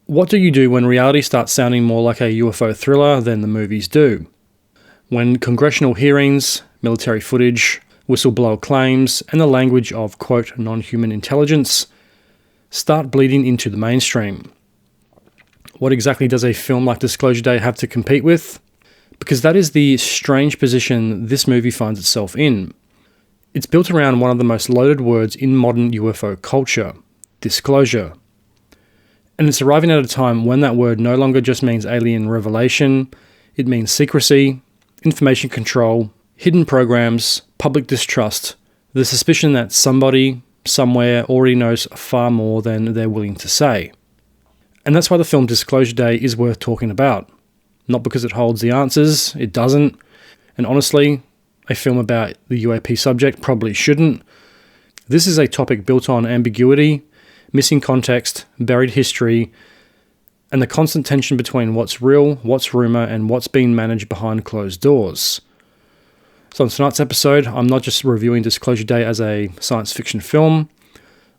What do you do when reality starts sounding more like a UFO thriller than the movies do? When congressional hearings, military footage, whistleblower claims, and the language of, quote, non-human intelligence start bleeding into the mainstream. What exactly does a film like Disclosure Day have to compete with? Because that is the strange position this movie finds itself in. It's built around one of the most loaded words in modern UFO culture, disclosure. And it's arriving at a time when that word no longer just means alien revelation, it means secrecy, information control, hidden programs, public distrust, the suspicion that somebody, somewhere already knows far more than they're willing to say. And that's why the film Disclosure Day is worth talking about. Not because it holds the answers, it doesn't. And honestly, a film about the UAP subject probably shouldn't. This is a topic built on ambiguity, missing context, buried history, and the constant tension between what's real, what's rumour, and what's being managed behind closed doors. So in tonight's episode, I'm not just reviewing Disclosure Day as a science fiction film,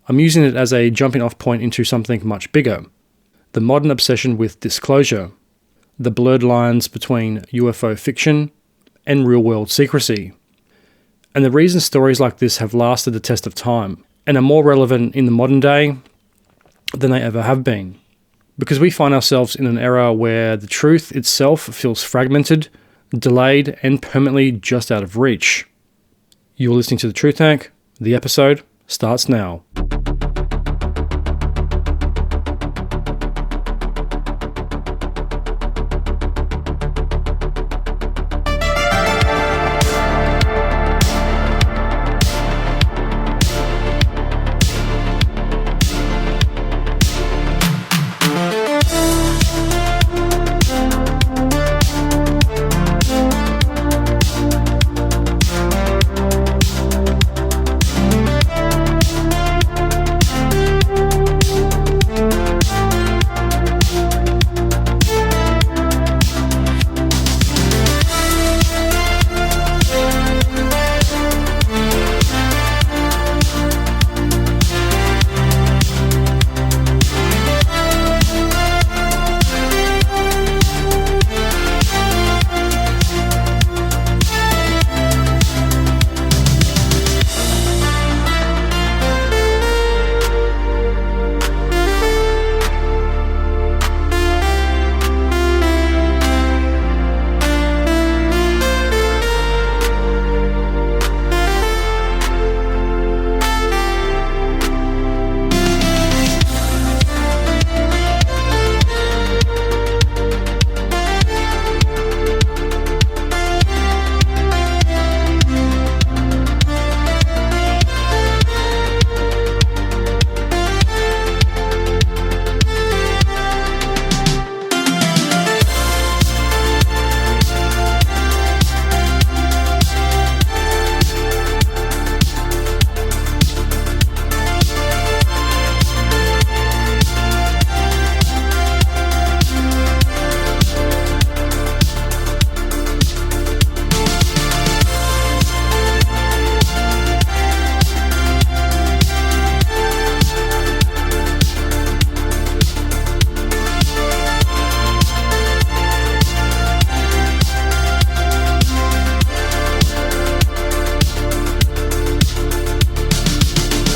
I'm using it as a jumping off point into something much bigger. The modern obsession with disclosure, the blurred lines between UFO fiction and real-world secrecy, and the reason stories like this have lasted the test of time and are more relevant in the modern day than they ever have been. Because we find ourselves in an era where the truth itself feels fragmented, delayed, and permanently just out of reach. You're listening to The Truth Tank. The episode starts now.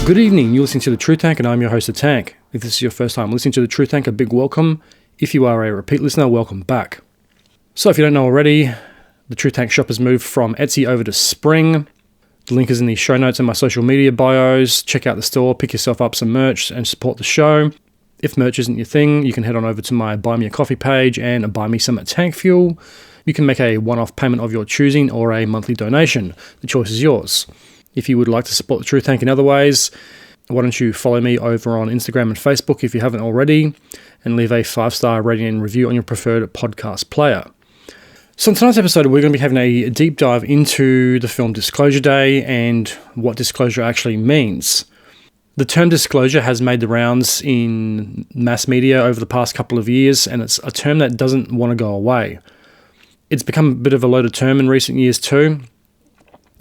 Good evening, you're listening to The Truth Tank and I'm your host, The Tank. If this is your first time listening to The Truth Tank, a big welcome. If you are a repeat listener, welcome back. So if you don't know already, The Truth Tank shop has moved from Etsy over to Spring. The link is in the show notes and my social media bios. Check out the store, pick yourself up some merch and support the show. If merch isn't your thing, you can head on over to my Buy Me a Coffee page and buy me some tank fuel. You can make a one-off payment of your choosing or a monthly donation. The choice is yours. If you would like to support The Truth Tank in other ways, why don't you follow me over on Instagram and Facebook if you haven't already, and leave a 5-star rating and review on your preferred podcast player. So in tonight's episode, we're going to be having a deep dive into the film Disclosure Day and what disclosure actually means. The term disclosure has made the rounds in mass media over the past couple of years, and it's a term that doesn't want to go away. It's become a bit of a loaded term in recent years too,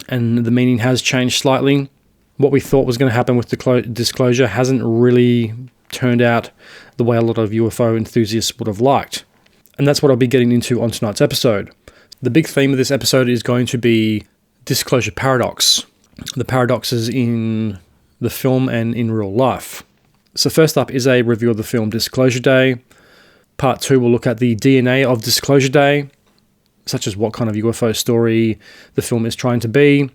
and the meaning has changed slightly. What we thought was going to happen with disclosure hasn't really turned out the way a lot of UFO enthusiasts would have liked. And that's what I'll be getting into on tonight's episode. The big theme of this episode is going to be disclosure paradox, the paradoxes in the film and in real life. So first up is a review of the film Disclosure Day. Part 2 will look at the DNA of Disclosure Day, such as what kind of UFO story the film is trying to be.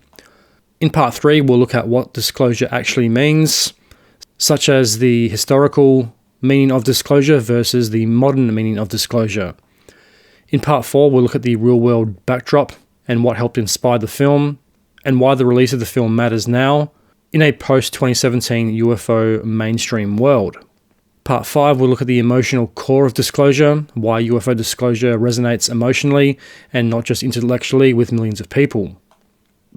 In Part 3, we'll look at what disclosure actually means, such as the historical meaning of disclosure versus the modern meaning of disclosure. In Part 4, we'll look at the real-world backdrop and what helped inspire the film, and why the release of the film matters now in a post-2017 UFO mainstream world. Part 5, we'll look at the emotional core of disclosure, why UFO disclosure resonates emotionally and not just intellectually with millions of people.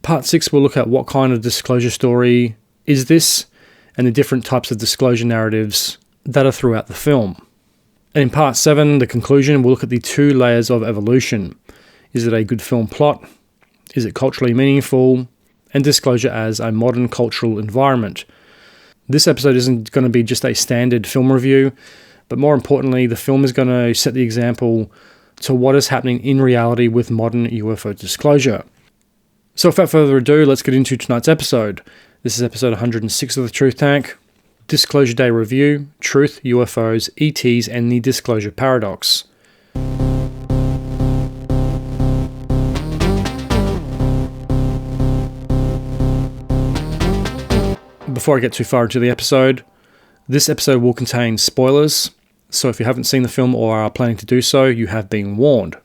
Part 6, we'll look at what kind of disclosure story is this, and the different types of disclosure narratives that are throughout the film. And in Part 7, the conclusion, we'll look at the 2 layers of evolution. Is it a good film plot? Is it culturally meaningful? And disclosure as a modern cultural environment. This episode isn't going to be just a standard film review, but more importantly, the film is going to set the example to what is happening in reality with modern UFO disclosure. So without further ado, let's get into tonight's episode. This is episode 106 of The Truth Tank. Disclosure Day Review, Truth, UFOs, ETs, and the Disclosure Paradox. Before I get too far into the episode, this episode will contain spoilers, so if you haven't seen the film or are planning to do so, you have been warned.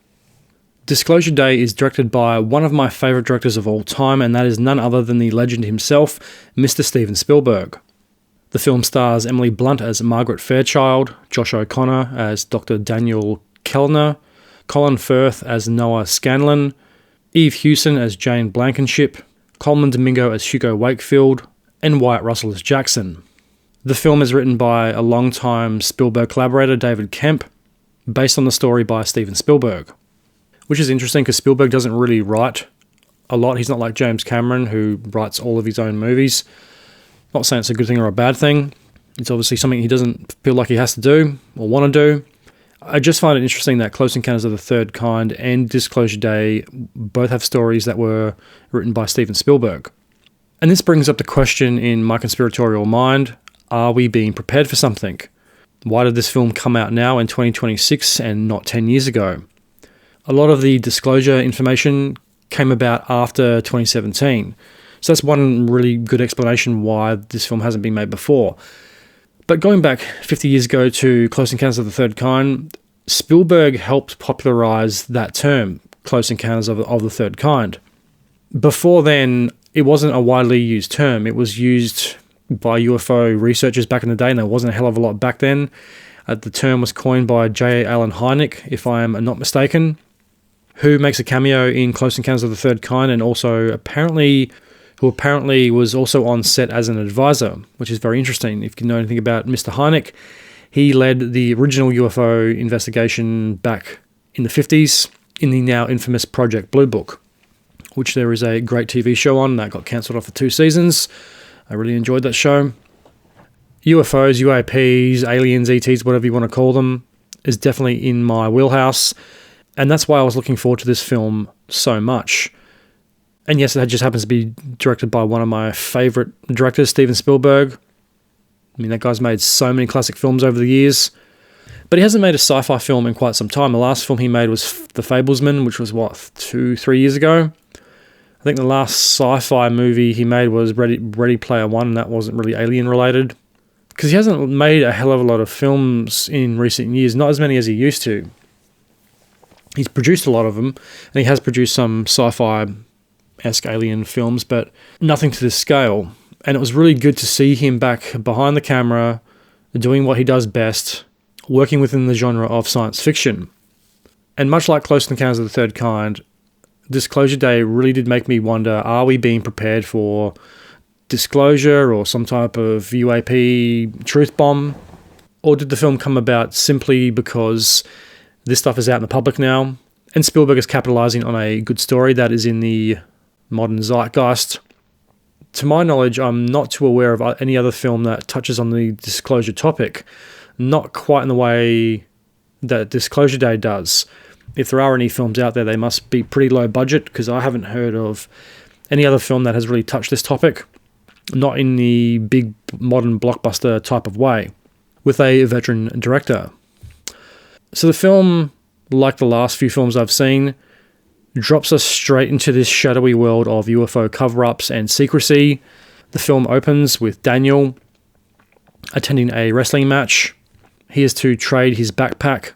Disclosure Day is directed by one of my favourite directors of all time, and that is none other than the legend himself, Mr. Steven Spielberg. The film stars Emily Blunt as Margaret Fairchild, Josh O'Connor as Dr. Daniel Kellner, Colin Firth as Noah Scanlon, Eve Hewson as Jane Blankenship, Coleman Domingo as Hugo Wakefield, and Wyatt Russell as Jackson. The film is written by a longtime Spielberg collaborator, David Kemp, based on the story by Steven Spielberg. Which is interesting because Spielberg doesn't really write a lot. He's not like James Cameron, who writes all of his own movies. Not saying it's a good thing or a bad thing. It's obviously something he doesn't feel like he has to do or want to do. I just find it interesting that Close Encounters of the Third Kind and Disclosure Day both have stories that were written by Steven Spielberg. And this brings up the question in my conspiratorial mind, are we being prepared for something? Why did this film come out now in 2026 and not 10 years ago? A lot of the disclosure information came about after 2017. So that's one really good explanation why this film hasn't been made before. But going back 50 years ago to Close Encounters of the Third Kind, Spielberg helped popularize that term, Close Encounters of the Third Kind. Before then, it wasn't a widely used term. It was used by UFO researchers back in the day, and there wasn't a hell of a lot back then. The term was coined by J. Allen Hynek, if I am not mistaken, who makes a cameo in Close Encounters of the Third Kind, and also apparently was also on set as an advisor, which is very interesting. If you know anything about Mr. Hynek, he led the original UFO investigation back in the 50s in the now infamous Project Blue Book, which there is a great TV show on that got cancelled after 2 seasons. I really enjoyed that show. UFOs, UAPs, aliens, ETs, whatever you want to call them, is definitely in my wheelhouse, and that's why I was looking forward to this film so much. And yes, it just happens to be directed by one of my favourite directors, Steven Spielberg. I mean, that guy's made so many classic films over the years. But he hasn't made a sci-fi film in quite some time. The last film he made was The Fablesman, which was, 2-3 years ago? I think the last sci-fi movie he made was Ready Player One, and that wasn't really alien-related. Because he hasn't made a hell of a lot of films in recent years, not as many as he used to. He's produced a lot of them, and he has produced some sci-fi-esque alien films, but nothing to this scale. And it was really good to see him back behind the camera, doing what he does best, working within the genre of science fiction. And much like Close Encounters of the Third Kind, Disclosure Day really did make me wonder, are we being prepared for disclosure or some type of UAP truth bomb? Or did the film come about simply because this stuff is out in the public now, and Spielberg is capitalizing on a good story that is in the modern zeitgeist? To my knowledge, I'm not too aware of any other film that touches on the disclosure topic, not quite in the way that Disclosure Day does. If there are any films out there, they must be pretty low budget, because I haven't heard of any other film that has really touched this topic, not in the big modern blockbuster type of way, with a veteran director. So the film, like the last few films I've seen, drops us straight into this shadowy world of UFO cover-ups and secrecy. The film opens with Daniel attending a wrestling match. He is to trade his backpack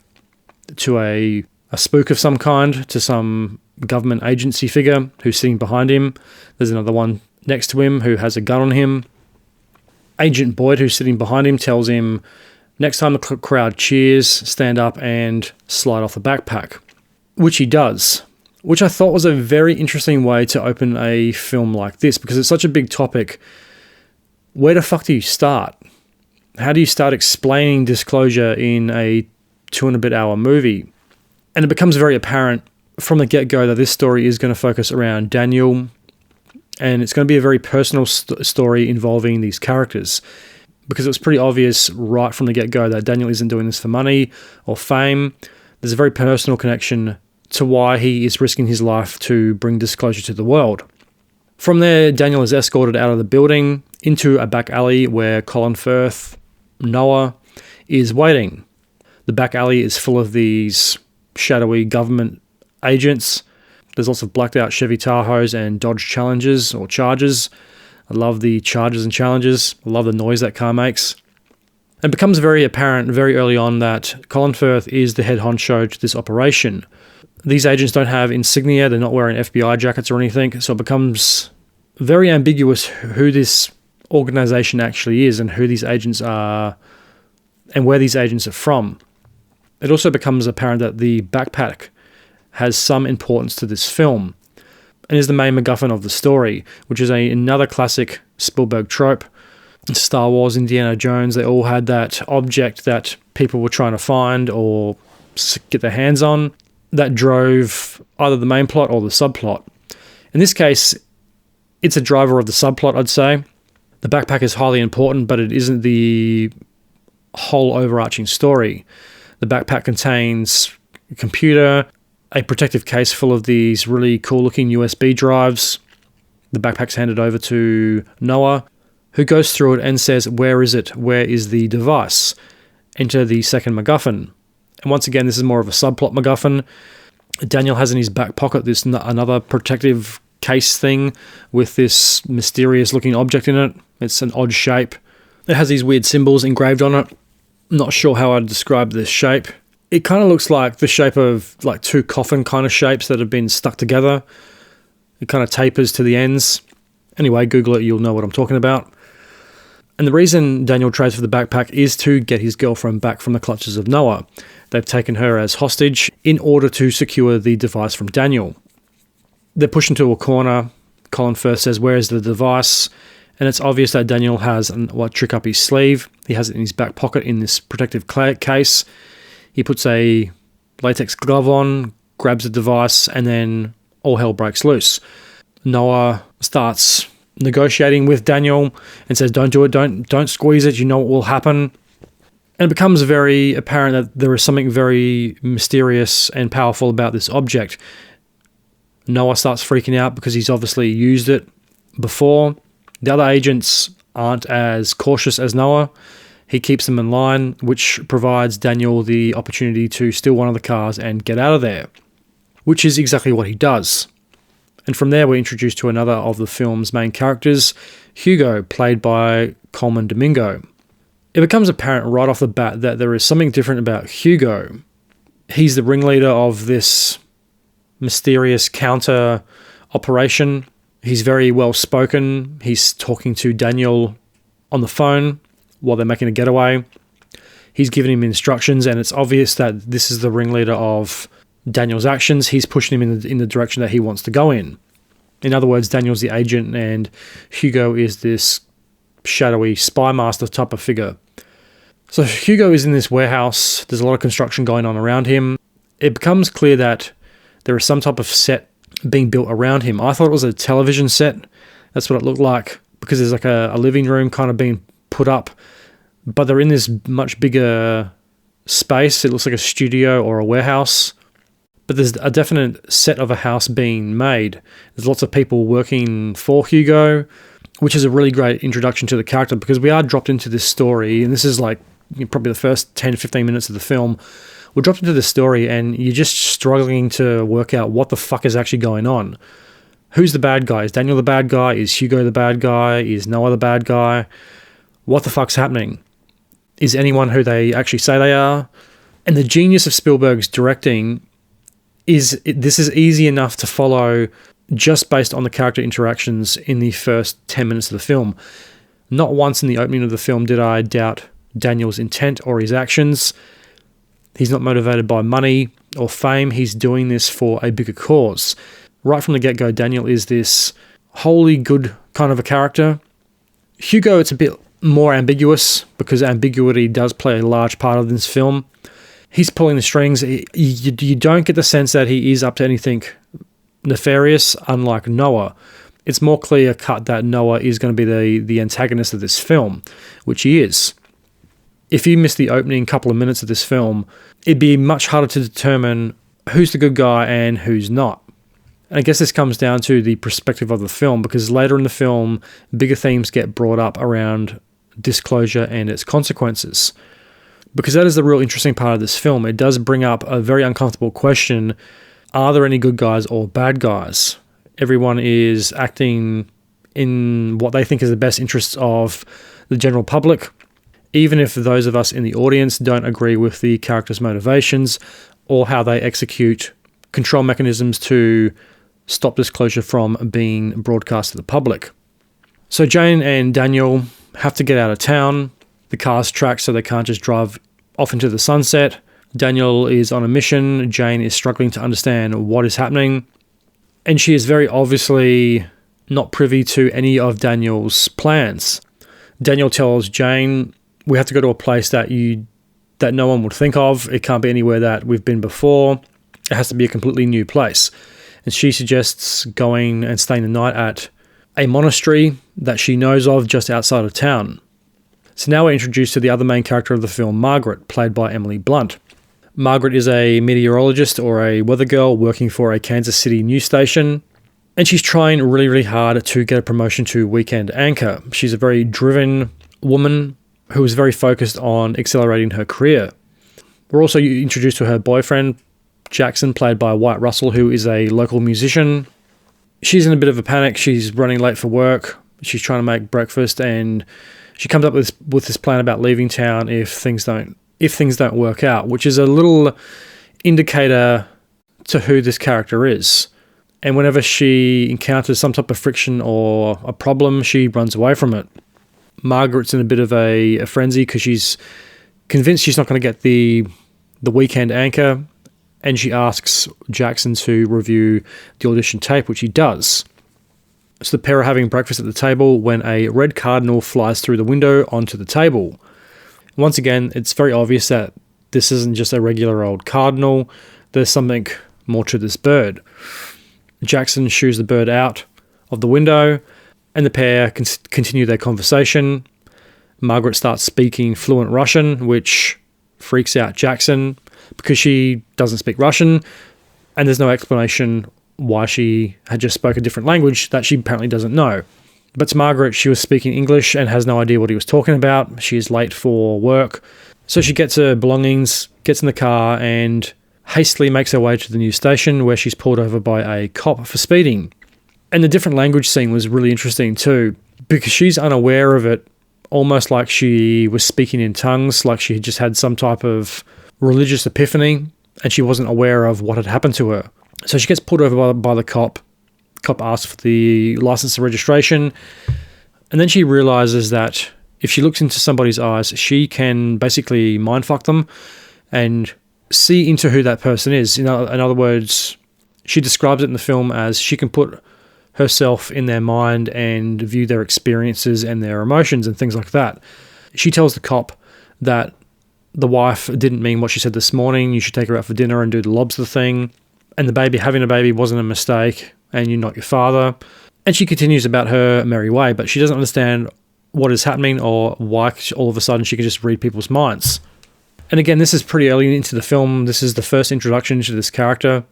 to a spook of some kind, to some government agency figure who's sitting behind him. There's another one next to him who has a gun on him. Agent Boyd, who's sitting behind him, tells him, next time the crowd cheers, stand up and slide off the backpack, which he does, which I thought was a very interesting way to open a film like this, because it's such a big topic. Where the fuck do you start? How do you start explaining disclosure in a 2-and-a-bit hour movie? And it becomes very apparent from the get-go that this story is going to focus around Daniel, and it's going to be a very personal story involving these characters, because it's pretty obvious right from the get-go that Daniel isn't doing this for money or fame. There's a very personal connection to why he is risking his life to bring disclosure to the world. From there, Daniel is escorted out of the building into a back alley where Colin Firth, Noah, is waiting. The back alley is full of these shadowy government agents. There's lots of blacked out Chevy Tahoes and Dodge Challengers or Chargers. I love the Chargers and Challengers. I love the noise that car makes. It becomes very apparent very early on that Colin Firth is the head honcho to this operation. These agents don't have insignia, they're not wearing FBI jackets or anything, so it becomes very ambiguous who this organization actually is and who these agents are and where these agents are from. It also becomes apparent that the backpack has some importance to this film and is the main MacGuffin of the story, which is another classic Spielberg trope. Star Wars, Indiana Jones, they all had that object that people were trying to find or get their hands on that drove either the main plot or the subplot. In this case, it's a driver of the subplot, I'd say. The backpack is highly important, but it isn't the whole overarching story. The backpack contains a computer, a protective case full of these really cool-looking USB drives. The backpack's handed over to Noah, who goes through it and says, where is it? Where is the device? Enter the second MacGuffin. And once again, this is more of a subplot MacGuffin. Daniel has in his back pocket this another protective case thing with this mysterious-looking object in it. It's an odd shape. It has these weird symbols engraved on it. I'm not sure how I'd describe this shape. It kind of looks like the shape of like two coffin kind of shapes that have been stuck together. It kind of tapers to the ends. Anyway, Google it, you'll know what I'm talking about. And the reason Daniel trades for the backpack is to get his girlfriend back from the clutches of Noah. They've taken her as hostage in order to secure the device from Daniel. They're pushed into a corner. Colin Firth says, where is the device? And it's obvious that Daniel has a trick up his sleeve. He has it in his back pocket in this protective case. He puts a latex glove on, grabs the device, and then all hell breaks loose. Noah starts negotiating with Daniel and says, don't do it, don't squeeze it, you know what will happen. And it becomes very apparent that there is something very mysterious and powerful about this object. Noah starts freaking out because he's obviously used it before. The other agents aren't as cautious as Noah. He keeps them in line, which provides Daniel the opportunity to steal one of the cars and get out of there, which is exactly what he does. And from there, we're introduced to another of the film's main characters, Hugo, played by Coleman Domingo. It becomes apparent right off the bat that there is something different about Hugo. He's the ringleader of this mysterious counter operation. He's very well spoken. He's talking to Daniel on the phone while they're making a getaway. He's giving him instructions, and it's obvious that this is the ringleader of Daniel's actions. He's pushing him in the direction that he wants to go in. In other words, Daniel's the agent, and Hugo is this shadowy spy master type of figure. So Hugo is in this warehouse. There's a lot of construction going on around him. It becomes clear that there is some type of set being built around him. I thought it was a television set. That's what it looked like because there's like a living room kind of being put up, but they're in this much bigger space. It looks like a studio or a warehouse, but there's a definite set of a house being made. There's lots of people working for Hugo, which is a really great introduction to the character, because we are dropped into this story, and this is like probably the first 10-15 minutes of the film. We're dropped into this story and you're just struggling to work out what the fuck is actually going on. Who's the bad guy? Is Daniel the bad guy? Is Hugo the bad guy? Is Noah the bad guy? What the fuck's happening? Is anyone who they actually say they are? And the genius of Spielberg's directing is this is easy enough to follow just based on the character interactions in the first 10 minutes of the film. Not once in the opening of the film did I doubt Daniel's intent or his actions. He's not motivated by money or fame. He's doing this for a bigger cause. Right from the get-go, Daniel is this wholly good kind of a character. Hugo, it's a bit more ambiguous, because ambiguity does play a large part of this film. He's pulling the strings. You don't get the sense that he is up to anything nefarious, unlike Noah. It's more clear cut that Noah is going to be the antagonist of this film, which he is. If you miss the opening couple of minutes of this film, it'd be much harder to determine who's the good guy and who's not. And I guess this comes down to the perspective of the film, because later in the film, bigger themes get brought up around disclosure and its consequences. Because that is the real interesting part of this film. It does bring up a very uncomfortable question: are there any good guys or bad guys? Everyone is acting in what they think is the best interests of the general public, even if those of us in the audience don't agree with the characters' motivations or how they execute control mechanisms to stop disclosure from being broadcast to the public. So Jane and Daniel have to get out of town. The car's tracked, so they can't just drive off into the sunset. Daniel is on a mission. Jane is struggling to understand what is happening, and she is very obviously not privy to any of Daniel's plans. Daniel tells Jane, we have to go to a place that no one would think of. It can't be anywhere that we've been before. It has to be a completely new place. And she suggests going and staying the night at a monastery that she knows of just outside of town. So now we're introduced to the other main character of the film, Margaret, played by Emily Blunt. Margaret is a meteorologist or a weather girl working for a Kansas City news station, and she's trying really, really hard to get a promotion to weekend anchor. She's a very driven woman who is very focused on accelerating her career. We're also introduced to her boyfriend, Jackson, played by Wyatt Russell, who is a local musician. She's in a bit of a panic. She's running late for work. She's trying to make breakfast, and she comes up with this plan about leaving town if things don't work out, which is a little indicator to who this character is. And whenever she encounters some type of friction or a problem, she runs away from it. Margaret's in a bit of a frenzy because she's convinced she's not going to get the weekend anchor, and she asks Jackson to review the audition tape, which he does. So the pair are having breakfast at the table when a red cardinal flies through the window onto the table. Once again, it's very obvious that this isn't just a regular old cardinal. There's something more to this bird. Jackson shoos the bird out of the window, and the pair continue their conversation. Margaret starts speaking fluent Russian, which freaks out Jackson because she doesn't speak Russian, and there's no explanation why she had just spoke a different language that she apparently doesn't know. But to Margaret, she was speaking English and has no idea what he was talking about. She is late for work. So she gets her belongings, gets in the car, and hastily makes her way to the news station, where she's pulled over by a cop for speeding. And the different language scene was really interesting too, because she's unaware of it, almost like she was speaking in tongues, like she had just had some type of religious epiphany, and she wasn't aware of what had happened to her. So she gets pulled over by the cop. The cop asks for the license and registration, and then she realizes that if she looks into somebody's eyes, she can basically mindfuck them and see into who that person is. In other words, she describes it in the film as she can put herself in their mind and view their experiences and their emotions and things like that. She tells the cop that the wife didn't mean what she said this morning. You should take her out for dinner and do the lobster thing. And having a baby wasn't a mistake, and you're not your father. And she continues about her merry way, but she doesn't understand what is happening or why all of a sudden she can just read people's minds. And again, this is pretty early into the film. This is the first introduction to this character.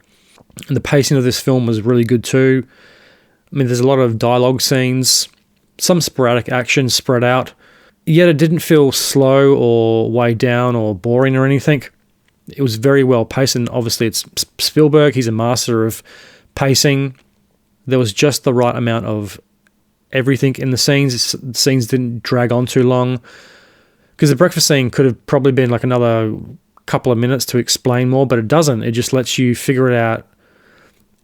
And the pacing of this film was really good too. I mean, there's a lot of dialogue scenes, some sporadic action spread out, yet it didn't feel slow or weighed down or boring or anything. It was very well paced, and obviously it's Spielberg. He's a master of pacing. There was just the right amount of everything in the scenes. The scenes didn't drag on too long, because the breakfast scene could have probably been like another couple of minutes to explain more, but it doesn't. It just lets you figure it out.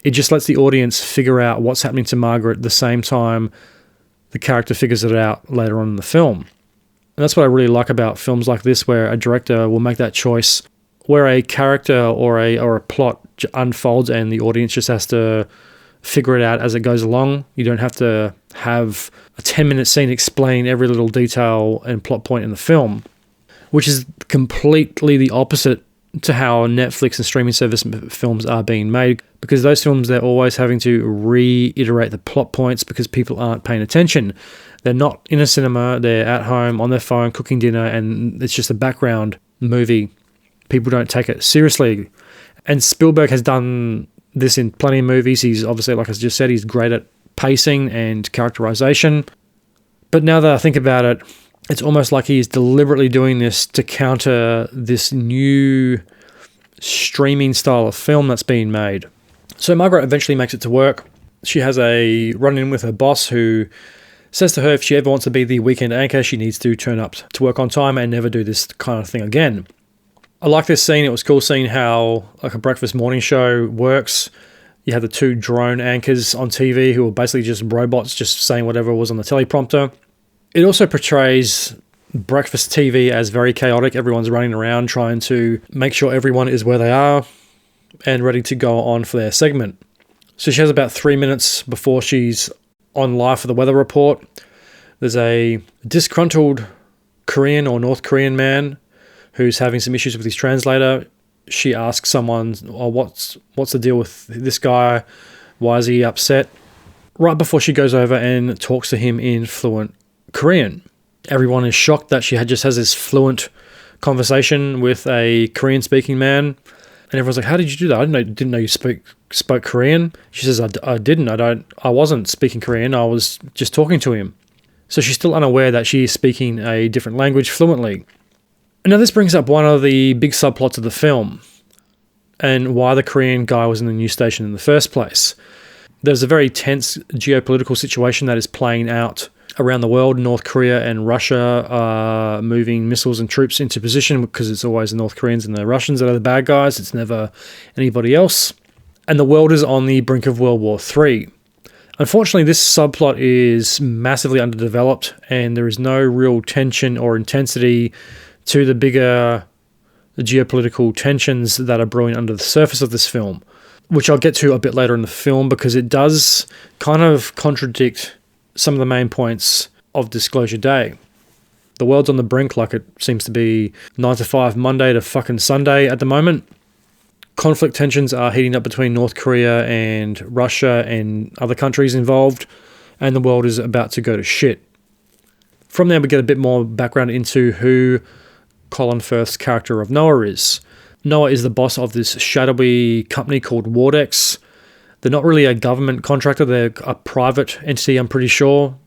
It just lets the audience figure out what's happening to Margaret at the same time the character figures it out later on in the film. And that's what I really like about films like this, where a director will make that choice, where a character or a plot unfolds and the audience just has to figure it out as it goes along. You don't have to have a 10-minute scene explain every little detail and plot point in the film, which is completely the opposite to how Netflix and streaming service films are being made, because those films, they're always having to reiterate the plot points because people aren't paying attention. They're not in a cinema, they're at home on their phone cooking dinner, and it's just a background movie. People don't take it seriously. And Spielberg has done this in plenty of movies. He's obviously, like I just said, he's great at pacing and characterization. But now that I think about it, it's almost like he's deliberately doing this to counter this new streaming style of film that's being made. So Margaret eventually makes it to work. She has a run-in with her boss, who says to her if she ever wants to be the weekend anchor, she needs to turn up to work on time and never do this kind of thing again. I like this scene. It was cool seeing how like a breakfast morning show works. You have the two drone anchors on TV who are basically just robots, just saying whatever was on the teleprompter. It also portrays breakfast TV as very chaotic. Everyone's running around trying to make sure everyone is where they are and ready to go on for their segment. So she has about 3 minutes before she's on live for the weather report. There's a disgruntled Korean or North Korean man who's having some issues with his translator. She asks someone, "Oh, what's the deal with this guy? Why is he upset?" Right before she goes over and talks to him in fluent Korean. Everyone is shocked that she just has this fluent conversation with a Korean-speaking man. And everyone's like, "How did you do that? I didn't know you spoke Korean." She says, I didn't. I wasn't speaking Korean. I was just talking to him." So she's still unaware that she is speaking a different language fluently. And now this brings up one of the big subplots of the film and why the Korean guy was in the news station in the first place. There's a very tense geopolitical situation that is playing out around the world. North Korea and Russia are moving missiles and troops into position because it's always the North Koreans and the Russians that are the bad guys. It's never anybody else. And the world is on the brink of World War III. Unfortunately, this subplot is massively underdeveloped, and there is no real tension or intensity to the bigger geopolitical tensions that are brewing under the surface of this film, which I'll get to a bit later in the film, because it does kind of contradict some of the main points of Disclosure Day. The world's on the brink, like it seems to be 9 to 5 Monday to fucking Sunday at the moment. Conflict tensions are heating up between North Korea and Russia and other countries involved, and the world is about to go to shit. From there, we get a bit more background into who Colin Firth's character of Noah is. Noah is the boss of this shadowy company called Wardex. They're not really a government contractor, they're a private entity, I'm pretty sure.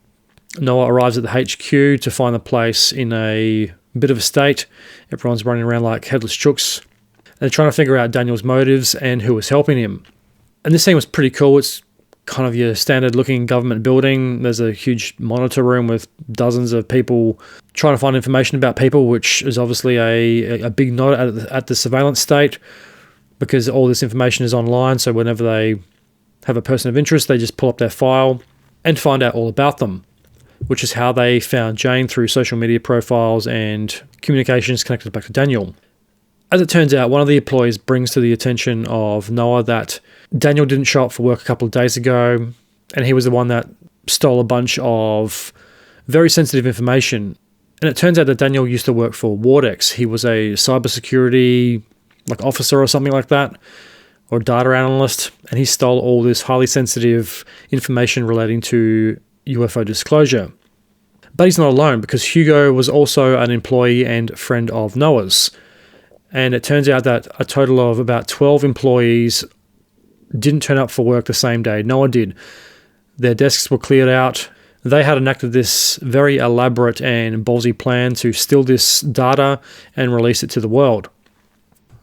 Noah arrives at the HQ to find the place in a bit of a state. Everyone's running around like headless chooks. They're trying to figure out Daniel's motives and who is helping him. And this scene was pretty cool. It's kind of your standard looking government building. There's a huge monitor room with dozens of people trying to find information about people, which is obviously a big nod at the surveillance state, because all this information is online. So whenever they have a person of interest, they just pull up their file and find out all about them, which is how they found Jane, through social media profiles and communications connected back to Daniel. As it turns out, one of the employees brings to the attention of Noah that Daniel didn't show up for work a couple of days ago, and he was the one that stole a bunch of very sensitive information. And it turns out that Daniel used to work for Wardex. He was a cybersecurity officer or something like that, or data analyst, and he stole all this highly sensitive information relating to UFO disclosure. But he's not alone, because Hugo was also an employee and friend of Noah's. And it turns out that a total of about 12 employees didn't turn up for work the same day Noah did. Their desks were cleared out. They had enacted this very elaborate and ballsy plan to steal this data and release it to the world.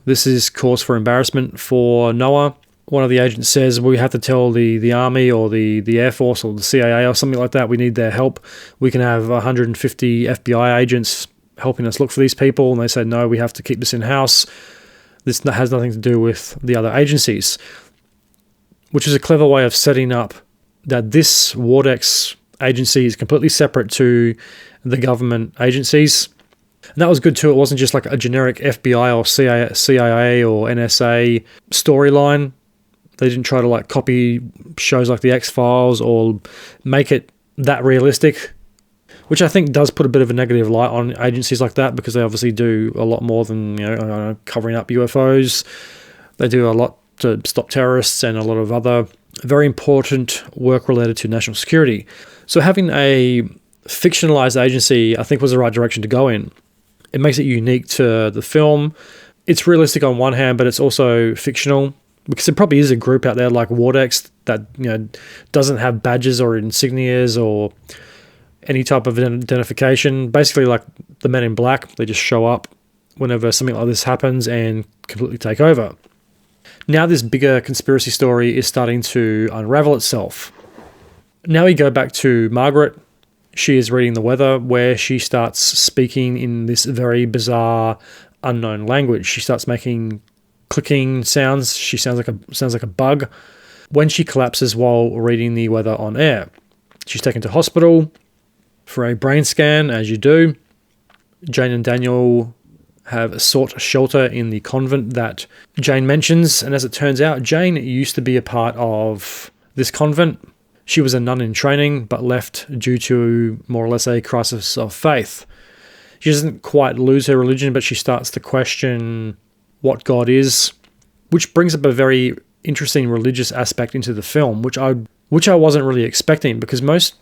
This is cause for embarrassment for Noah. One of the agents says, we have to tell the Army or the Air Force or the CIA or something like that. We need their help. We can have 150 FBI agents helping us look for these people. And they said, no, we have to keep this in-house. This has nothing to do with the other agencies, which is a clever way of setting up that this Wardex agency is completely separate to the government agencies. And that was good too. It wasn't just like a generic FBI or CIA or NSA storyline. They didn't try to like copy shows like The X-Files or make it that realistic, which I think does put a bit of a negative light on agencies like that, because they obviously do a lot more than, covering up UFOs. They do a lot to stop terrorists and a lot of other very important work related to national security. So having a fictionalized agency, I think, was the right direction to go in. It makes it unique to the film. It's realistic on one hand, but it's also fictional, because there probably is a group out there like Wardex that doesn't have badges or insignias or any type of identification. Basically like the Men in Black, they just show up whenever something like this happens and completely take over. Now this bigger conspiracy story is starting to unravel itself. Now we go back to Margaret. She is reading the weather, where she starts speaking in this very bizarre, unknown language. She starts making clicking sounds. She sounds like a bug. When she collapses while reading the weather on air, she's taken to hospital for a brain scan, as you do. Jane and Daniel have sought shelter in the convent that Jane mentions, and as it turns out, Jane used to be a part of this convent. She was a nun in training, but left due to more or less a crisis of faith. She doesn't quite lose her religion, but she starts to question what God is, which brings up a very interesting religious aspect into the film, which I wasn't really expecting, because most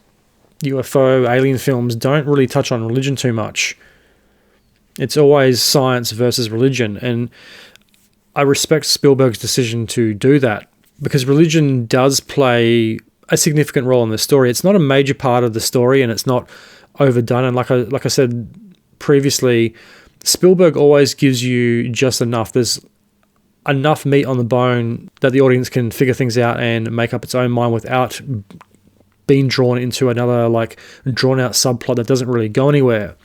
UFO alien films don't really touch on religion too much. It's always science versus religion, and I respect Spielberg's decision to do that, because religion does play a significant role in the story. It's not a major part of the story, and it's not overdone. And like I said previously, Spielberg always gives you just enough. There's enough meat on the bone that the audience can figure things out and make up its own mind without being drawn into another drawn out subplot that doesn't really go anywhere.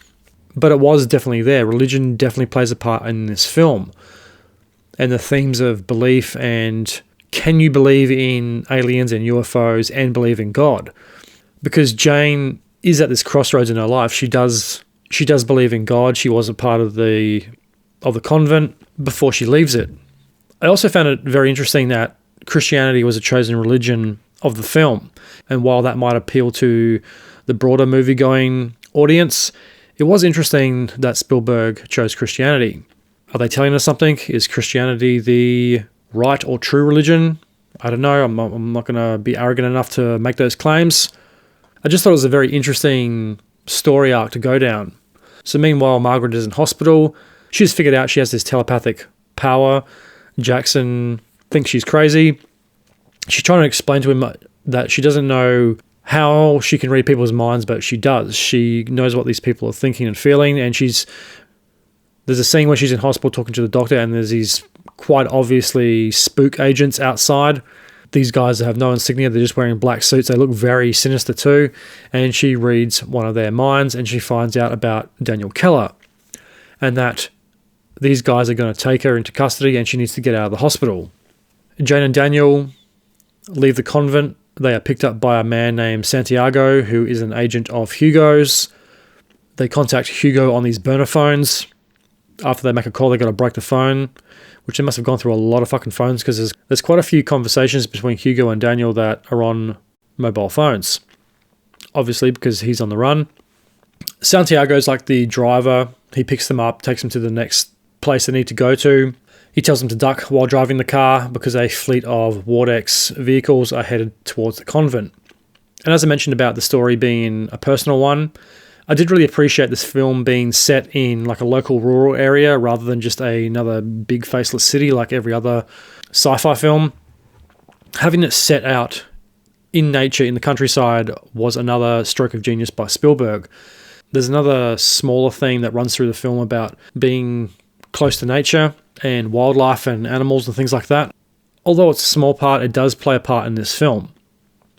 But it was definitely there. Religion definitely plays a part in this film. And the themes of belief and can you believe in aliens and UFOs and believe in God? Because Jane is at this crossroads in her life. She does believe in God. She was a part of the convent before she leaves it. I also found it very interesting that Christianity was a chosen religion of the film. And while that might appeal to the broader movie-going audience, it was interesting that Spielberg chose Christianity. Are they telling us something? Is Christianity the right or true religion? I don't know. I'm not going to be arrogant enough to make those claims. I just thought it was a very interesting story arc to go down. So meanwhile, Margaret is in hospital. She's figured out she has this telepathic power. Jackson thinks she's crazy. She's trying to explain to him that she doesn't know how she can read people's minds, but she does. She knows what these people are thinking and feeling, and there's a scene where she's in hospital talking to the doctor, and there's these quite obviously spook agents outside. These guys have no insignia, they're just wearing black suits. They look very sinister too, and she reads one of their minds, and she finds out about Daniel Keller, and that these guys are going to take her into custody, and she needs to get out of the hospital. Jane and Daniel leave the convent. They are picked up by a man named Santiago, who is an agent of Hugo's. They contact Hugo on these burner phones. After they make a call, they got to break the phone, which they must have gone through a lot of fucking phones, because there's quite a few conversations between Hugo and Daniel that are on mobile phones. Obviously, because he's on the run. Santiago's like the driver. He picks them up, takes them to the next place they need to go to. He tells them to duck while driving the car because a fleet of Wardex vehicles are headed towards the convent. And as I mentioned about the story being a personal one, I did really appreciate this film being set in like a local rural area rather than just another big faceless city like every other sci-fi film. Having it set out in nature in the countryside was another stroke of genius by Spielberg. There's another smaller theme that runs through the film about being close to nature and wildlife and animals and things like that. Although it's a small part, it does play a part in this film.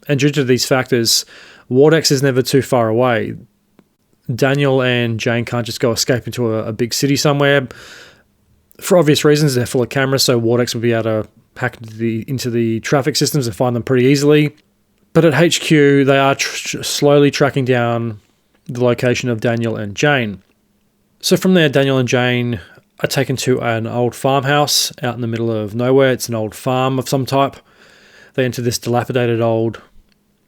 And due to these factors, Wardex is never too far away. Daniel and Jane can't just go escape into a big city somewhere. For obvious reasons, they're full of cameras, so Wardex will be able to hack into the traffic systems and find them pretty easily. But at HQ, they are slowly tracking down the location of Daniel and Jane. So from there, Daniel and Jane are taken to an old farmhouse out in the middle of nowhere. It's an old farm of some type. They enter this dilapidated old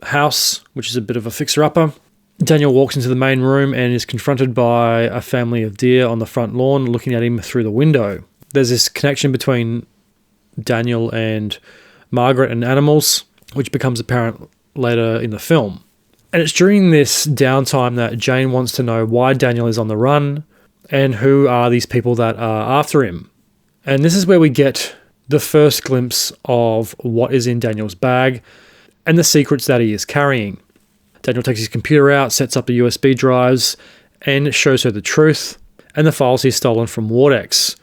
house, which is a bit of a fixer-upper. Daniel walks into the main room and is confronted by a family of deer on the front lawn looking at him through the window. There's this connection between Daniel and Margaret and animals, which becomes apparent later in the film. And it's during this downtime that Jane wants to know why Daniel is on the run and who are these people that are after him. And this is where we get the first glimpse of what is in Daniel's bag and the secrets that he is carrying. Daniel takes his computer out, sets up the USB drives, and shows her the truth and the files he's stolen from Wardex,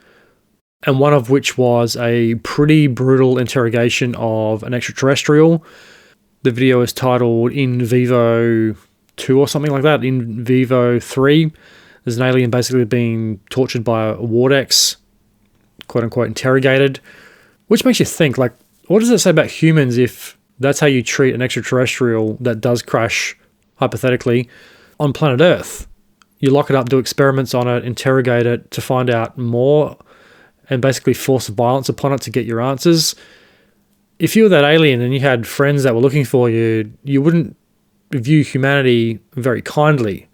and one of which was a pretty brutal interrogation of an extraterrestrial. The video is titled In Vivo 2 or something like that, In Vivo 3. There's an alien basically being tortured by a Wardex, quote-unquote interrogated, which makes you think, like, what does it say about humans if that's how you treat an extraterrestrial that does crash, hypothetically, on planet Earth? You lock it up, do experiments on it, interrogate it to find out more, and basically force violence upon it to get your answers. If you were that alien and you had friends that were looking for you, you wouldn't view humanity very kindly.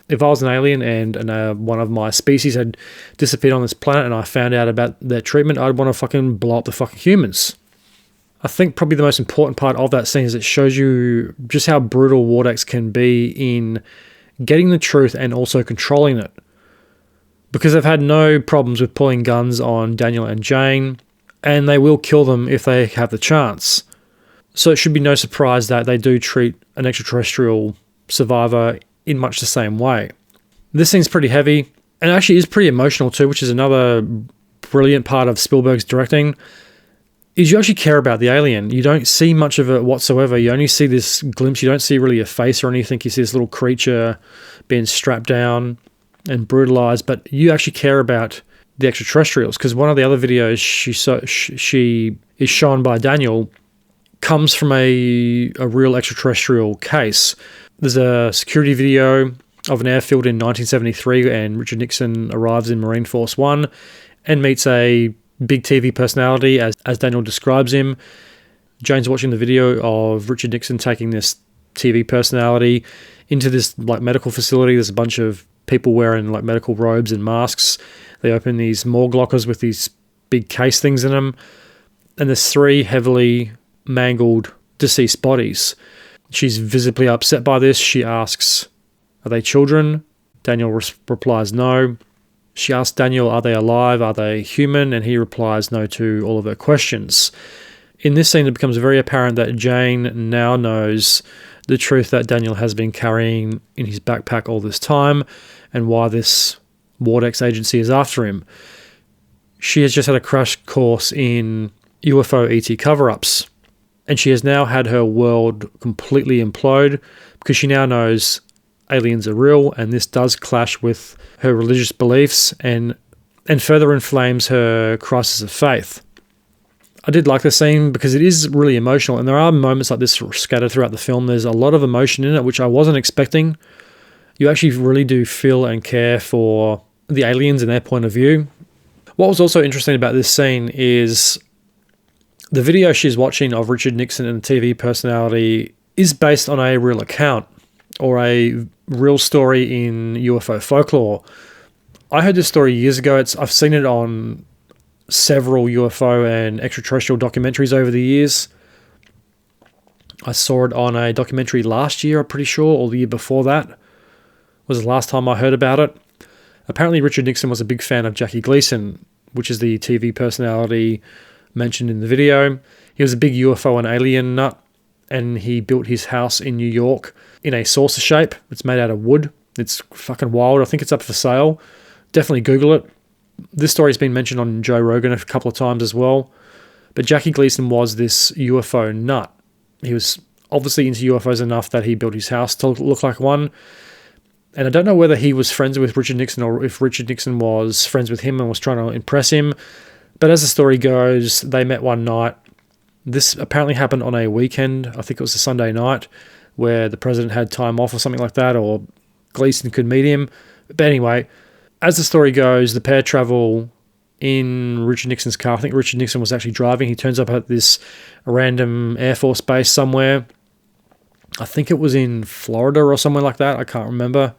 If I was an alien and one of my species had disappeared on this planet and I found out about their treatment, I'd want to fucking blow up the fucking humans. I think probably the most important part of that scene is it shows you just how brutal Wardex can be in getting the truth and also controlling it. Because they've had no problems with pulling guns on Daniel and Jane, and they will kill them if they have the chance. So it should be no surprise that they do treat an extraterrestrial survivor in much the same way. This scene's pretty heavy, and actually is pretty emotional too, which is another brilliant part of Spielberg's directing, is you actually care about the alien. You don't see much of it whatsoever. You only see this glimpse. You don't see really a face or anything. You see this little creature being strapped down and brutalized, but you actually care about the extraterrestrials, because one of the other videos she is shown by Daniel comes from a real extraterrestrial case. There's a security video of an airfield in 1973, and Richard Nixon arrives in Marine Force One and meets a big TV personality, as Daniel describes him. Jane's watching the video of Richard Nixon taking this TV personality into this like medical facility. There's a bunch of people wearing like medical robes and masks. They open these morgue lockers with these big case things in them, and there's 3 heavily mangled deceased bodies. She's visibly upset by this. She asks, "Are they children?" Daniel replies no. She asks Daniel, "Are they alive? Are they human?" And he replies no to all of her questions. In this scene, it becomes very apparent that Jane now knows the truth that Daniel has been carrying in his backpack all this time, and why this Wardex agency is after him. She has just had a crash course in UFO ET cover-ups, and she has now had her world completely implode because she now knows aliens are real, and this does clash with her religious beliefs and further inflames her crisis of faith. I did like the scene because it is really emotional, and there are moments like this scattered throughout the film. There's a lot of emotion in it, which I wasn't expecting. You actually really do feel and care for the aliens and their point of view. What was also interesting about this scene is the video she's watching of Richard Nixon and the TV personality is based on a real account or a real story in UFO folklore. I heard this story years ago. I've seen it on several UFO and extraterrestrial documentaries over the years. I saw it on a documentary last year, I'm pretty sure, or the year before that was the last time I heard about it. Apparently Richard Nixon was a big fan of Jackie Gleason, which is the TV personality mentioned in the video. He was a big UFO and alien nut, and he built his house in New York in a saucer shape. It's made out of wood. It's fucking wild. I think it's up for sale. Definitely Google it. This story's been mentioned on Joe Rogan a couple of times as well. But Jackie Gleason was this UFO nut. He was obviously into UFOs enough that he built his house to look like one. And I don't know whether he was friends with Richard Nixon or if Richard Nixon was friends with him and was trying to impress him. But as the story goes, they met one night. This apparently happened on a weekend. I think it was a Sunday night where the president had time off or something like that, or Gleason could meet him. But anyway, as the story goes, the pair travel in Richard Nixon's car. I think Richard Nixon was actually driving. He turns up at this random Air Force base somewhere. I think it was in Florida or somewhere like that. I can't remember.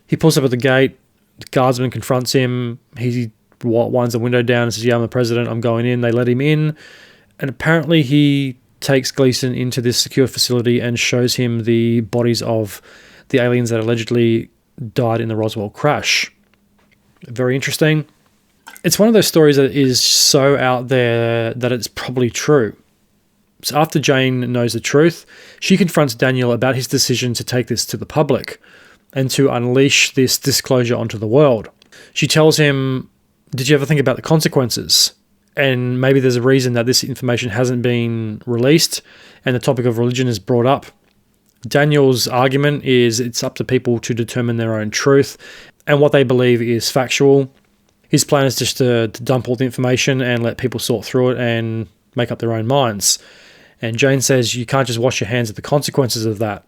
He pulls up at the gate. The guardsman confronts him. He winds the window down and says, "Yeah, I'm the president. I'm going in." They let him in. And apparently he takes Gleason into this secure facility and shows him the bodies of the aliens that allegedly died in the Roswell crash. Very interesting. It's one of those stories that is so out there that it's probably true. So after Jane knows the truth, she confronts Daniel about his decision to take this to the public and to unleash this disclosure onto the world. She tells him, "Did you ever think about the consequences? And maybe there's a reason that this information hasn't been released and the topic of religion is brought up." Daniel's argument is it's up to people to determine their own truth and what they believe is factual. His plan is just to dump all the information and let people sort through it and make up their own minds. And Jane says you can't just wash your hands of the consequences of that.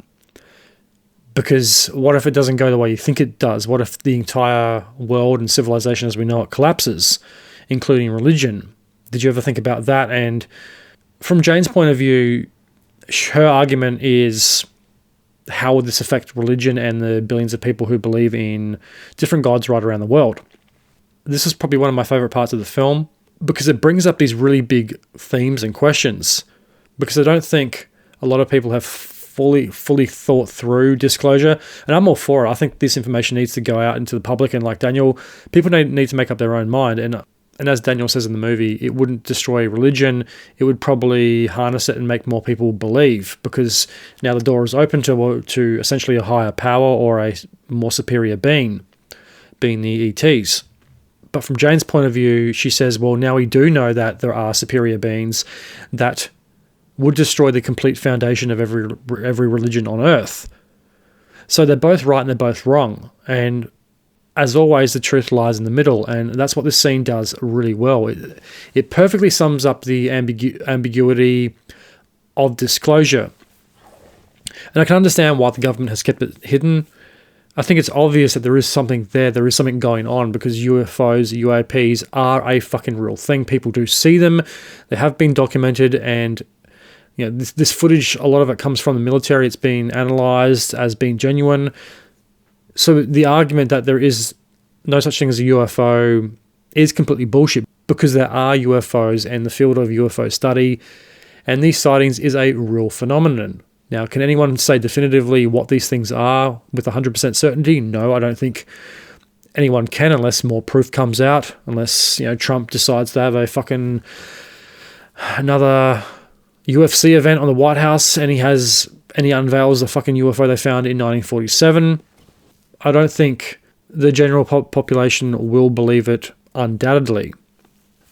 Because what if it doesn't go the way you think it does? What if the entire world and civilization as we know it collapses, including religion? Did you ever think about that? And from Jane's point of view, her argument is, how would this affect religion and the billions of people who believe in different gods right around the world? This is probably one of my favorite parts of the film because it brings up these really big themes and questions. Because I don't think a lot of people have fully thought through disclosure, and I'm all for it. I think this information needs to go out into the public, and like Daniel, people need to make up their own mind. And as Daniel says in the movie, it wouldn't destroy religion. It would probably harness it and make more people believe, because now the door is open to essentially a higher power or a more superior being the ETs. But from Jane's point of view, she says, well, now we do know that there are superior beings that would destroy the complete foundation of every religion on Earth. So they're both right and they're both wrong. And as always, the truth lies in the middle, and that's what this scene does really well. It perfectly sums up the ambiguity of disclosure. And I can understand why the government has kept it hidden. I think it's obvious that there is something there is something going on, because UFOs, UAPs are a fucking real thing. People do see them. They have been documented, and you know, this footage, a lot of it comes from the military. It's been analysed as being genuine. So the argument that there is no such thing as a UFO is completely bullshit, because there are UFOs and the field of UFO study, and these sightings is a real phenomenon. Now, can anyone say definitively what these things are with 100% certainty? No, I don't think anyone can, unless more proof comes out, unless, you know, Trump decides to have a fucking another UFC event on the White House and he unveils the fucking UFO they found in 1947. I don't think the general population will believe it, undoubtedly.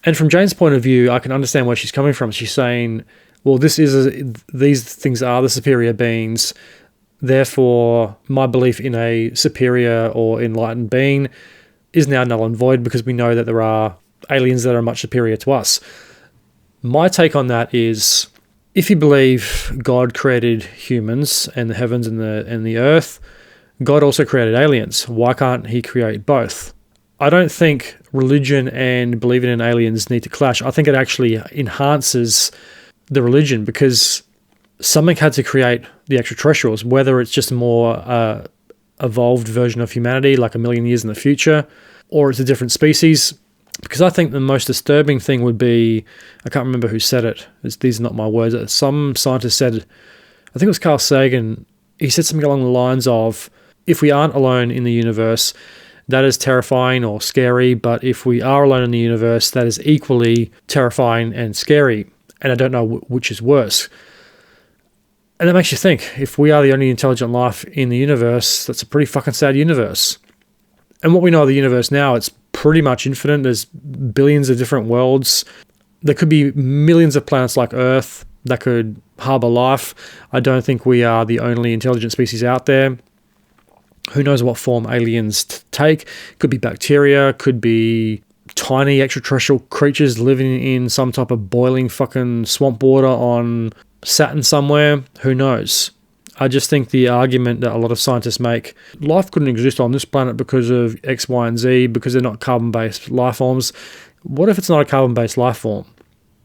And from Jane's point of view, I can understand where she's coming from. She's saying, well, these things are the superior beings, therefore my belief in a superior or enlightened being is now null and void, because we know that there are aliens that are much superior to us. My take on that is, if you believe God created humans and the heavens and the earth, God also created aliens. Why can't he create both? I don't think religion and believing in aliens need to clash. I think it actually enhances the religion, because something had to create the extraterrestrials, whether it's just a more evolved version of humanity, like a million years in the future, or it's a different species. Because I think the most disturbing thing would be, I can't remember who said it, these are not my words, some scientist said, I think it was Carl Sagan, he said something along the lines of, if we aren't alone in the universe, that is terrifying or scary, but if we are alone in the universe, that is equally terrifying and scary. And I don't know which is worse. And that makes you think, if we are the only intelligent life in the universe, that's a pretty fucking sad universe. And what we know of the universe now, it's pretty much infinite. There's billions of different worlds. There could be millions of planets like Earth that could harbor life. I don't think we are the only intelligent species out there. Who knows what form aliens take? Could be bacteria, could be tiny extraterrestrial creatures living in some type of boiling fucking swamp water on Saturn somewhere. Who knows? I just think the argument that a lot of scientists make, life couldn't exist on this planet because of X, Y, and Z, because they're not carbon-based life forms. What if it's not a carbon-based life form?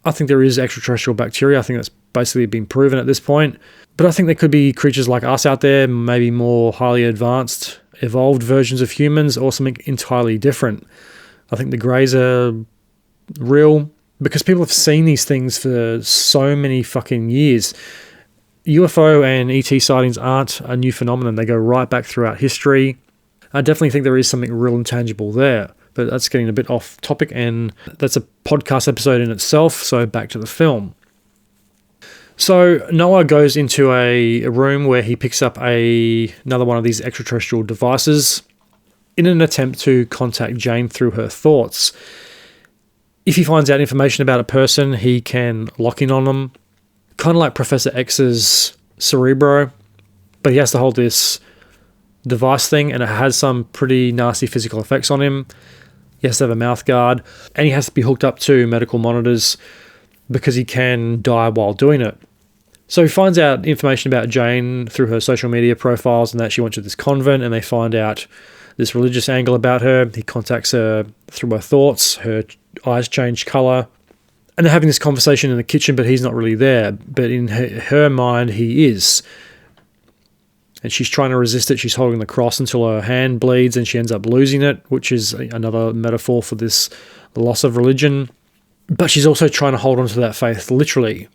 I think there is extraterrestrial bacteria. I think that's basically been proven at this point. But I think there could be creatures like us out there, maybe more highly advanced, evolved versions of humans, or something entirely different. I think the greys are real because people have seen these things for so many fucking years. UFO and ET sightings aren't a new phenomenon. They go right back throughout history. I definitely think there is something real and tangible there, but that's getting a bit off topic, and that's a podcast episode in itself, so back to the film. So Noah goes into a room where he picks up another one of these extraterrestrial devices in an attempt to contact Jane through her thoughts. If he finds out information about a person, he can lock in on them. Kind of like Professor X's Cerebro, but he has to hold this device thing, and it has some pretty nasty physical effects on him. He has to have a mouth guard, and he has to be hooked up to medical monitors because he can die while doing it. So he finds out information about Jane through her social media profiles and that she went to this convent, and they find out this religious angle about her. He contacts her through her thoughts, her eyes change colour, and they're having this conversation in the kitchen, but he's not really there. But in her mind, he is. And she's trying to resist it. She's holding the cross until her hand bleeds and she ends up losing it, which is another metaphor for this loss of religion. But she's also trying to hold on to that faith literally.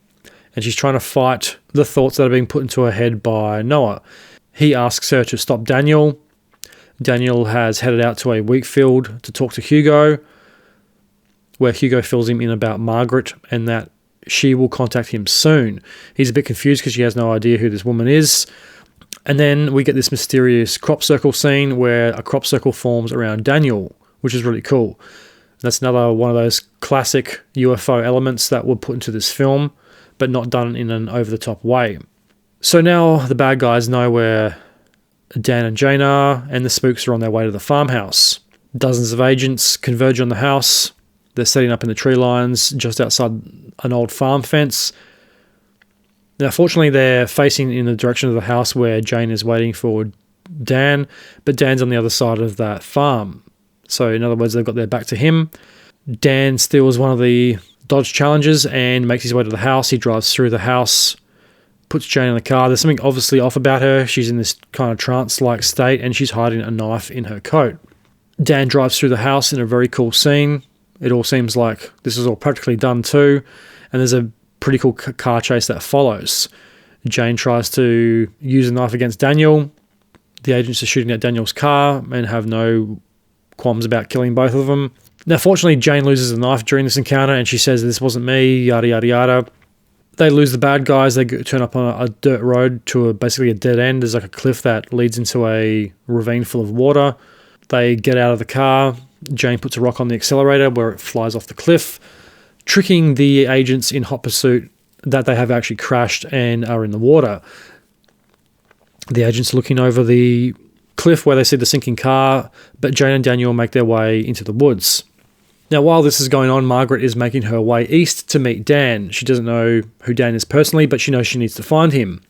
And she's trying to fight the thoughts that are being put into her head by Noah. He asks her to stop Daniel. Daniel has headed out to a wheat field to talk to Hugo, where Hugo fills him in about Margaret and that she will contact him soon. He's a bit confused because she has no idea who this woman is. And then we get this mysterious crop circle scene where a crop circle forms around Daniel, which is really cool. That's another one of those classic UFO elements that were put into this film, but not done in an over-the-top way. So now the bad guys know where Dan and Jane are, and the spooks are on their way to the farmhouse. Dozens of agents converge on the house. They're setting up in the tree lines just outside an old farm fence. Now, fortunately, they're facing in the direction of the house where Jane is waiting for Dan, but Dan's on the other side of that farm. So, in other words, they've got their back to him. Dan steals one of the Dodge Challengers and makes his way to the house. He drives through the house, puts Jane in the car. There's something obviously off about her. She's in this kind of trance-like state, and she's hiding a knife in her coat. Dan drives through the house in a very cool scene. It all seems like this is all practically done too, and there's a pretty cool car chase that follows. Jane tries to use a knife against Daniel. The agents are shooting at Daniel's car and have no qualms about killing both of them. Now, fortunately, Jane loses the knife during this encounter, and she says, "This wasn't me," yada, yada, yada. They lose the bad guys. They turn up on a dirt road to basically a dead end. There's like a cliff that leads into a ravine full of water. They get out of the car. Jane puts a rock on the accelerator where it flies off the cliff, tricking the agents in hot pursuit that they have actually crashed and are in the water. The agents are looking over the cliff where they see the sinking car, but Jane and Daniel make their way into the woods. Now, while this is going on, Margaret is making her way east to meet Dan. She doesn't know who Dan is personally, but she knows she needs to find him.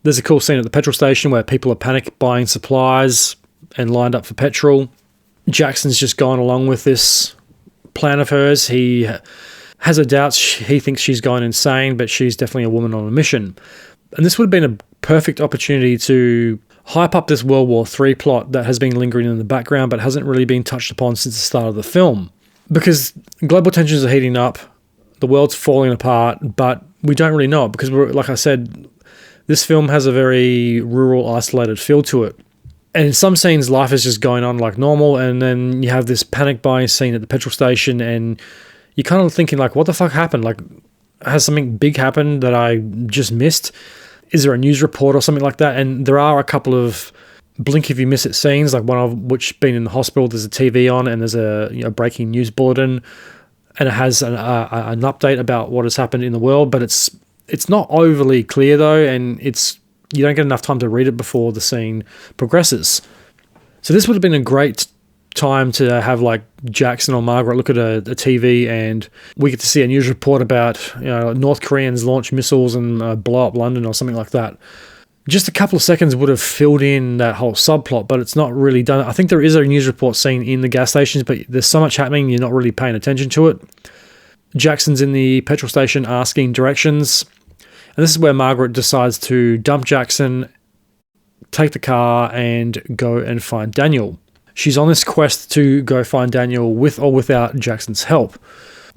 There's a cool scene at the petrol station where people are panic buying supplies and lined up for petrol. Jackson's just gone along with this plan of hers. He has her doubts. He thinks she's gone insane, but she's definitely a woman on a mission. And this would have been a perfect opportunity to hype up this World War III plot that has been lingering in the background but hasn't really been touched upon since the start of the film. Because global tensions are heating up, the world's falling apart, but we don't really know it because, like I said, this film has a very rural, isolated feel to it. And in some scenes, life is just going on like normal, and then you have this panic buying scene at the petrol station, and you're kind of thinking, like, what the fuck happened? Like, has something big happened that I just missed? Is there a news report or something like that? And there are a couple of blink if you miss it scenes, like one of which being in the hospital, there's a TV on and there's a breaking news bulletin, and it has an update about what has happened in the world, but it's not overly clear though, and you don't get enough time to read it before the scene progresses. So this would have been a great time to have like Jackson or Margaret look at a TV, and we get to see a news report about North Koreans launch missiles and blow up London or something like that. Just a couple of seconds would have filled in that whole subplot, but it's not really done. I think there is a news report scene in the gas stations, but there's so much happening, you're not really paying attention to it. Jackson's in the petrol station asking directions, and this is where Margaret decides to dump Jackson, take the car, and go and find Daniel. She's on this quest to go find Daniel with or without Jackson's help.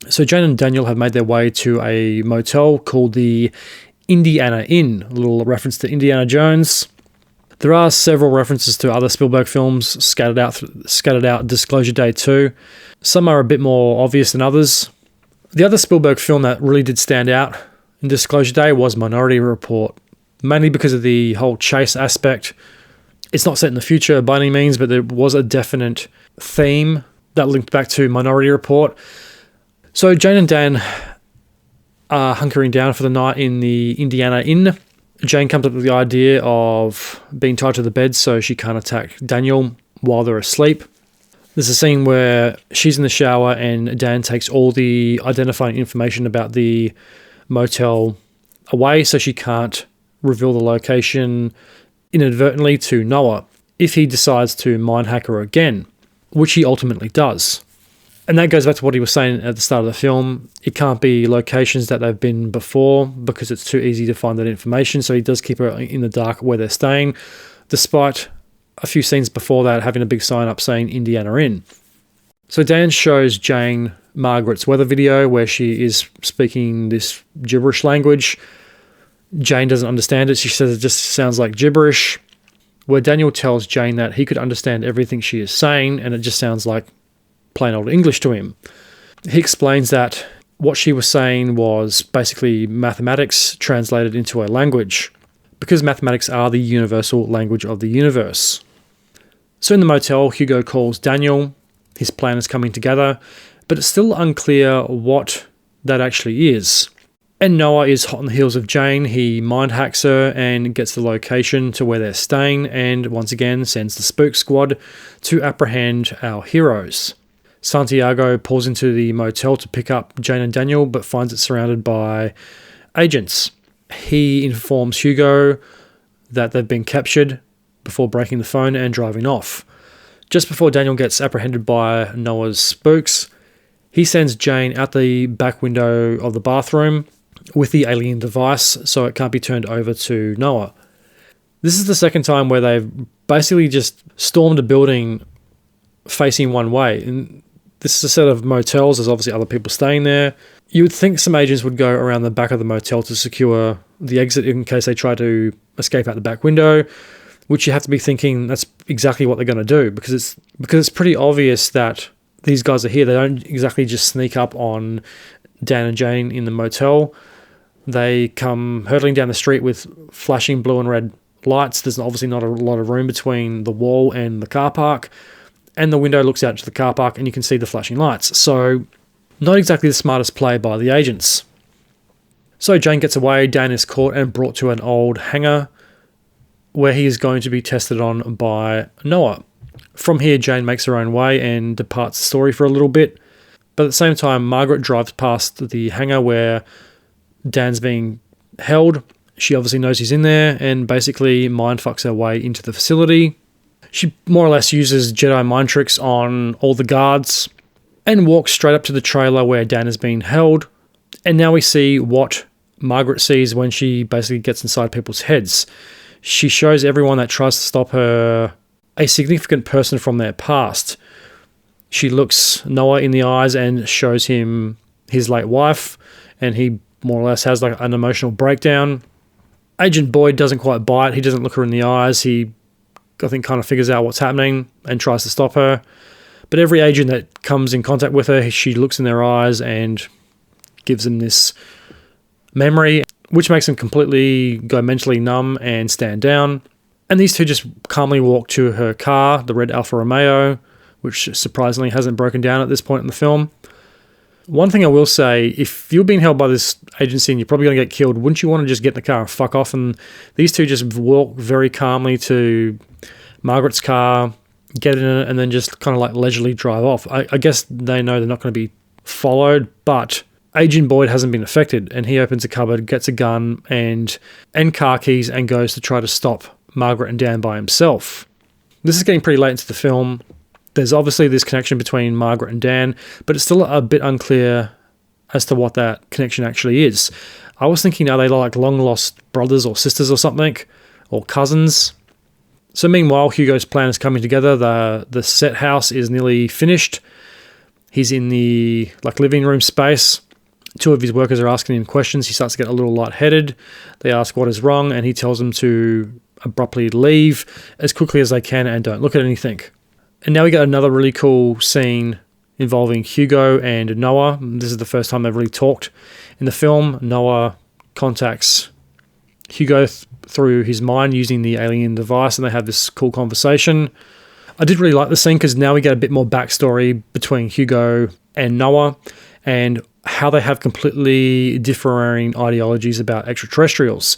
So Jane and Daniel have made their way to a motel called the Indiana Inn, a little reference to Indiana Jones. There are several references to other Spielberg films scattered out Disclosure Day 2. Some are a bit more obvious than others. The other Spielberg film that really did stand out in Disclosure Day was Minority Report, mainly because of the whole chase aspect. It's not set in the future by any means, but there was a definite theme that linked back to Minority Report. So Jane and Dan are hunkering down for the night in the Indiana Inn. Jane comes up with the idea of being tied to the bed so she can't attack Daniel while they're asleep. There's a scene where she's in the shower and Dan takes all the identifying information about the motel away so she can't reveal the location inadvertently to Noah if he decides to mind hack her again, which he ultimately does. And that goes back to what he was saying at the start of the film. It can't be locations that they've been before because it's too easy to find that information. So he does keep her in the dark where they're staying, despite a few scenes before that having a big sign up saying Indiana Inn. So Dan shows Jane Margaret's weather video where she is speaking this gibberish language. Jane doesn't understand it. She says it just sounds like gibberish, where Daniel tells Jane that he could understand everything she is saying and it just sounds like plain old English to him. He explains that what she was saying was basically mathematics translated into a language, because mathematics are the universal language of the universe. So in the motel, Hugo calls Daniel. His plan is coming together, but it's still unclear what that actually is. And Noah is hot on the heels of Jane. He mind hacks her and gets the location to where they're staying, and once again sends the spook squad to apprehend our heroes. Santiago pulls into the motel to pick up Jane and Daniel, but finds it surrounded by agents. He informs Hugo that they've been captured before breaking the phone and driving off. Just before Daniel gets apprehended by Noah's spooks, he sends Jane out the back window of the bathroom with the alien device so it can't be turned over to Noah. This is the second time where they've basically just stormed a building facing one way. And this is a set of motels. There's obviously other people staying there. You would think some agents would go around the back of the motel to secure the exit in case they try to escape out the back window, which you have to be thinking that's exactly what they're going to do because it's pretty obvious that these guys are here. They don't exactly just sneak up on Dan and Jane in the motel. They come hurtling down the street with flashing blue and red lights. There's obviously not a lot of room between the wall and the car park. And the window looks out to the car park and you can see the flashing lights. So not exactly the smartest play by the agents. So Jane gets away, Dan is caught and brought to an old hangar where he is going to be tested on by Noah. From here, Jane makes her own way and departs the story for a little bit. But at the same time, Margaret drives past the hangar where Dan's being held. She obviously knows he's in there and basically mindfucks her way into the facility. She more or less uses Jedi mind tricks on all the guards and walks straight up to the trailer where Dan is being held. And now we see what Margaret sees when she basically gets inside people's heads. She shows everyone that tries to stop her a significant person from their past. She looks Noah in the eyes and shows him his late wife, and he more or less has like an emotional breakdown. Agent Boyd doesn't quite buy it. He doesn't look her in the eyes. He, I think, kind of figures out what's happening and tries to stop her. But every agent that comes in contact with her, she looks in their eyes and gives them this memory, which makes them completely go mentally numb and stand down. And these two just calmly walk to her car, the red Alfa Romeo, which surprisingly hasn't broken down at this point in the film. One thing I will say, if you're being held by this agency and you're probably going to get killed, wouldn't you want to just get in the car and fuck off? And these two just walk very calmly to Margaret's car, get in it, and then just kind of like leisurely drive off. I guess they know they're not going to be followed, but Agent Boyd hasn't been affected, and he opens a cupboard, gets a gun and car keys, and goes to try to stop Margaret and Dan by himself. This is getting pretty late into the film. There's obviously this connection between Margaret and Dan, but it's still a bit unclear as to what that connection actually is. I was thinking, are they like long-lost brothers or sisters or something, or cousins? So meanwhile, Hugo's plan is coming together. The set house is nearly finished. He's in the living room space. Two of his workers are asking him questions. He starts to get a little lightheaded. They ask what is wrong, and he tells them to abruptly leave as quickly as they can and don't look at anything. And now we got another really cool scene involving Hugo and Noah. This is the first time they've really talked in the film. Noah contacts Hugo through his mind using the alien device, and they have this cool conversation. I did really like the scene because now we get a bit more backstory between Hugo and Noah and how they have completely differing ideologies about extraterrestrials.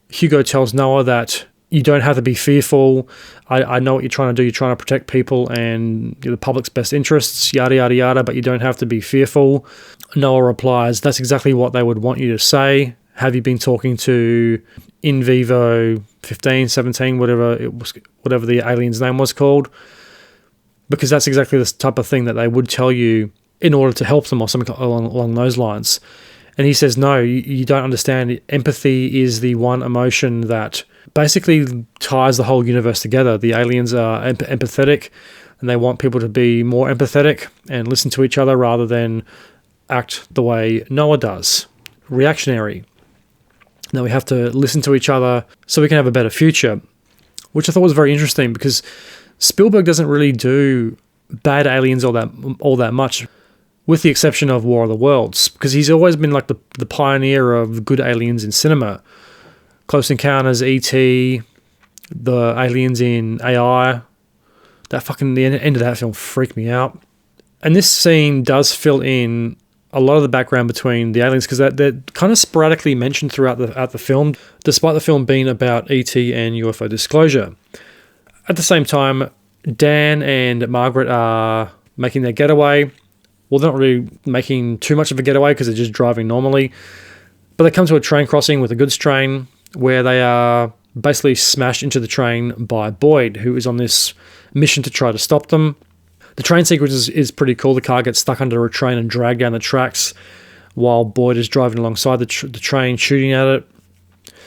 Hugo tells Noah that you don't have to be fearful. I know what you're trying to do. You're trying to protect people and the public's best interests, yada, yada, yada, but you don't have to be fearful. Noah replies, that's exactly what they would want you to say. Have you been talking to In Vivo 15, 17, whatever the alien's name was called? Because that's exactly the type of thing that they would tell you in order to help them or something along those lines. And he says, no, you don't understand. Empathy is the one emotion that basically ties the whole universe together. The aliens are empathetic, and they want people to be more empathetic and listen to each other rather than act the way Noah does, reactionary. Now we have to listen to each other so we can have a better future, which I thought was very interesting because Spielberg doesn't really do bad aliens all that much, with the exception of War of the Worlds, because he's always been like the pioneer of good aliens in cinema. Close Encounters, E.T., the aliens in AI. The end of that film freaked me out. And this scene does fill in a lot of the background between the aliens because they're kind of sporadically mentioned throughout the film, despite the film being about E.T. and UFO disclosure. At the same time, Dan and Margaret are making their getaway. Well, they're not really making too much of a getaway because they're just driving normally. But they come to a train crossing with a goods train where they are basically smashed into the train by Boyd, who is on this mission to try to stop them. The train sequence is pretty cool. The car gets stuck under a train and dragged down the tracks while Boyd is driving alongside the train, shooting at it.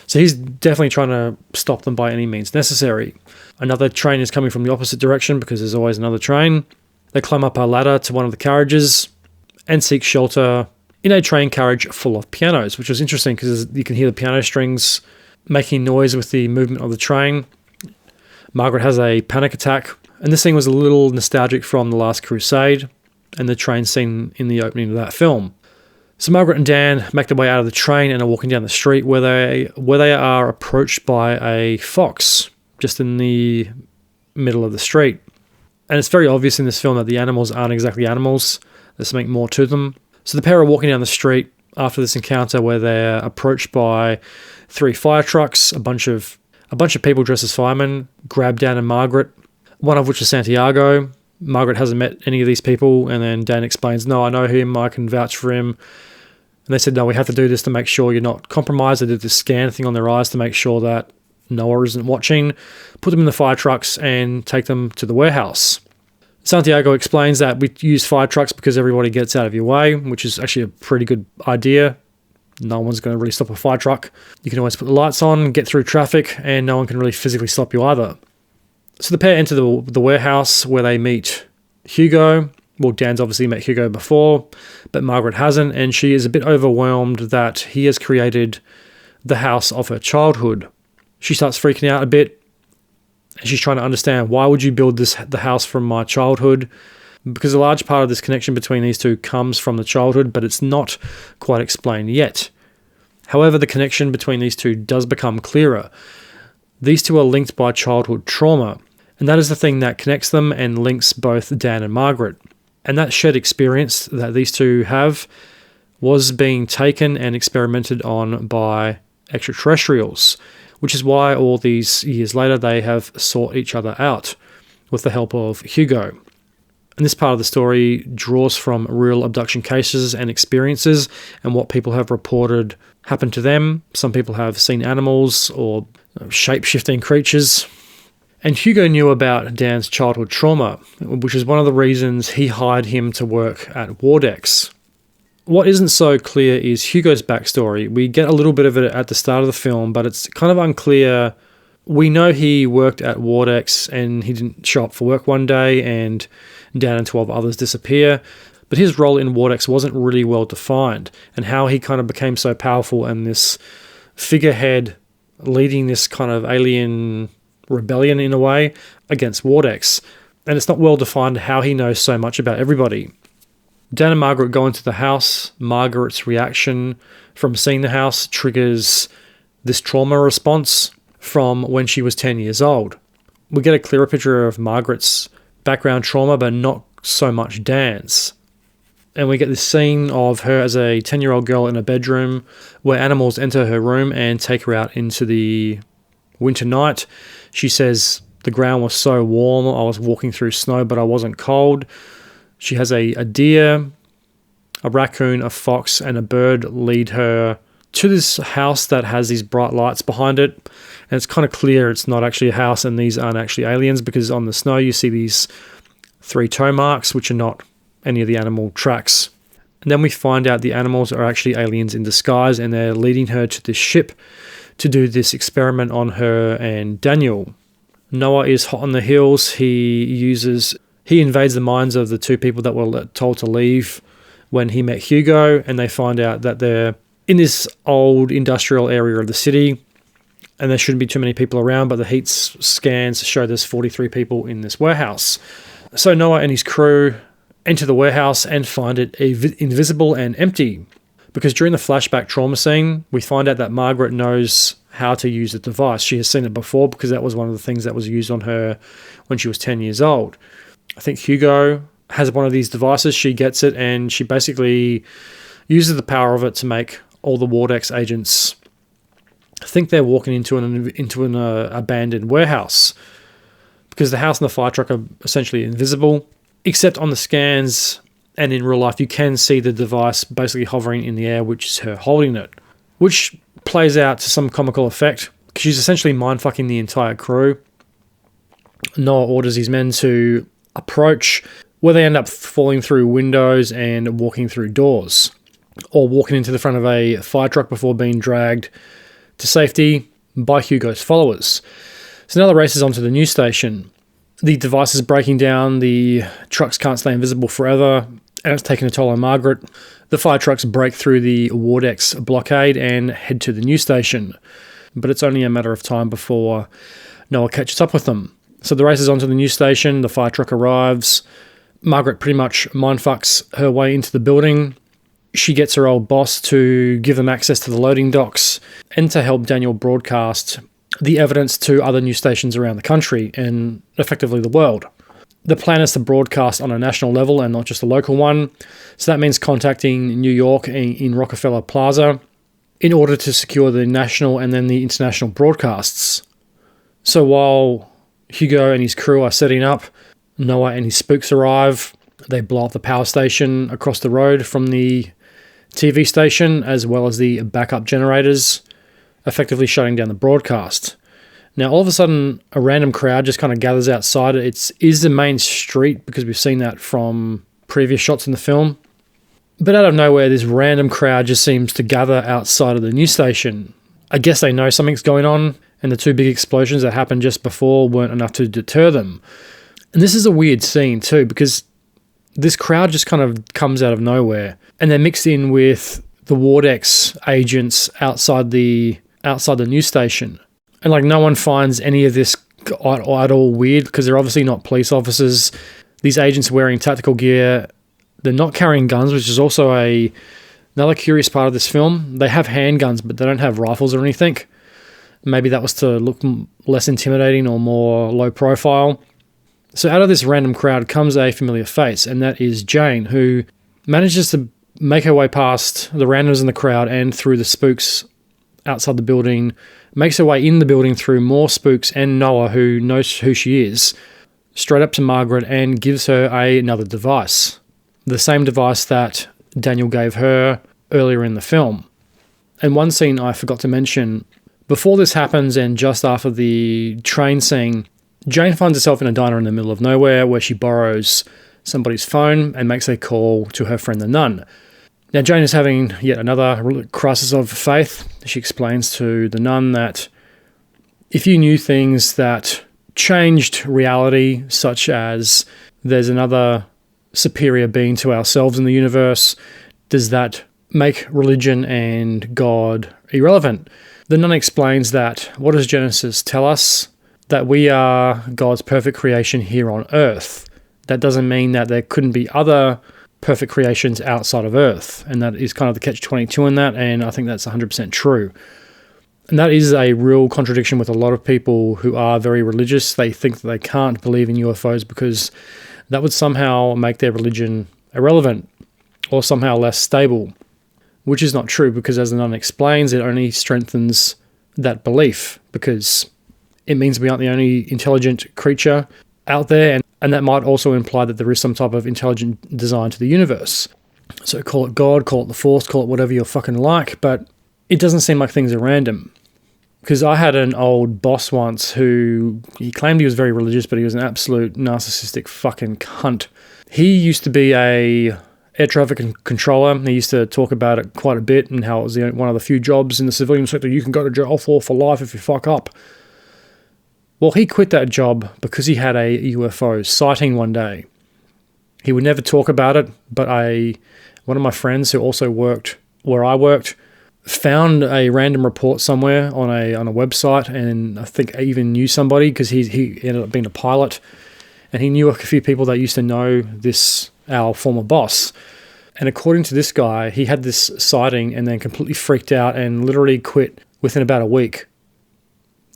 So he's definitely trying to stop them by any means necessary. Another train is coming from the opposite direction because there's always another train. They climb up a ladder to one of the carriages and seek shelter in a train carriage full of pianos, which was interesting because you can hear the piano strings making noise with the movement of the train. Margaret has a panic attack, and this thing was a little nostalgic from The Last Crusade and the train scene in the opening of that film. So Margaret and Dan make their way out of the train and are walking down the street where they are approached by a fox just in the middle of the street. And it's very obvious in this film that the animals aren't exactly animals. There's something more to them. So the pair are walking down the street after this encounter where they're approached by 3 fire trucks, a bunch of people dressed as firemen, grab Dan and Margaret, one of which is Santiago. Margaret hasn't met any of these people, and then Dan explains, no, I know him, I can vouch for him. And they said, no, we have to do this to make sure you're not compromised. They did this scan thing on their eyes to make sure that Noah isn't watching, put them in the fire trucks and take them to the warehouse. Santiago explains that we use fire trucks because everybody gets out of your way, which is actually a pretty good idea. No one's going to really stop a fire truck. You can always put the lights on, get through traffic, and no one can really physically stop you either. So the pair enter the warehouse where they meet Hugo. Well, Dan's obviously met Hugo before, but Margaret hasn't, and she is a bit overwhelmed that he has created the house of her childhood. She starts freaking out a bit, and she's trying to understand, why would you build the house from my childhood? Because a large part of this connection between these two comes from the childhood, but it's not quite explained yet. However, the connection between these two does become clearer. These two are linked by childhood trauma, and that is the thing that connects them and links both Dan and Margaret. And that shared experience that these two have was being taken and experimented on by extraterrestrials, which is why all these years later they have sought each other out with the help of Hugo. And this part of the story draws from real abduction cases and experiences and what people have reported happened to them. Some people have seen animals or shape-shifting creatures. And Hugo knew about Dan's childhood trauma, which is one of the reasons he hired him to work at Wardex. What isn't so clear is Hugo's backstory. We get a little bit of it at the start of the film, but it's kind of unclear. We know he worked at Wardex and he didn't show up for work one day and Dan and 12 others disappear. But his role in Wardex wasn't really well defined, and how he kind of became so powerful and this figurehead leading this kind of alien rebellion in a way against Wardex. And it's not well defined how he knows so much about everybody. Dan and Margaret go into the house. Margaret's reaction from seeing the house triggers this trauma response from when she was 10 years old. We get a clearer picture of Margaret's background trauma, but not so much Dan's. And we get this scene of her as a 10-year-old girl in a bedroom where animals enter her room and take her out into the winter night. She says, the ground was so warm, I was walking through snow, but I wasn't cold. She has a deer, a raccoon, a fox, and a bird lead her to this house that has these bright lights behind it. And it's kind of clear it's not actually a house and these aren't actually aliens, because on the snow you see these 3 toe marks, which are not any of the animal tracks. And then we find out the animals are actually aliens in disguise, and they're leading her to this ship to do this experiment on her and Daniel. Noah is hot on the heels. He invades the minds of the 2 people that were told to leave when he met Hugo, and they find out that they're in this old industrial area of the city, and there shouldn't be too many people around, but the heat scans show there's 43 people in this warehouse. So Noah and his crew enter the warehouse and find it invisible and empty. Because during the flashback trauma scene, we find out that Margaret knows how to use the device. She has seen it before because that was one of the things that was used on her when she was 10 years old. I think Hugo has one of these devices. She gets it and she basically uses the power of it to make all the Wardex agents think they're walking into an abandoned warehouse. Because the house and the fire truck are essentially invisible, except on the scans. And in real life, you can see the device basically hovering in the air, which is her holding it, which plays out to some comical effect. She's essentially mind-fucking the entire crew. Noah orders his men to approach, where they end up falling through windows and walking through doors, or walking into the front of a fire truck before being dragged to safety by Hugo's followers. So now the race is onto the news station. The device is breaking down, the trucks can't stay invisible forever, and it's taking a toll on Margaret. The fire trucks break through the Wardex blockade and head to the news station. But it's only a matter of time before Noah catches up with them. So the race is onto the news station, the fire truck arrives. Margaret pretty much mindfucks her way into the building. She gets her old boss to give them access to the loading docks and to help Daniel broadcast the evidence to other news stations around the country and effectively the world. The plan is to broadcast on a national level and not just a local one. So that means contacting New York in Rockefeller Plaza in order to secure the national and then the international broadcasts. So while Hugo and his crew are setting up, Noah and his spooks arrive. They blow up the power station across the road from the TV station, as well as the backup generators, effectively shutting down the broadcast. Now, all of a sudden, a random crowd just kind of gathers outside. It is the main street, because we've seen that from previous shots in the film. But out of nowhere, this random crowd just seems to gather outside of the news station. I guess they know something's going on, and the 2 big explosions that happened just before weren't enough to deter them. And this is a weird scene too, because this crowd just kind of comes out of nowhere, and they're mixed in with the Wardex agents outside the news station. And like, no one finds any of this at all weird, because they're obviously not police officers. These agents are wearing tactical gear. They're not carrying guns, which is also another curious part of this film. They have handguns, but they don't have rifles or anything. Maybe that was to look less intimidating or more low profile. So out of this random crowd comes a familiar face, and that is Jane, who manages to make her way past the randoms in the crowd and through the spooks outside the building, makes her way in the building through more spooks and Noah, who knows who she is, straight up to Margaret and gives her another device. The same device that Daniel gave her earlier in the film. And one scene I forgot to mention, before this happens and just after the train scene, Jane finds herself in a diner in the middle of nowhere where she borrows somebody's phone and makes a call to her friend the nun. Now, Jane is having yet another crisis of faith. She explains to the nun that if you knew things that changed reality, such as there's another superior being to ourselves in the universe, does that make religion and God irrelevant? The nun explains that, what does Genesis tell us? That we are God's perfect creation here on earth. That doesn't mean that there couldn't be other perfect creations outside of Earth, and that is kind of the catch-22 in that, and I think that's 100% true. And that is a real contradiction with a lot of people who are very religious. They think that they can't believe in UFOs because that would somehow make their religion irrelevant or somehow less stable, which is not true, because as the nun explains, it only strengthens that belief, because it means we aren't the only intelligent creature out there, and that might also imply that there is some type of intelligent design to the universe. So call it God, call it the Force, call it whatever you fucking like, but it doesn't seem like things are random. Because I had an old boss once who, he claimed he was very religious, but he was an absolute narcissistic fucking cunt. He used to be a air traffic controller. He used to talk about it quite a bit and how it was one of the few jobs in the civilian sector you can go to jail for life if you fuck up. Well, he quit that job because he had a UFO sighting one day. He would never talk about it, but one of my friends who also worked where I worked found a random report somewhere on a website, and I think I even knew somebody because he ended up being a pilot, and he knew a few people that used to know our former boss. And according to this guy, he had this sighting and then completely freaked out and literally quit within about a week.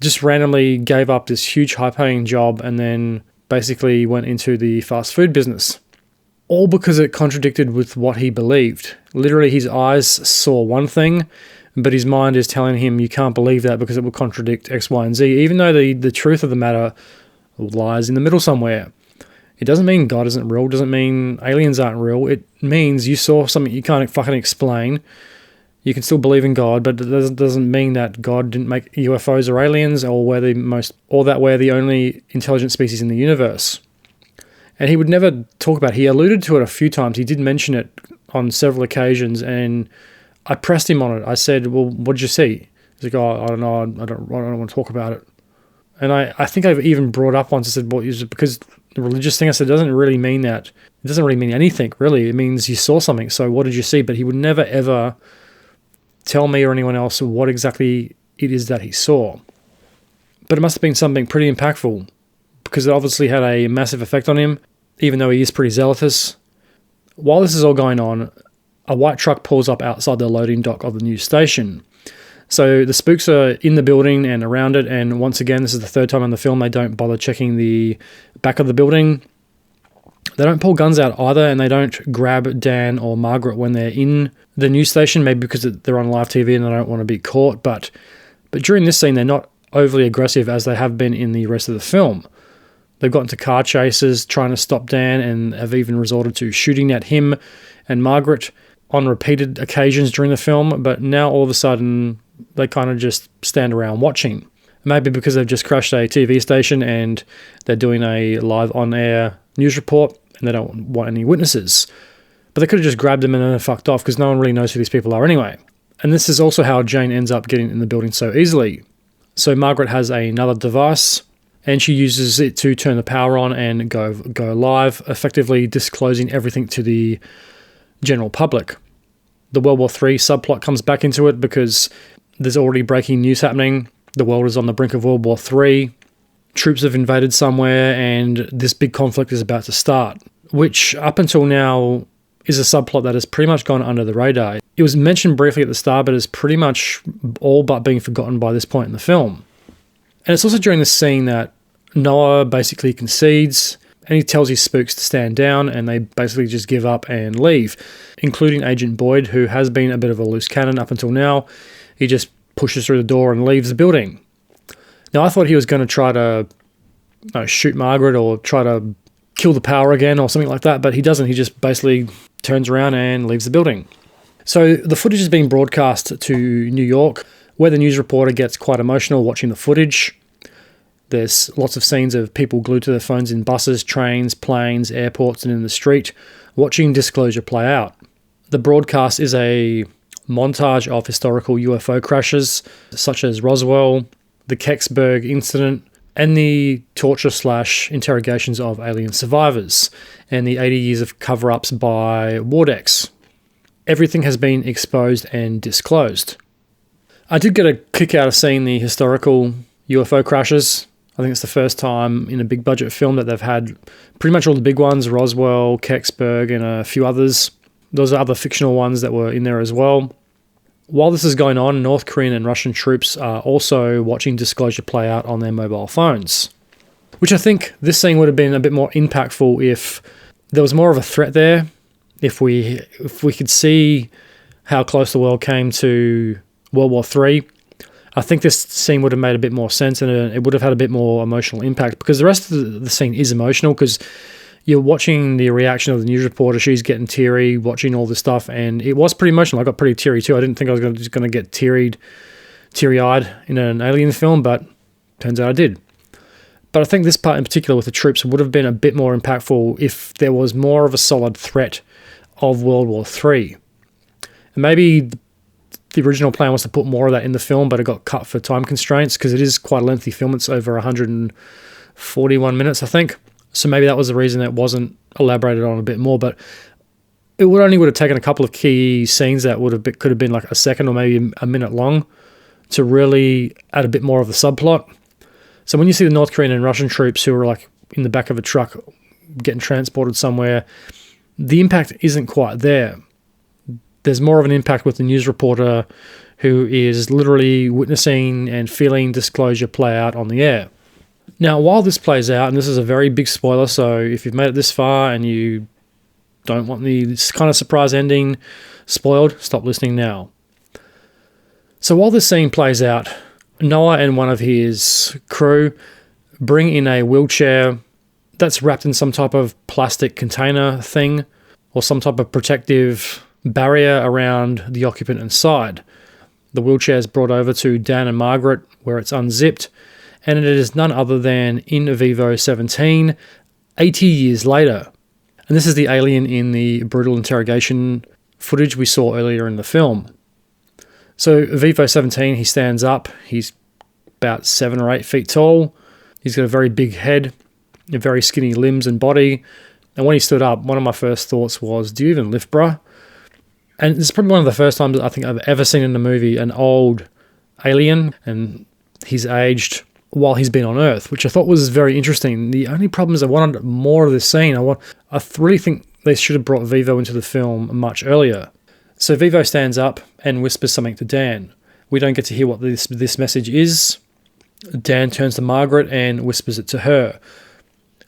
Just randomly gave up this huge high-paying job and then basically went into the fast food business. All because it contradicted with what he believed. Literally, his eyes saw one thing, but his mind is telling him you can't believe that because it will contradict X, Y, and Z, even though the truth of the matter lies in the middle somewhere. It doesn't mean God isn't real, doesn't mean aliens aren't real. It means you saw something you can't fucking explain. You can still believe in God, but it doesn't mean that God didn't make UFOs or aliens, or that we're the only intelligent species in the universe. And he would never talk about it. He alluded to it a few times. He did mention it on several occasions, and I pressed him on it. I said, well, what did you see? He's like, oh, I don't know. I don't want to talk about it. And I think I've even brought up once, I said, well, is it because the religious thing? I said, it doesn't really mean that. It doesn't really mean anything, really. It means you saw something. So what did you see? But he would never, ever tell me or anyone else what exactly it is that he saw. But it must have been something pretty impactful, because it obviously had a massive effect on him, even though he is pretty zealous. While this is all going on, a white truck pulls up outside the loading dock of the news station. So the spooks are in the building and around it, and once again, this is the third time in the film they don't bother checking the back of the building. They don't pull guns out either, and they don't grab Dan or Margaret when they're in the news station, maybe because they're on live TV and they don't want to be caught. But during this scene, they're not overly aggressive as they have been in the rest of the film. They've got into car chases trying to stop Dan and have even resorted to shooting at him and Margaret on repeated occasions during the film, but now all of a sudden they kind of just stand around watching. Maybe because they've just crashed a TV station and they're doing a live on-air news report and they don't want any witnesses. But they could have just grabbed them and then fucked off, because no one really knows who these people are anyway. And this is also how Jane ends up getting in the building so easily. So Margaret has another device and she uses it to turn the power on and go live, effectively disclosing everything to the general public. The World War III subplot comes back into it because there's already breaking news happening. The world is on the brink of World War III. Troops have invaded somewhere, and this big conflict is about to start, which up until now is a subplot that has pretty much gone under the radar. It was mentioned briefly at the start, but is pretty much all but being forgotten by this point in the film. And it's also during this scene that Noah basically concedes, and he tells his spooks to stand down, and they basically just give up and leave, including Agent Boyd, who has been a bit of a loose cannon up until now. He just pushes through the door and leaves the building. Now, I thought he was going to try to shoot Margaret or try to kill the power again or something like that, but he doesn't. He just basically turns around and leaves the building. So the footage is being broadcast to New York, where the news reporter gets quite emotional watching the footage. There's lots of scenes of people glued to their phones in buses, trains, planes, airports, and in the street, watching disclosure play out. The broadcast is a montage of historical UFO crashes, such as Roswell, the Kecksburg incident, and the torture/interrogations of alien survivors, and the 80 years of cover-ups by Wardex. Everything has been exposed and disclosed. I did get a kick out of seeing the historical UFO crashes. I think it's the first time in a big budget film that they've had pretty much all the big ones, Roswell, Kecksburg, and a few others. Those are other fictional ones that were in there as well. While this is going on, North Korean and Russian troops are also watching disclosure play out on their mobile phones, which I think this scene would have been a bit more impactful if there was more of a threat there, if we could see how close the world came to World War III. I think this scene would have made a bit more sense, and it would have had a bit more emotional impact, because the rest of the scene is emotional, because you're watching the reaction of the news reporter. She's getting teary, watching all this stuff, and it was pretty emotional. I got pretty teary too. I didn't think I was just going to get teary-eyed in an alien film, but turns out I did. But I think this part in particular with the troops would have been a bit more impactful if there was more of a solid threat of World War III. And maybe the original plan was to put more of that in the film, but it got cut for time constraints, because it is quite a lengthy film. It's over 141 minutes, I think. So maybe that was the reason it wasn't elaborated on a bit more, but it would have taken a couple of key scenes that could have been like a second or maybe a minute long to really add a bit more of the subplot. So when you see the North Korean and Russian troops who are like in the back of a truck getting transported somewhere, the impact isn't quite there. There's more of an impact with the news reporter who is literally witnessing and feeling disclosure play out on the air. Now, while this plays out, and this is a very big spoiler, so if you've made it this far and you don't want the kind of surprise ending spoiled, stop listening now. So while this scene plays out, Noah and one of his crew bring in a wheelchair that's wrapped in some type of plastic container thing or some type of protective barrier around the occupant inside. The wheelchair is brought over to Dan and Margaret, where it's unzipped, and it is none other than in vivo 17, 80 years later. And this is the alien in the brutal interrogation footage we saw earlier in the film. So Vivo 17, he stands up. He's about 7 or 8 feet tall. He's got a very big head, very skinny limbs and body. And when he stood up, one of my first thoughts was, do you even lift, bruh? And this is probably one of the first times I think I've ever seen in a movie an old alien, and he's aged while he's been on Earth, which I thought was very interesting. The only problem is I wanted more of this scene. I really think they should have brought Vivo into the film much earlier. So Vivo stands up and whispers something to Dan. We don't get to hear what this message is. Dan turns to Margaret and whispers it to her.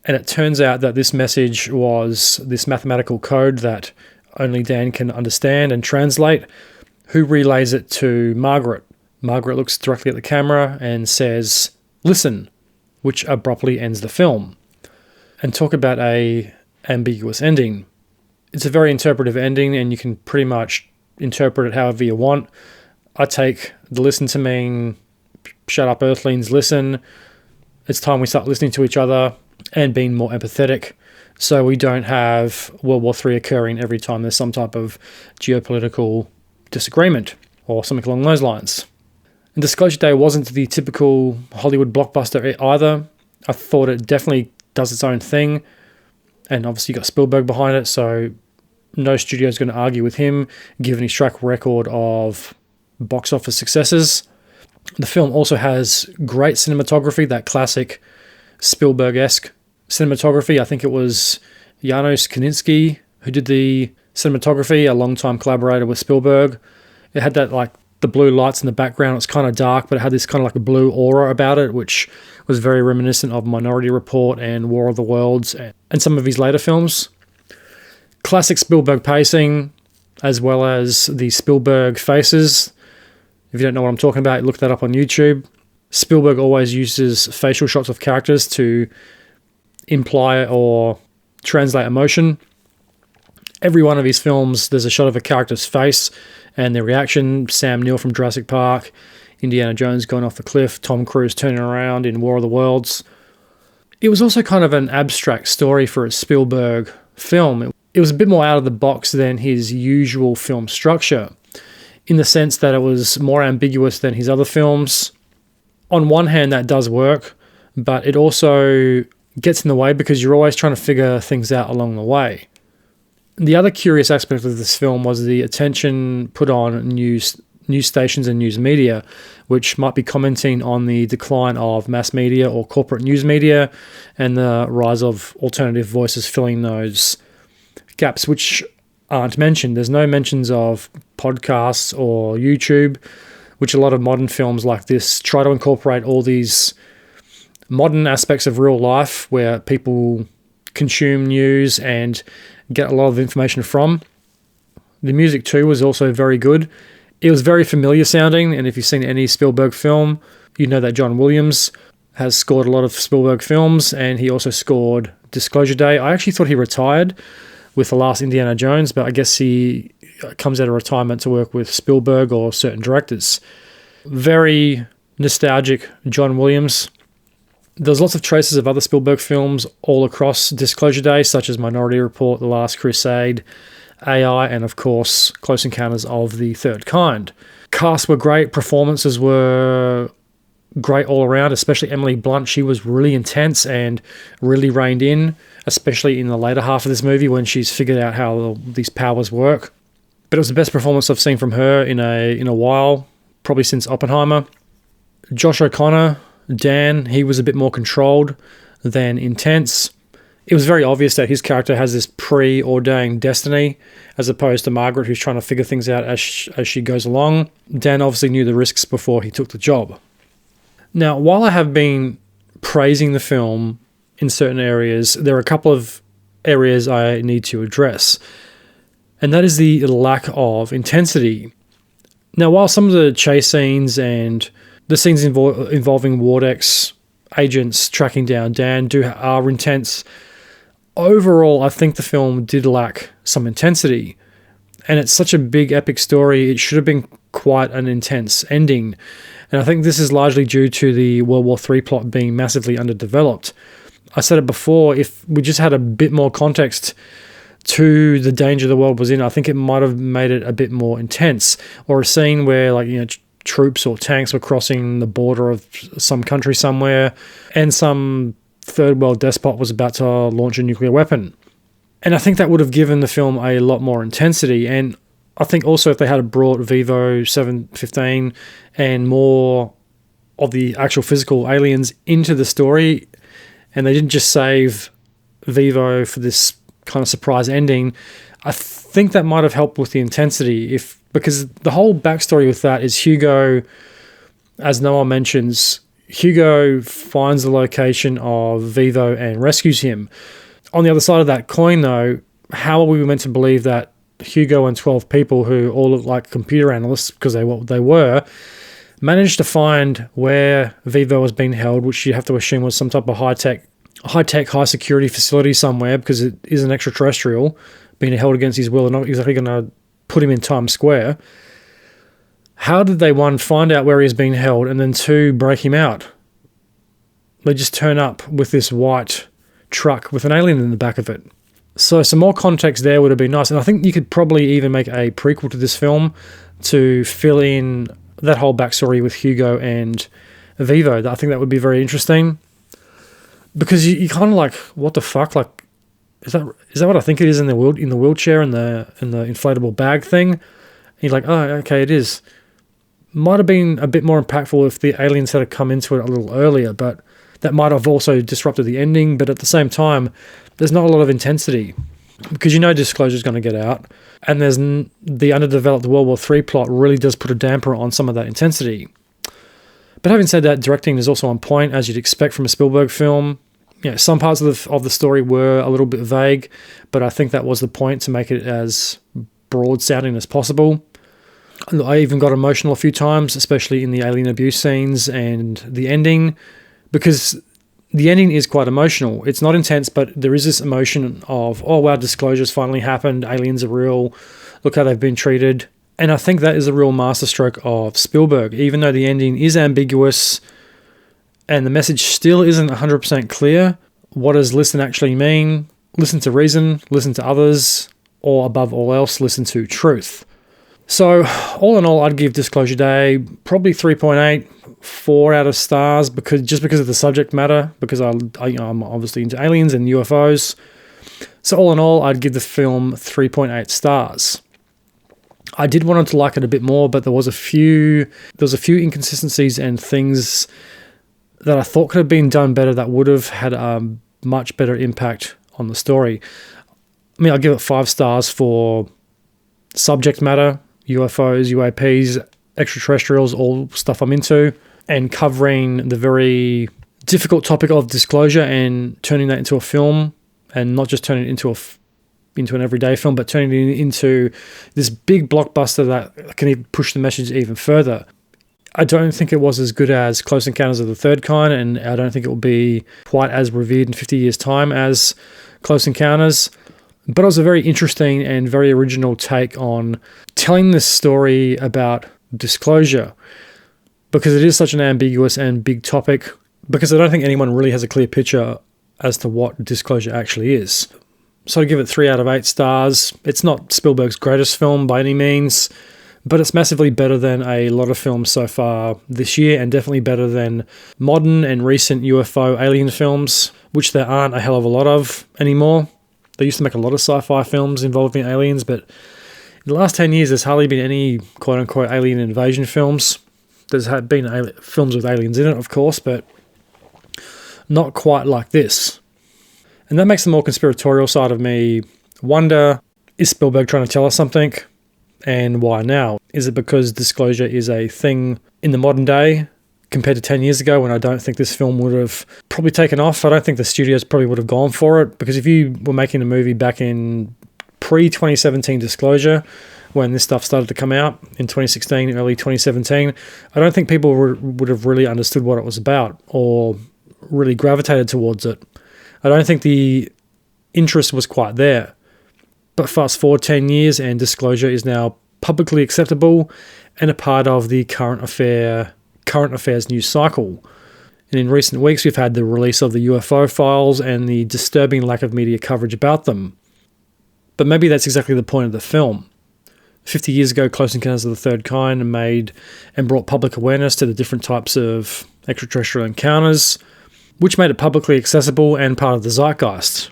And it turns out that this message was this mathematical code that only Dan can understand and translate, who relays it to Margaret. Margaret looks directly at the camera and says, "Listen," which abruptly ends the film. And talk about a ambiguous ending. It's a very interpretive ending, and you can pretty much interpret it however you want. I take the listen to mean, shut up Earthlings, listen. It's time we start listening to each other and being more empathetic, so we don't have World War III occurring every time there's some type of geopolitical disagreement or something along those lines. And Disclosure Day wasn't the typical Hollywood blockbuster either. I thought it definitely does its own thing, and obviously you got Spielberg behind it, so no studio is going to argue with him, given his track record of box office successes. The film also has great cinematography, that classic Spielberg-esque cinematography. I think it was Janos Kaninski who did the cinematography, a long-time collaborator with Spielberg. It had that, like, the blue lights in the background. It's kind of dark, but it had this kind of like a blue aura about it, which was very reminiscent of Minority Report and War of the Worlds and some of his later films. Classic Spielberg pacing, as well as the Spielberg faces. If you don't know what I'm talking about, look that up on YouTube. Spielberg always uses facial shots of characters to imply or translate emotion. Every one of his films, there's a shot of a character's face and their reaction. Sam Neill from Jurassic Park, Indiana Jones going off the cliff, Tom Cruise turning around in War of the Worlds. It was also kind of an abstract story for a Spielberg film. It was a bit more out of the box than his usual film structure, in the sense that it was more ambiguous than his other films. On one hand, that does work, but it also gets in the way because you're always trying to figure things out along the way. The other curious aspect of this film was the attention put on news stations and news media, which might be commenting on the decline of mass media or corporate news media and the rise of alternative voices filling those gaps, which aren't mentioned. There's no mentions of podcasts or YouTube, which a lot of modern films like this try to incorporate all these modern aspects of real life where people consume news and get a lot of information from. The music too was also very good. It was very familiar sounding, and if you've seen any Spielberg film, you know that John Williams has scored a lot of Spielberg films, and he also scored Disclosure Day. I actually thought he retired with the last Indiana Jones, but I guess he comes out of retirement to work with Spielberg or certain directors. Very nostalgic John Williams. There's lots of traces of other Spielberg films all across Disclosure Day, such as Minority Report, The Last Crusade, AI, and of course, Close Encounters of the Third Kind. Casts were great, performances were great all around, especially Emily Blunt. She was really intense and really reined in, especially in the later half of this movie when she's figured out how these powers work. But it was the best performance I've seen from her in a while, probably since Oppenheimer. Josh O'Connor, Dan, he was a bit more controlled than intense. It was very obvious that his character has this preordained destiny, as opposed to Margaret, who's trying to figure things out as she goes along. Dan obviously knew the risks before he took the job. Now, while I have been praising the film in certain areas, there are a couple of areas I need to address, and that is the lack of intensity. Now, while some of the chase scenes and the scenes involving Wardex agents tracking down Dan are intense, overall, I think the film did lack some intensity. And it's such a big, epic story, it should have been quite an intense ending. And I think this is largely due to the World War III plot being massively underdeveloped. I said it before, if we just had a bit more context to the danger the world was in, I think it might have made it a bit more intense. Or a scene where, like, troops or tanks were crossing the border of some country somewhere, and some third world despot was about to launch a nuclear weapon. And I think that would have given the film a lot more intensity. And I think also if they had brought Vivo 715 and more of the actual physical aliens into the story, and they didn't just save Vivo for this kind of surprise ending, I think that might have helped with the intensity. Because the whole backstory with that is Hugo, as Noah mentions, Hugo finds the location of Vivo and rescues him. On the other side of that coin, though, how are we meant to believe that Hugo and 12 people who all look like computer analysts, because they were, managed to find where Vivo was being held, which you have to assume was some type of high-tech, high-security facility somewhere, because it is an extraterrestrial being held against his will. They're not exactly going to put him in Times Square. How did they, one, find out where he's being held, and then two, break him out? They just turn up with this white truck with an alien in the back of it. So some more context there would have been nice, and I think you could probably even make a prequel to this film to fill in that whole backstory with Hugo and Vivo. I think that would be very interesting. because you kind of like, what the fuck? Like, is that what I think it is in the wheelchair and the inflatable bag thing? And you're like, oh, okay, it is. Might have been a bit more impactful if the aliens had come into it a little earlier, but that might have also disrupted the ending. But at the same time, there's not a lot of intensity because Disclosure is going to get out, and there's the underdeveloped World War III plot really does put a damper on some of that intensity. But having said that, directing is also on point, as you'd expect from a Spielberg film. Some parts of the story were a little bit vague, but I think that was the point, to make it as broad sounding as possible. I even got emotional a few times, especially in the alien abuse scenes and the ending, because the ending is quite emotional. It's not intense, but there is this emotion of, oh wow, disclosure's finally happened, aliens are real, look how they've been treated. And I think that is a real masterstroke of Spielberg, even though the ending is ambiguous and the message still isn't 100% clear. What does listen actually mean? Listen to reason, listen to others, or above all else, listen to truth. So all in all, I'd give Disclosure Day probably 3.8, 4 out of stars, because of the subject matter, because I'm obviously into aliens and UFOs. So all in all, I'd give the film 3.8 stars. I did want to like it a bit more, but there was a few inconsistencies and things that I thought could have been done better that would have had a much better impact on the story. I mean, I'll give it 5 stars for subject matter, UFOs, UAPs, extraterrestrials, all stuff I'm into, and covering the very difficult topic of disclosure and turning that into a film, and not just turning it into an everyday film, but turning it into this big blockbuster that can even push the message even further. I don't think it was as good as Close Encounters of the Third Kind, and I don't think it will be quite as revered in 50 years' time as Close Encounters. But it was a very interesting and very original take on telling this story about disclosure, because it is such an ambiguous and big topic, because I don't think anyone really has a clear picture as to what disclosure actually is. So I give it 3 out of 8 stars. It's not Spielberg's greatest film by any means, but it's massively better than a lot of films so far this year, and definitely better than modern and recent UFO alien films, which there aren't a hell of a lot of anymore. They used to make a lot of sci-fi films involving aliens, but in the last 10 years, there's hardly been any quote-unquote alien invasion films. There's been films with aliens in it, of course, but not quite like this. And that makes the more conspiratorial side of me wonder, is Spielberg trying to tell us something? And why now? Is it because disclosure is a thing in the modern day compared to 10 years ago, when I don't think this film would have probably taken off? I don't think the studios probably would have gone for it, because if you were making a movie back in pre-2017 disclosure, when this stuff started to come out in 2016, early 2017, I don't think people would have really understood what it was about or really gravitated towards it. I don't think the interest was quite there. But fast forward 10 years and disclosure is now publicly acceptable and a part of the current affairs news cycle. And in recent weeks, we've had the release of the UFO files and the disturbing lack of media coverage about them. But maybe that's exactly the point of the film. 50 years ago, Close Encounters of the Third Kind made and brought public awareness to the different types of extraterrestrial encounters, which made it publicly accessible and part of the zeitgeist.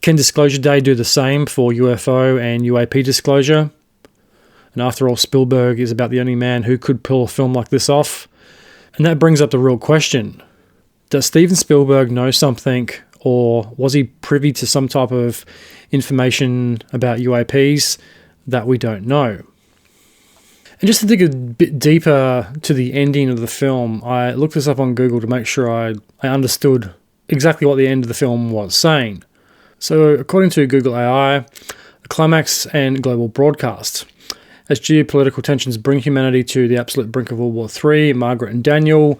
Can Disclosure Day do the same for UFO and UAP disclosure? And after all, Spielberg is about the only man who could pull a film like this off. And that brings up the real question. Does Steven Spielberg know something, or was he privy to some type of information about UAPs that we don't know? And just to dig a bit deeper to the ending of the film, I looked this up on Google to make sure I understood exactly what the end of the film was saying. So according to Google AI, a climax and global broadcast. As geopolitical tensions bring humanity to the absolute brink of World War III, Margaret and Daniel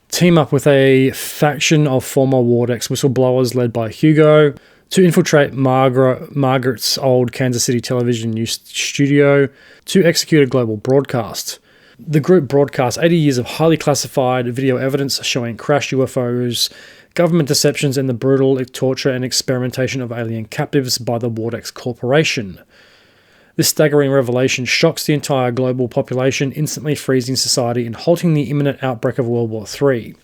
team up with a faction of former Wardex whistleblowers led by Hugo to infiltrate Margaret's old Kansas City television news studio to execute a global broadcast. The group broadcasts 80 years of highly classified video evidence showing crashed UFOs, government deceptions, and the brutal torture and experimentation of alien captives by the Wardex Corporation. This staggering revelation shocks the entire global population, instantly freezing society and halting the imminent outbreak of World War III,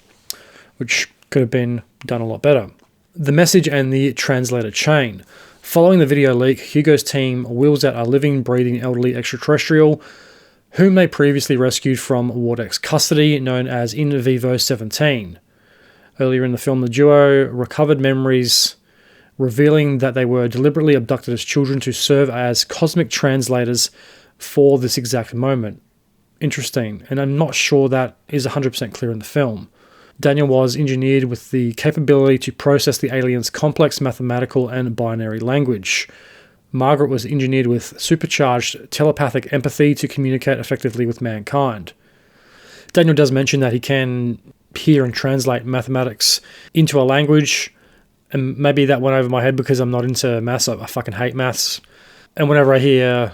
which could have been done a lot better. The message and the translator chain. Following the video leak, Hugo's team wheels out a living, breathing elderly extraterrestrial whom they previously rescued from Wardex custody, known as In Vivo 17. Earlier in the film, the duo recovered memories, revealing that they were deliberately abducted as children to serve as cosmic translators for this exact moment. Interesting, and I'm not sure that is 100% clear in the film. Daniel was engineered with the capability to process the aliens' complex mathematical and binary language. Margaret was engineered with supercharged telepathic empathy to communicate effectively with mankind. Daniel does mention that he can hear and translate mathematics into a language, and maybe that went over my head because I'm not into maths. I fucking hate maths. And whenever I hear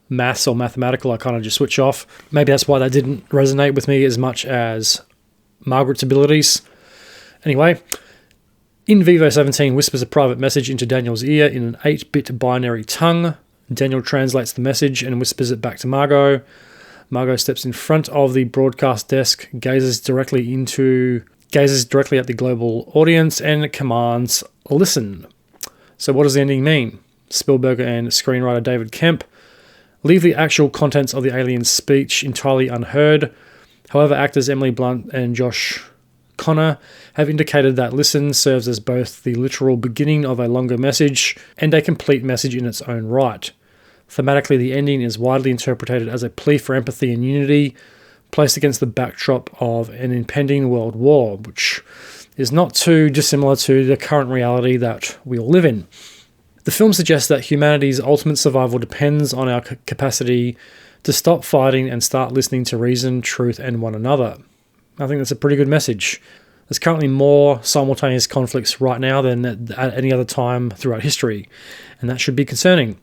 maths or mathematical, I kind of just switch off. Maybe that's why that didn't resonate with me as much as Margaret's abilities. Anyway, In Vivo 17 whispers a private message into Daniel's ear in an 8-bit binary tongue. Daniel translates the message and whispers it back to Margot. Margot steps in front of the broadcast desk, gazes directly at the global audience, and commands, "Listen." So what does the ending mean? Spielberg and screenwriter David Kemp leave the actual contents of the alien's speech entirely unheard. However, actors Emily Blunt and Josh Connor have indicated that "listen" serves as both the literal beginning of a longer message and a complete message in its own right. Thematically, the ending is widely interpreted as a plea for empathy and unity, placed against the backdrop of an impending world war, which is not too dissimilar to the current reality that we all live in. The film suggests that humanity's ultimate survival depends on our capacity to stop fighting and start listening to reason, truth, and one another. I think that's a pretty good message. There's currently more simultaneous conflicts right now than at any other time throughout history, and that should be concerning.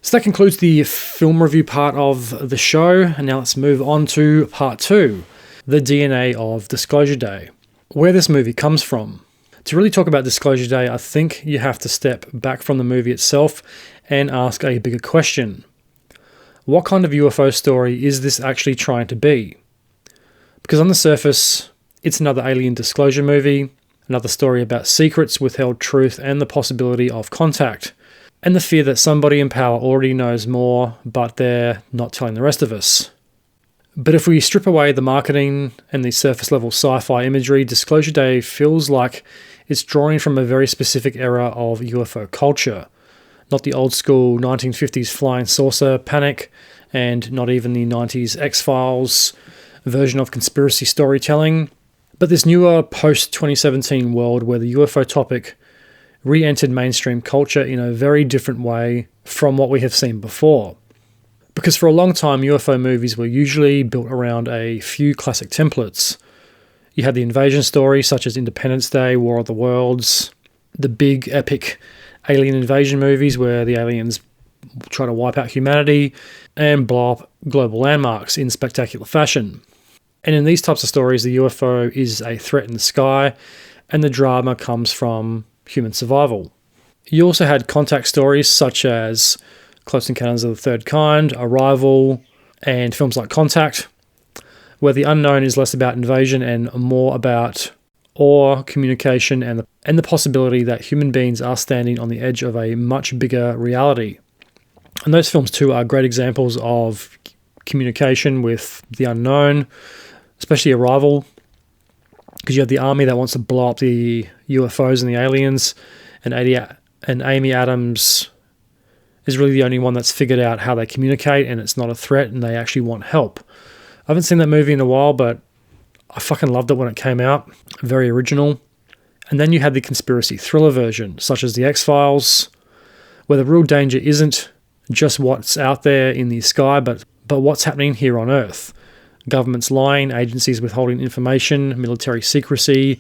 So that concludes the film review part of the show, and now let's move on to part 2, the DNA of Disclosure Day, where this movie comes from. To really talk about Disclosure Day, I think you have to step back from the movie itself and ask a bigger question. What kind of UFO story is this actually trying to be? Because on the surface, it's another alien disclosure movie, another story about secrets, withheld truth, and the possibility of contact, and the fear that somebody in power already knows more, but they're not telling the rest of us. But if we strip away the marketing and the surface-level sci-fi imagery, Disclosure Day feels like it's drawing from a very specific era of UFO culture. Not the old-school 1950s flying saucer panic, and not even the 90s X-Files version of conspiracy storytelling, but this newer post-2017 world where the UFO topic re-entered mainstream culture in a very different way from what we have seen before. Because for a long time, UFO movies were usually built around a few classic templates. You had the invasion story, such as Independence Day, War of the Worlds, the big epic alien invasion movies where the aliens try to wipe out humanity and blow up global landmarks in spectacular fashion. And in these types of stories, the UFO is a threat in the sky, and the drama comes from human survival. You also had contact stories such as Close Encounters of the Third Kind, Arrival, and films like Contact, where the unknown is less about invasion and more about awe, communication, and the possibility that human beings are standing on the edge of a much bigger reality. And those films too are great examples of communication with the unknown, especially Arrival, because you have the army that wants to blow up the UFOs and the aliens, and Amy Adams is really the only one that's figured out how they communicate, and it's not a threat, and they actually want help. I haven't seen that movie in a while, but I fucking loved it when it came out. Very original. And then you had the conspiracy thriller version, such as The X-Files, where the real danger isn't just what's out there in the sky, but what's happening here on Earth. Governments lying, agencies withholding information, military secrecy,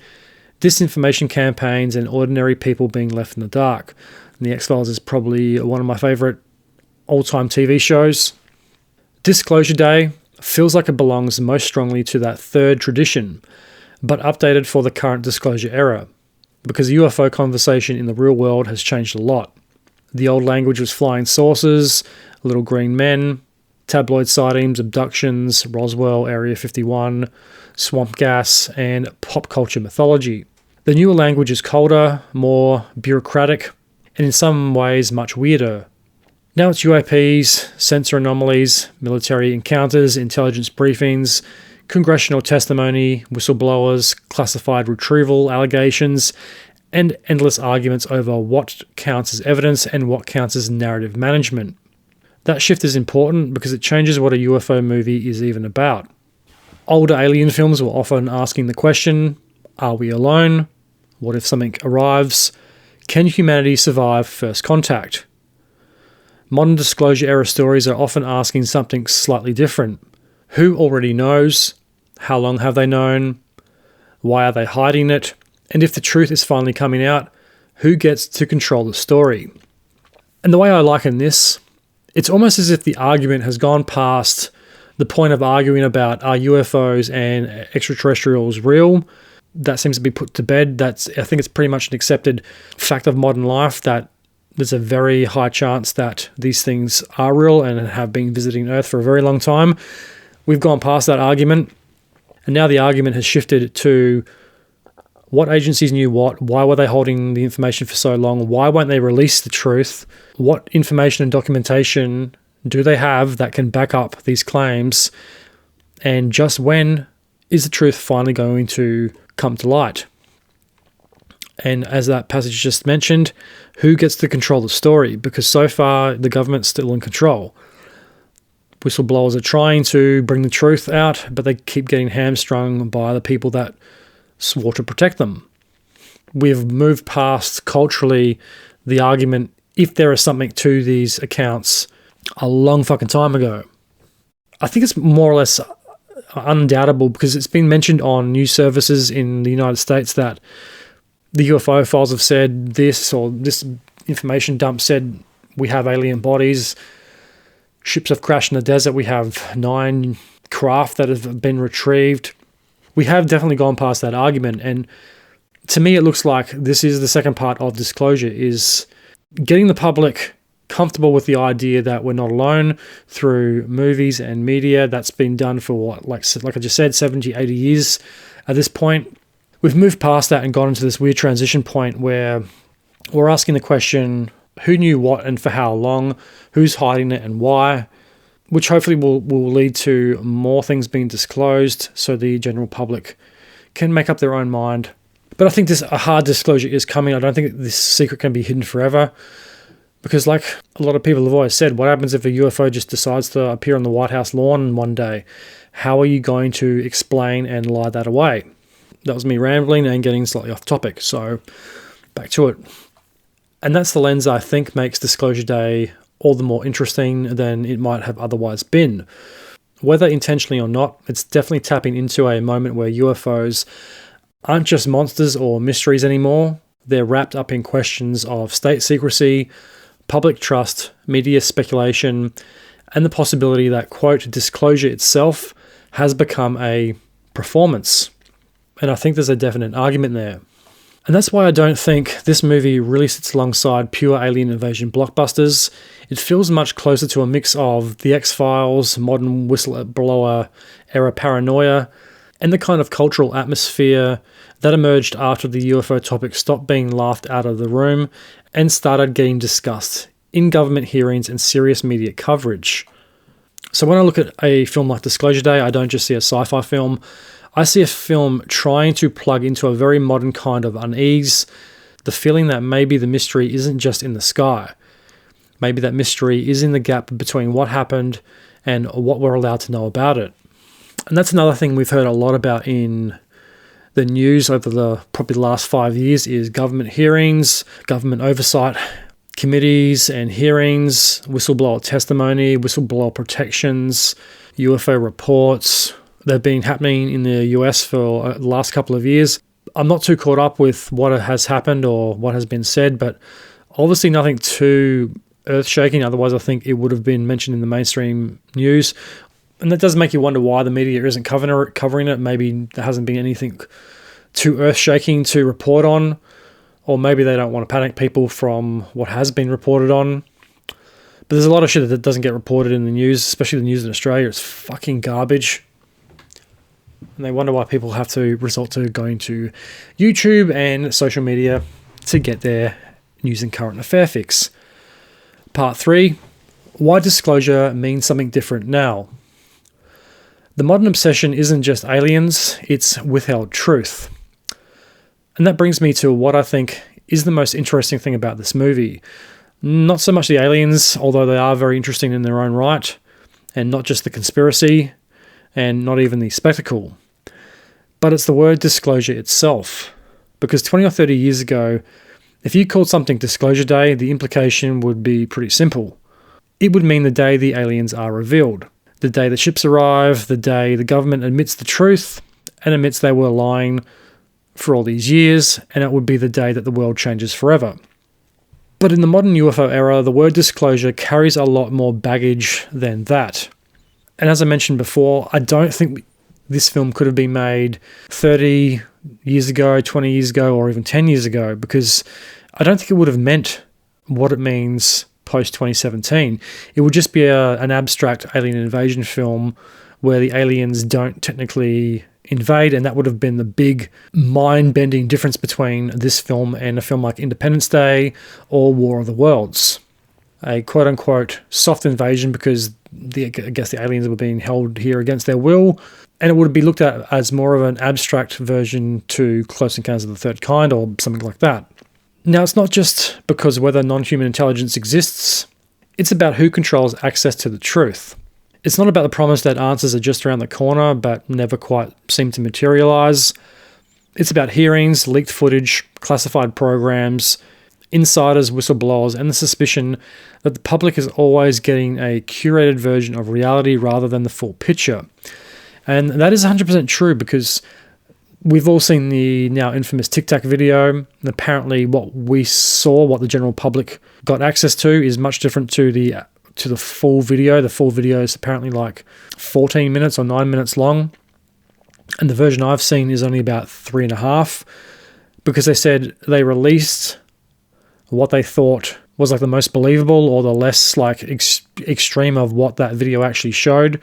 disinformation campaigns, and ordinary people being left in the dark. And The X-Files is probably one of my favourite all-time TV shows. Disclosure Day feels like it belongs most strongly to that third tradition, but updated for the current disclosure era, because the UFO conversation in the real world has changed a lot. The old language was flying saucers, little green men, tabloid sightings, abductions, Roswell, Area 51, swamp gas, and pop culture mythology. The newer language is colder, more bureaucratic, and in some ways much weirder. Now it's UAPs, sensor anomalies, military encounters, intelligence briefings, congressional testimony, whistleblowers, classified retrieval allegations, and endless arguments over what counts as evidence and what counts as narrative management. That shift is important because it changes what a UFO movie is even about. Older alien films were often asking the question, are we alone? What if something arrives? Can humanity survive first contact? Modern disclosure era stories are often asking something slightly different. Who already knows? How long have they known? Why are they hiding it? And if the truth is finally coming out, who gets to control the story? And the way I liken this, it's almost as if the argument has gone past the point of arguing about are UFOs and extraterrestrials real. That seems to be put to bed. I think it's pretty much an accepted fact of modern life that there's a very high chance that these things are real and have been visiting Earth for a very long time. We've gone past that argument, and now the argument has shifted to what agencies knew what, why were they holding the information for so long, why won't they release the truth, what information and documentation do they have that can back up these claims, and just when is the truth finally going to come to light? And as that passage just mentioned, who gets to control the story? Because so far, the government's still in control. Whistleblowers are trying to bring the truth out, but they keep getting hamstrung by the people that swore to protect them. We've moved past culturally the argument if there is something to these accounts a long fucking time ago. I think it's more or less undoubtable because it's been mentioned on news services in the United States that the UFO files have said this, or this information dump said we have alien bodies, ships have crashed in the desert, we have 9 craft that have been retrieved. We have definitely gone past that argument, and to me it looks like this is the second part of disclosure, is getting the public comfortable with the idea that we're not alone through movies and media. That's been done for what, like I just said, 70, 80 years at this point. We've moved past that and gone into this weird transition point where we're asking the question, who knew what and for how long, who's hiding it and why, which hopefully will lead to more things being disclosed so the general public can make up their own mind. But I think a hard disclosure is coming. I don't think this secret can be hidden forever. Because like a lot of people have always said, what happens if a UFO just decides to appear on the White House lawn one day? How are you going to explain and lie that away? That was me rambling and getting slightly off topic, so back to it. And that's the lens I think makes Disclosure Day all the more interesting than it might have otherwise been. Whether intentionally or not, it's definitely tapping into a moment where UFOs aren't just monsters or mysteries anymore. They're wrapped up in questions of state secrecy, public trust, media speculation, and the possibility that, quote, disclosure itself has become a performance. And I think there's a definite argument there. And that's why I don't think this movie really sits alongside pure alien invasion blockbusters. It feels much closer to a mix of The X-Files, modern whistleblower era paranoia, and the kind of cultural atmosphere that emerged after the UFO topic stopped being laughed out of the room and started getting discussed in government hearings and serious media coverage. So when I look at a film like Disclosure Day, I don't just see a sci-fi film. I see a film trying to plug into a very modern kind of unease, the feeling that maybe the mystery isn't just in the sky. Maybe that mystery is in the gap between what happened and what we're allowed to know about it. And that's another thing we've heard a lot about in the news over the probably the last 5 years is government hearings, government oversight committees and hearings, whistleblower testimony, whistleblower protections, UFO reports. They've been happening in the US for the last couple of years. I'm not too caught up with what has happened or what has been said, but obviously nothing too earth-shaking. Otherwise, I think it would have been mentioned in the mainstream news. And that does make you wonder why the media isn't covering it. Maybe there hasn't been anything too earth-shaking to report on, or maybe they don't want to panic people from what has been reported on. But there's a lot of shit that doesn't get reported in the news, especially the news in Australia. It's fucking garbage. And they wonder why people have to resort to going to YouTube and social media to get their news and current affair fix. Part 3, why disclosure means something different now. The modern obsession isn't just aliens, it's withheld truth. And that brings me to what I think is the most interesting thing about this movie. Not so much the aliens, although they are very interesting in their own right, and not just the conspiracy, and not even the spectacle. But it's the word disclosure itself. Because 20 or 30 years ago, if you called something Disclosure Day, the implication would be pretty simple. It would mean the day the aliens are revealed. The day the ships arrive, the day the government admits the truth, and admits they were lying for all these years, and it would be the day that the world changes forever. But in the modern UFO era, the word disclosure carries a lot more baggage than that. And as I mentioned before, I don't think this film could have been made 30 years ago, 20 years ago, or even 10 years ago, because I don't think it would have meant what it means post-2017. It would just be an abstract alien invasion film where the aliens don't technically invade, and that would have been the big mind-bending difference between this film and a film like Independence Day or War of the Worlds. A quote-unquote soft invasion because I guess the aliens were being held here against their will, and it would be looked at as more of an abstract version to Close Encounters of the Third Kind or something like that. Now, it's not just because whether non-human intelligence exists, it's about who controls access to the truth. It's not about the promise that answers are just around the corner but never quite seem to materialize. It's about hearings, leaked footage, classified programs, insiders, whistleblowers, and the suspicion that the public is always getting a curated version of reality rather than the full picture. And that is 100% true because we've all seen the now infamous Tic Tac video, and apparently what we saw, what the general public got access to, is much different to the full video. The full video is apparently like 14 minutes or 9 minutes long, and the version I've seen is only about 3.5, because they said they released what they thought was like the most believable or the less like extreme of what that video actually showed.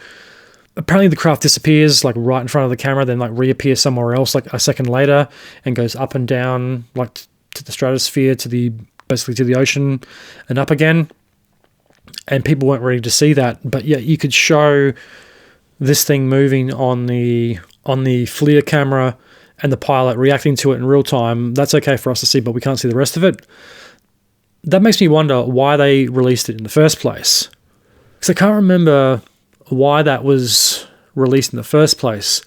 Apparently the craft disappears like right in front of the camera, then like reappears somewhere else like a second later and goes up and down like to the stratosphere, basically to the ocean and up again. And people weren't ready to see that, but yet you could show this thing moving on the FLIR camera and the pilot reacting to it in real time. That's okay for us to see, but we can't see the rest of it. That makes me wonder why they released it in the first place. Because I can't remember why that was released in the first place.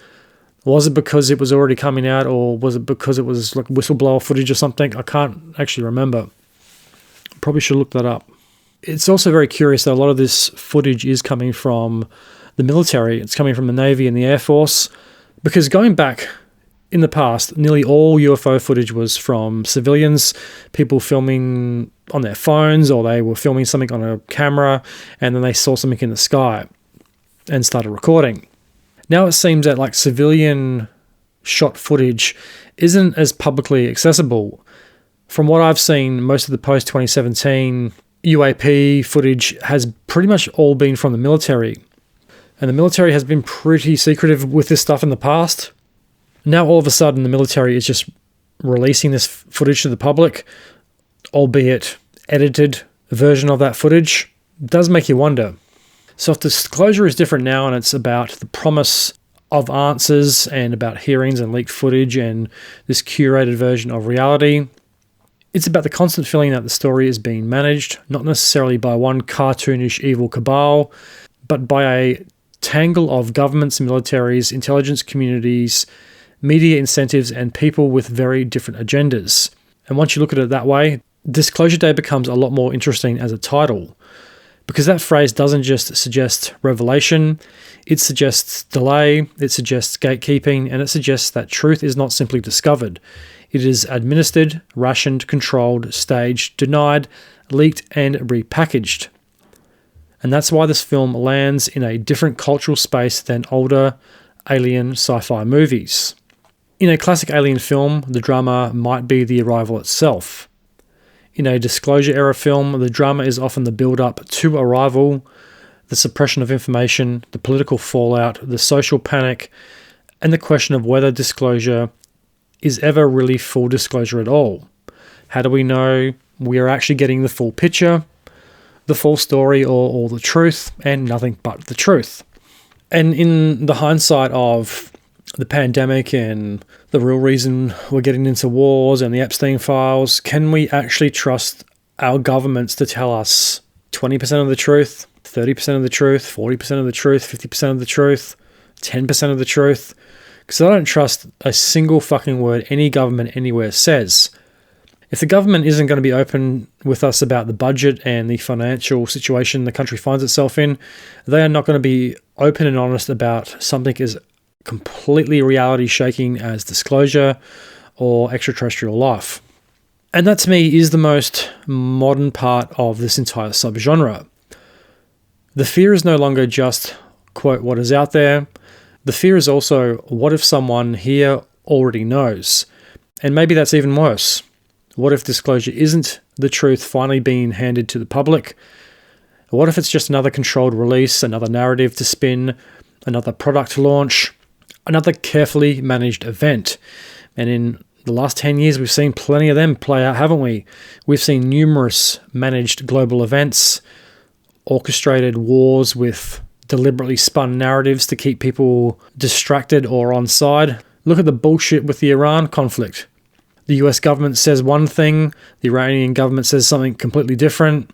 Was it because it was already coming out, or was it because it was like whistleblower footage or something? I can't actually remember. Probably should look that up. It's also very curious that a lot of this footage is coming from the military. It's coming from the Navy and the Air Force, because going back in the past, nearly all UFO footage was from civilians, people filming on their phones, or they were filming something on a camera, and then they saw something in the sky and started recording. Now it seems that like civilian shot footage isn't as publicly accessible. From what I've seen, most of the post-2017 UAP footage has pretty much all been from the military. And the military has been pretty secretive with this stuff in the past. Now all of a sudden the military is just releasing this footage to the public, albeit edited version of that footage. It does make you wonder. So if disclosure is different now and it's about the promise of answers and about hearings and leaked footage and this curated version of reality, it's about the constant feeling that the story is being managed, not necessarily by one cartoonish evil cabal, but by a tangle of governments, militaries, intelligence communities, media incentives, and people with very different agendas. And once you look at it that way, Disclosure Day becomes a lot more interesting as a title, because that phrase doesn't just suggest revelation, it suggests delay, it suggests gatekeeping, and it suggests that truth is not simply discovered. It is administered, rationed, controlled, staged, denied, leaked, and repackaged. And that's why this film lands in a different cultural space than older alien sci-fi movies. In a classic alien film, the drama might be the arrival itself. In a disclosure-era film, the drama is often the build-up to arrival, the suppression of information, the political fallout, the social panic, and the question of whether disclosure is ever really full disclosure at all. How do we know we are actually getting the full picture, the full story, or all the truth, and nothing but the truth? And in the hindsight of the pandemic and the real reason we're getting into wars and the Epstein files, can we actually trust our governments to tell us 20% of the truth, 30% of the truth, 40% of the truth, 50% of the truth, 10% of the truth? Because I don't trust a single fucking word any government anywhere says. If the government isn't going to be open with us about the budget and the financial situation the country finds itself in, they are not going to be open and honest about something as completely reality-shaking as disclosure or extraterrestrial life. And that, to me, is the most modern part of this entire subgenre. The fear is no longer just, quote, what is out there. The fear is also, what if someone here already knows? And maybe that's even worse. What if disclosure isn't the truth finally being handed to the public? What if it's just another controlled release, another narrative to spin, another product launch, another carefully managed event? And in the last 10 years, we've seen plenty of them play out, haven't we? We've seen numerous managed global events, orchestrated wars with deliberately spun narratives to keep people distracted or on side. Look at the bullshit with the Iran conflict. The US government says one thing, the Iranian government says something completely different,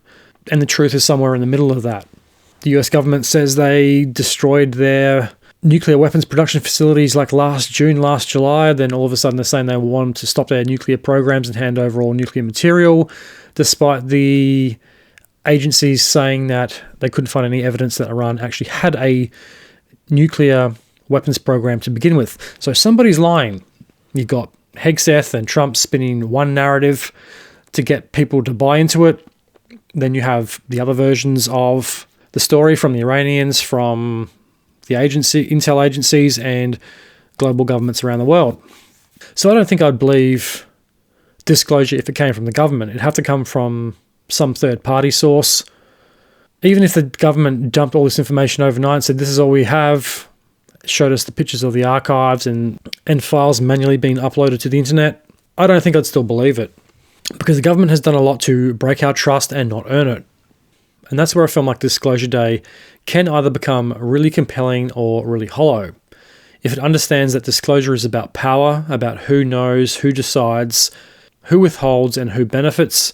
and the truth is somewhere in the middle of that. The US government says they destroyed their nuclear weapons production facilities like last June, last July. Then all of a sudden they're saying they want to stop their nuclear programs and hand over all nuclear material, despite the agencies saying that they couldn't find any evidence that Iran actually had a nuclear weapons program to begin with. So somebody's lying. You've got Hegseth and Trump spinning one narrative to get people to buy into it. Then you have the other versions of the story from the Iranians, from the intel agencies, and global governments around the world. So I don't think I'd believe disclosure if it came from the government. It'd have to come from some third-party source. Even if the government dumped all this information overnight and said, this is all we have, showed us the pictures of the archives and files manually being uploaded to the internet, I don't think I'd still believe it. Because the government has done a lot to break our trust and not earn it. And that's where a film like Disclosure Day can either become really compelling or really hollow. If it understands that disclosure is about power, about who knows, who decides, who withholds, and who benefits,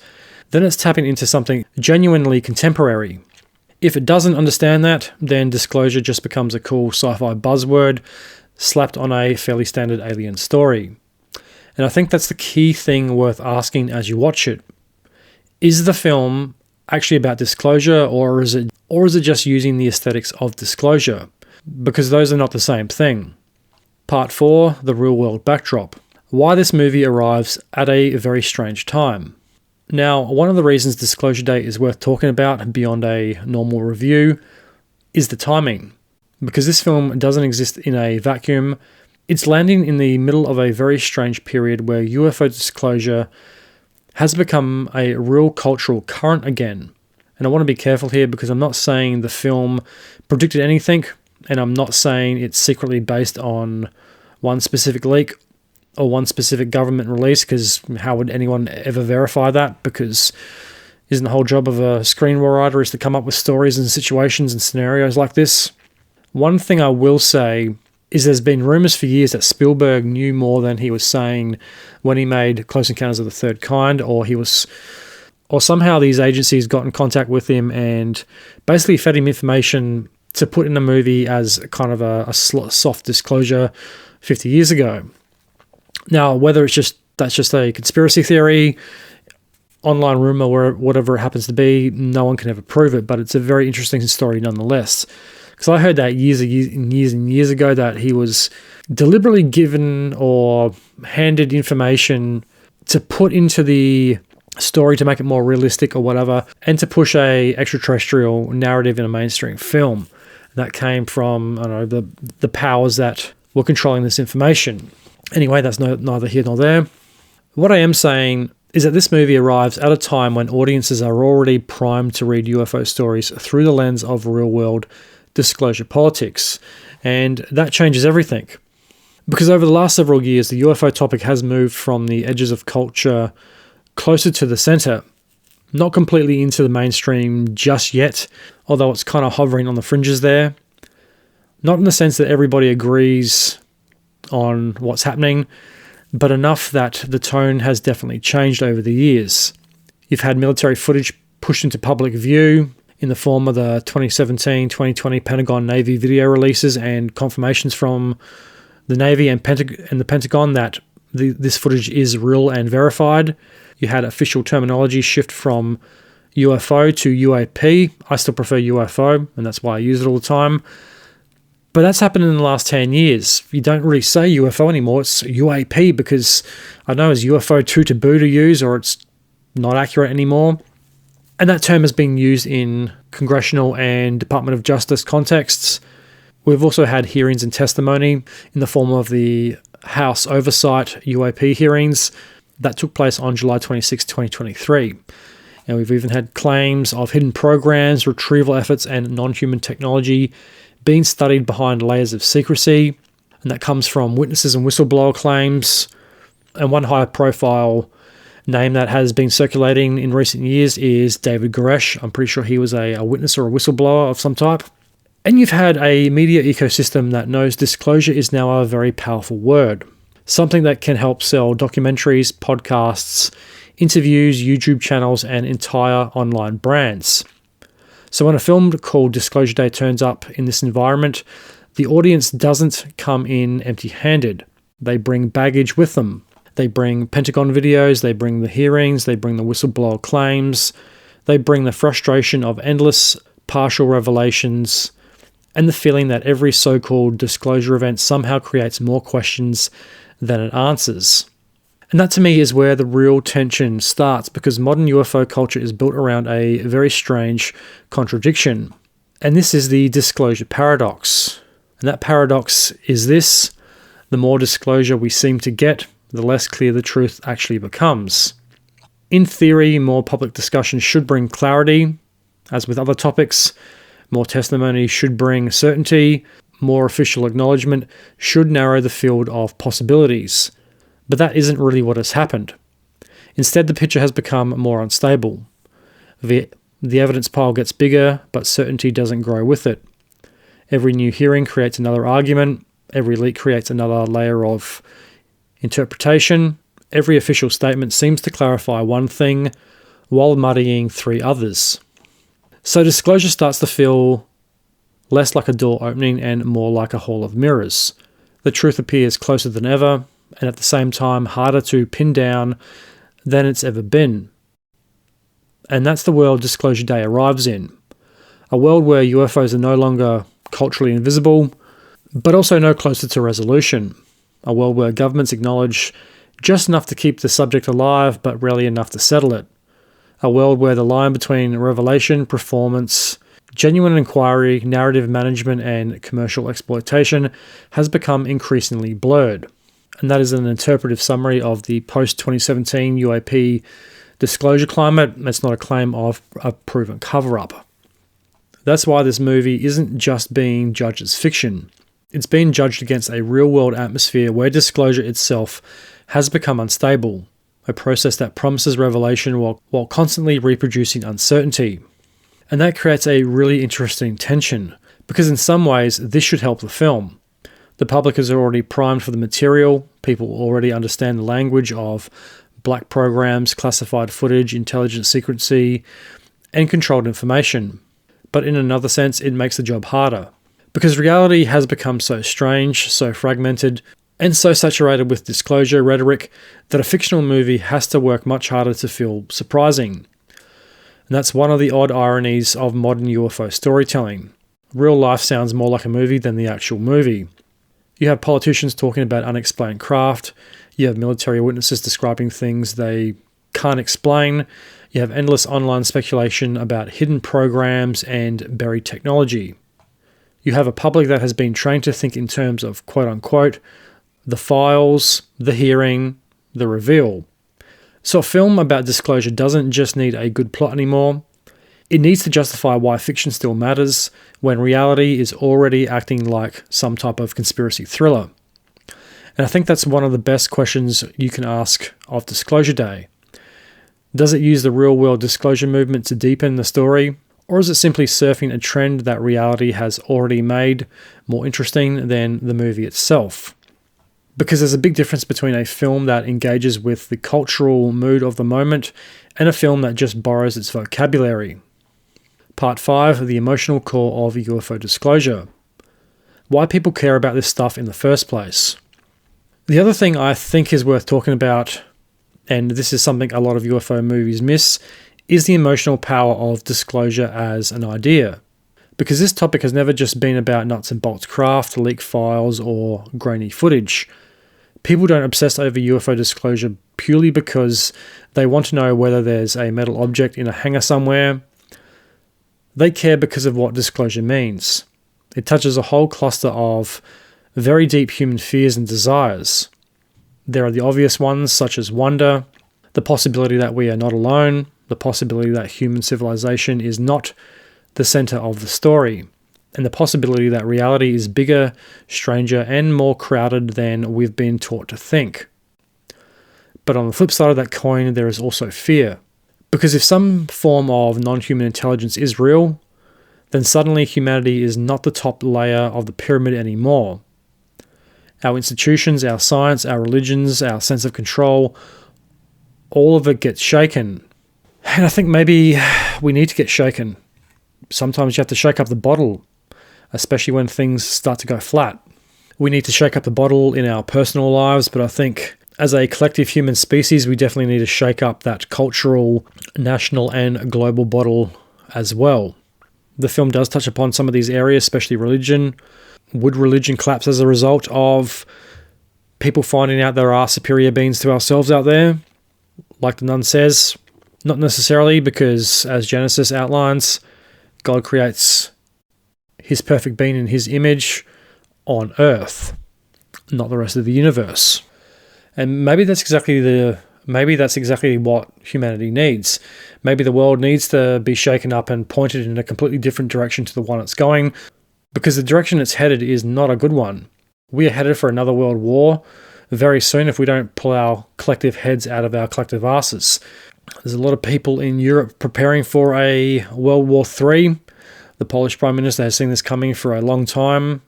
then it's tapping into something genuinely contemporary. If it doesn't understand that, then disclosure just becomes a cool sci-fi buzzword slapped on a fairly standard alien story. And I think that's the key thing worth asking as you watch it. Is the film actually about disclosure, or is it just using the aesthetics of disclosure? Because those are not the same thing. Part 4, the real-world backdrop. Why this movie arrives at a very strange time. Now, one of the reasons Disclosure Day is worth talking about beyond a normal review is the timing. Because this film doesn't exist in a vacuum, it's landing in the middle of a very strange period where UFO disclosure has become a real cultural current again. And I want to be careful here because I'm not saying the film predicted anything, and I'm not saying it's secretly based on one specific leak or one specific government release, because how would anyone ever verify that? Because isn't the whole job of a screenwriter is to come up with stories and situations and scenarios like this? One thing I will say is there's been rumors for years that Spielberg knew more than he was saying when he made Close Encounters of the Third Kind, or somehow these agencies got in contact with him and basically fed him information to put in the movie as kind of a soft disclosure 50 years ago. Now, whether that's just a conspiracy theory, online rumor, or whatever it happens to be, no one can ever prove it, but it's a very interesting story nonetheless. Because I heard that years and years ago that he was deliberately given or handed information to put into the story to make it more realistic or whatever, and to push a extraterrestrial narrative in a mainstream film. That came from, I don't know, the powers that were controlling this information. Anyway, that's neither here nor there. What I am saying is that this movie arrives at a time when audiences are already primed to read UFO stories through the lens of real-world disclosure politics, and that changes everything. Because over the last several years, the UFO topic has moved from the edges of culture closer to the center. Not completely into the mainstream just yet, although it's kind of hovering on the fringes there. Not in the sense that everybody agrees on what's happening, but enough that the tone has definitely changed over the years. You've had military footage pushed into public view in the form of the 2017-2020 Pentagon Navy video releases and confirmations from the Navy and the Pentagon that this footage is real and verified. You had official terminology shift from UFO to UAP. I still prefer UFO, and that's why I use it all the time. But that's happened in the last 10 years. You don't really say UFO anymore, it's UAP, because I know is UFO too taboo to use, or it's not accurate anymore. And that term has been used in congressional and Department of Justice contexts. We've also had hearings and testimony in the form of the House Oversight UAP hearings that took place on July 26, 2023. And we've even had claims of hidden programs, retrieval efforts, and non-human technology being studied behind layers of secrecy. And that comes from witnesses and whistleblower claims. And one high-profile name that has been circulating in recent years is David Koresh. I'm pretty sure he was a witness or a whistleblower of some type. And you've had a media ecosystem that knows disclosure is now a very powerful word. Something that can help sell documentaries, podcasts, interviews, YouTube channels, and entire online brands. So when a film called Disclosure Day turns up in this environment, the audience doesn't come in empty-handed. They bring baggage with them. They bring Pentagon videos, they bring the hearings, they bring the whistleblower claims, they bring the frustration of endless partial revelations, and the feeling that every so-called disclosure event somehow creates more questions than it answers. And that to me is where the real tension starts, because modern UFO culture is built around a very strange contradiction. And this is the disclosure paradox. And that paradox is this: the more disclosure we seem to get, the less clear the truth actually becomes. In theory, more public discussion should bring clarity. As with other topics, more testimony should bring certainty. More official acknowledgement should narrow the field of possibilities. But that isn't really what has happened. Instead, the picture has become more unstable. The evidence pile gets bigger, but certainty doesn't grow with it. Every new hearing creates another argument. Every leak creates another layer of interpretation. Every official statement seems to clarify one thing while muddying three others. So disclosure starts to feel less like a door opening and more like a hall of mirrors. The truth appears closer than ever, and at the same time harder to pin down than it's ever been. And that's the world Disclosure Day arrives in. A world where UFOs are no longer culturally invisible, but also no closer to resolution. A world where governments acknowledge just enough to keep the subject alive, but rarely enough to settle it. A world where the line between revelation, performance, genuine inquiry, narrative management, and commercial exploitation has become increasingly blurred. And that is an interpretive summary of the post-2017 UAP disclosure climate. That's not a claim of a proven cover-up. That's why this movie isn't just being judged as fiction. It's being judged against a real-world atmosphere where disclosure itself has become unstable, a process that promises revelation while constantly reproducing uncertainty. And that creates a really interesting tension, because in some ways this should help the film. The public is already primed for the material, people already understand the language of black programs, classified footage, intelligent secrecy, and controlled information. But in another sense, it makes the job harder, because reality has become so strange, so fragmented, and so saturated with disclosure rhetoric that a fictional movie has to work much harder to feel surprising. And that's one of the odd ironies of modern UFO storytelling. Real life sounds more like a movie than the actual movie. You have politicians talking about unexplained craft. You have military witnesses describing things they can't explain. You have endless online speculation about hidden programs and buried technology. You have a public that has been trained to think in terms of quote-unquote the files, the hearing, the reveal. So a film about disclosure doesn't just need a good plot anymore. It needs to justify why fiction still matters when reality is already acting like some type of conspiracy thriller. And I think that's one of the best questions you can ask of Disclosure Day. Does it use the real-world disclosure movement to deepen the story, or is it simply surfing a trend that reality has already made more interesting than the movie itself? Because there's a big difference between a film that engages with the cultural mood of the moment and a film that just borrows its vocabulary. Part 5, the emotional core of UFO disclosure. Why people care about this stuff in the first place. The other thing I think is worth talking about, and this is something a lot of UFO movies miss, is the emotional power of disclosure as an idea. Because this topic has never just been about nuts and bolts craft, leaked files, or grainy footage. People don't obsess over UFO disclosure purely because they want to know whether there's a metal object in a hangar somewhere. They care because of what disclosure means. It touches a whole cluster of very deep human fears and desires. There are the obvious ones, such as wonder, the possibility that we are not alone, the possibility that human civilization is not the center of the story, and the possibility that reality is bigger, stranger, and more crowded than we've been taught to think. But on the flip side of that coin, there is also fear. Because if some form of non-human intelligence is real, then suddenly humanity is not the top layer of the pyramid anymore. Our institutions, our science, our religions, our sense of control, all of it gets shaken. And I think maybe we need to get shaken. Sometimes you have to shake up the bottle, especially when things start to go flat. We need to shake up the bottle in our personal lives, but I think as a collective human species, we definitely need to shake up that cultural, national, and global bottle as well. The film does touch upon some of these areas, especially religion. Would religion collapse as a result of people finding out there are superior beings to ourselves out there? Like the nun says, not necessarily, because as Genesis outlines, God creates his perfect being in his image on earth, not the rest of the universe. And maybe that's exactly what humanity needs. Maybe the world needs to be shaken up and pointed in a completely different direction to the one it's going, because the direction it's headed is not a good one. We are headed for another world war very soon if we don't pull our collective heads out of our collective asses. There's a lot of people in Europe preparing for a World War III. The Polish Prime Minister has seen this coming for a long time.